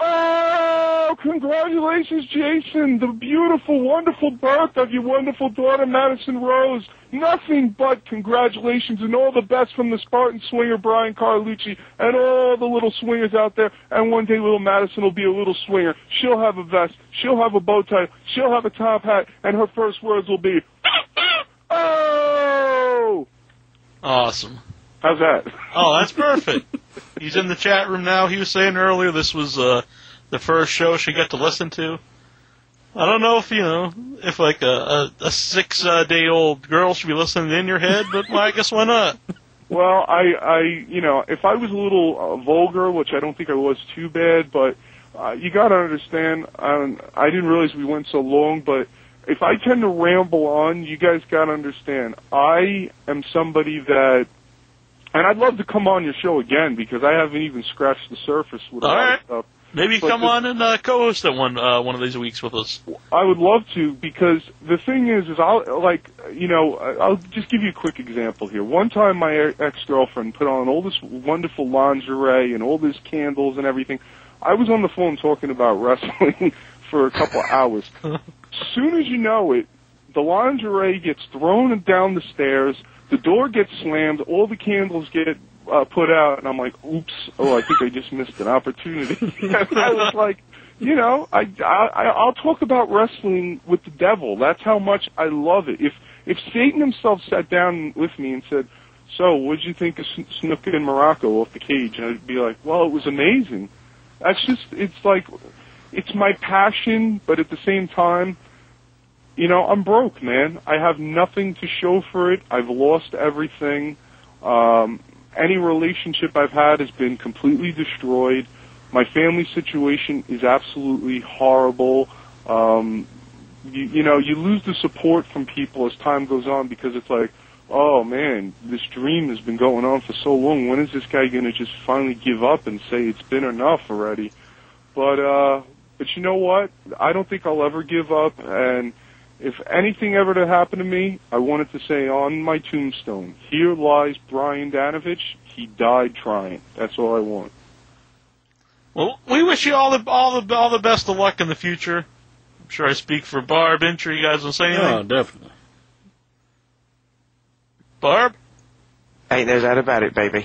Speaker 12: Oh, congratulations, Jason. The beautiful, wonderful birth of your wonderful daughter, Madison Rose. Nothing but congratulations and all the best from the Spartan swinger, Brian Carlucci, and all the little swingers out there. And one day little Madison will be a little swinger. She'll have a vest. She'll have a bow tie. She'll have a top hat. And her first words will be, oh!
Speaker 2: Awesome.
Speaker 12: How's that?
Speaker 2: Oh, that's perfect. He's in the chat room now. He was saying earlier this was the first show she got to listen to. I don't know if like a 6-day-old girl should be listening in your head, but I guess why not?
Speaker 12: Well, I if I was a little vulgar, which I don't think I was too bad, but you got to understand, I didn't realize we went so long, but if I tend to ramble on, you guys got to understand, I am somebody that, and I'd love to come on your show again because I haven't even scratched the surface with all that stuff.
Speaker 2: Maybe come on and co-host at one of these weeks with us.
Speaker 12: I would love to, because the thing is I'll just give you a quick example here. One time my ex-girlfriend put on all this wonderful lingerie and all these candles and everything. I was on the phone talking about wrestling for a couple of hours. As soon as you know it, the lingerie gets thrown down the stairs, the door gets slammed, all the candles get put out, and I'm like, oops, I think I just missed an opportunity. And I was like, you know, I'll talk about wrestling with the devil. That's how much I love it. If Satan himself sat down with me and said, so, what'd you think of Snuka and Morocco off the cage? And I'd be like, well, it was amazing. It's like, it's my passion, but at the same time, you know, I'm broke, man. I have nothing to show for it. I've lost everything. Any relationship I've had has been completely destroyed. My family situation is absolutely horrible. You know, you lose the support from people as time goes on because it's like, oh man, this dream has been going on for so long. When is this guy going to just finally give up and say it's been enough already? But you know what? I don't think I'll ever give up. And if anything ever to happen to me, I wanted to say on my tombstone, here lies Brian Danovich. He died trying. That's all I want.
Speaker 2: Well, we wish you all the best of luck in the future. I'm sure I speak for Barb. Intro, you guys want to say anything?
Speaker 5: Oh, definitely.
Speaker 2: Barb?
Speaker 6: Ain't no doubt about it, baby.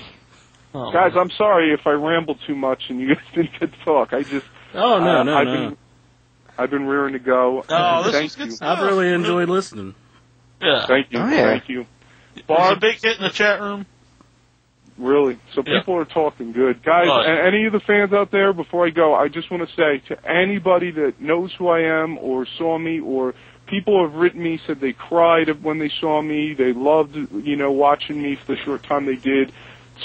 Speaker 2: Oh.
Speaker 12: Guys, I'm sorry if I rambled too much and you guys didn't get to talk. I just...
Speaker 5: Oh, no.
Speaker 12: I've been rearing to go.
Speaker 2: Oh, this
Speaker 12: thank
Speaker 2: is good
Speaker 12: you.
Speaker 2: stuff.
Speaker 5: I've really enjoyed listening.
Speaker 2: Yeah.
Speaker 12: Thank you.
Speaker 6: Oh, yeah.
Speaker 12: Thank you.
Speaker 2: There's a big hit in the chat room.
Speaker 12: Really? So people are talking good. Guys, any of the fans out there, before I go, I just want to say to anybody that knows who I am or saw me or people have written me, said they cried when they saw me, they loved, you know, watching me for the short time they did.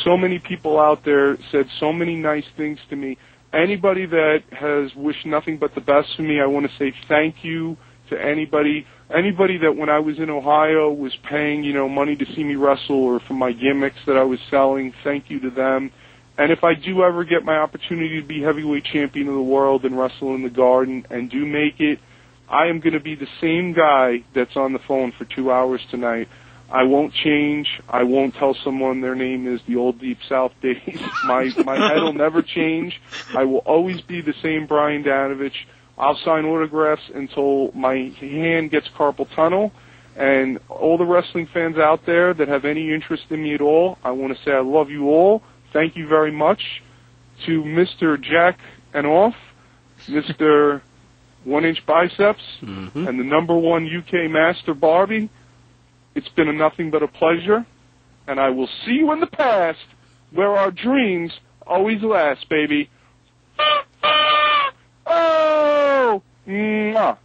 Speaker 12: So many people out there said so many nice things to me. Anybody that has wished nothing but the best for me, I want to say thank you to anybody. Anybody that when I was in Ohio was paying, you know, money to see me wrestle or for my gimmicks that I was selling, thank you to them. And if I do ever get my opportunity to be heavyweight champion of the world and wrestle in the Garden and do make it, I am going to be the same guy that's on the phone for 2 hours tonight. I won't change. I won't tell someone their name is the old Deep South days. My head will never change. I will always be the same Brian Danovich. I'll sign autographs until my hand gets carpal tunnel. And all the wrestling fans out there that have any interest in me at all, I want to say I love you all. Thank you very much. To Mr. Jack and Off, Mr. 1-inch Biceps, and the #1 UK Master Barbie, it's been a nothing but a pleasure. And I will see you in the past where our dreams always last, baby. Oh! Mwah.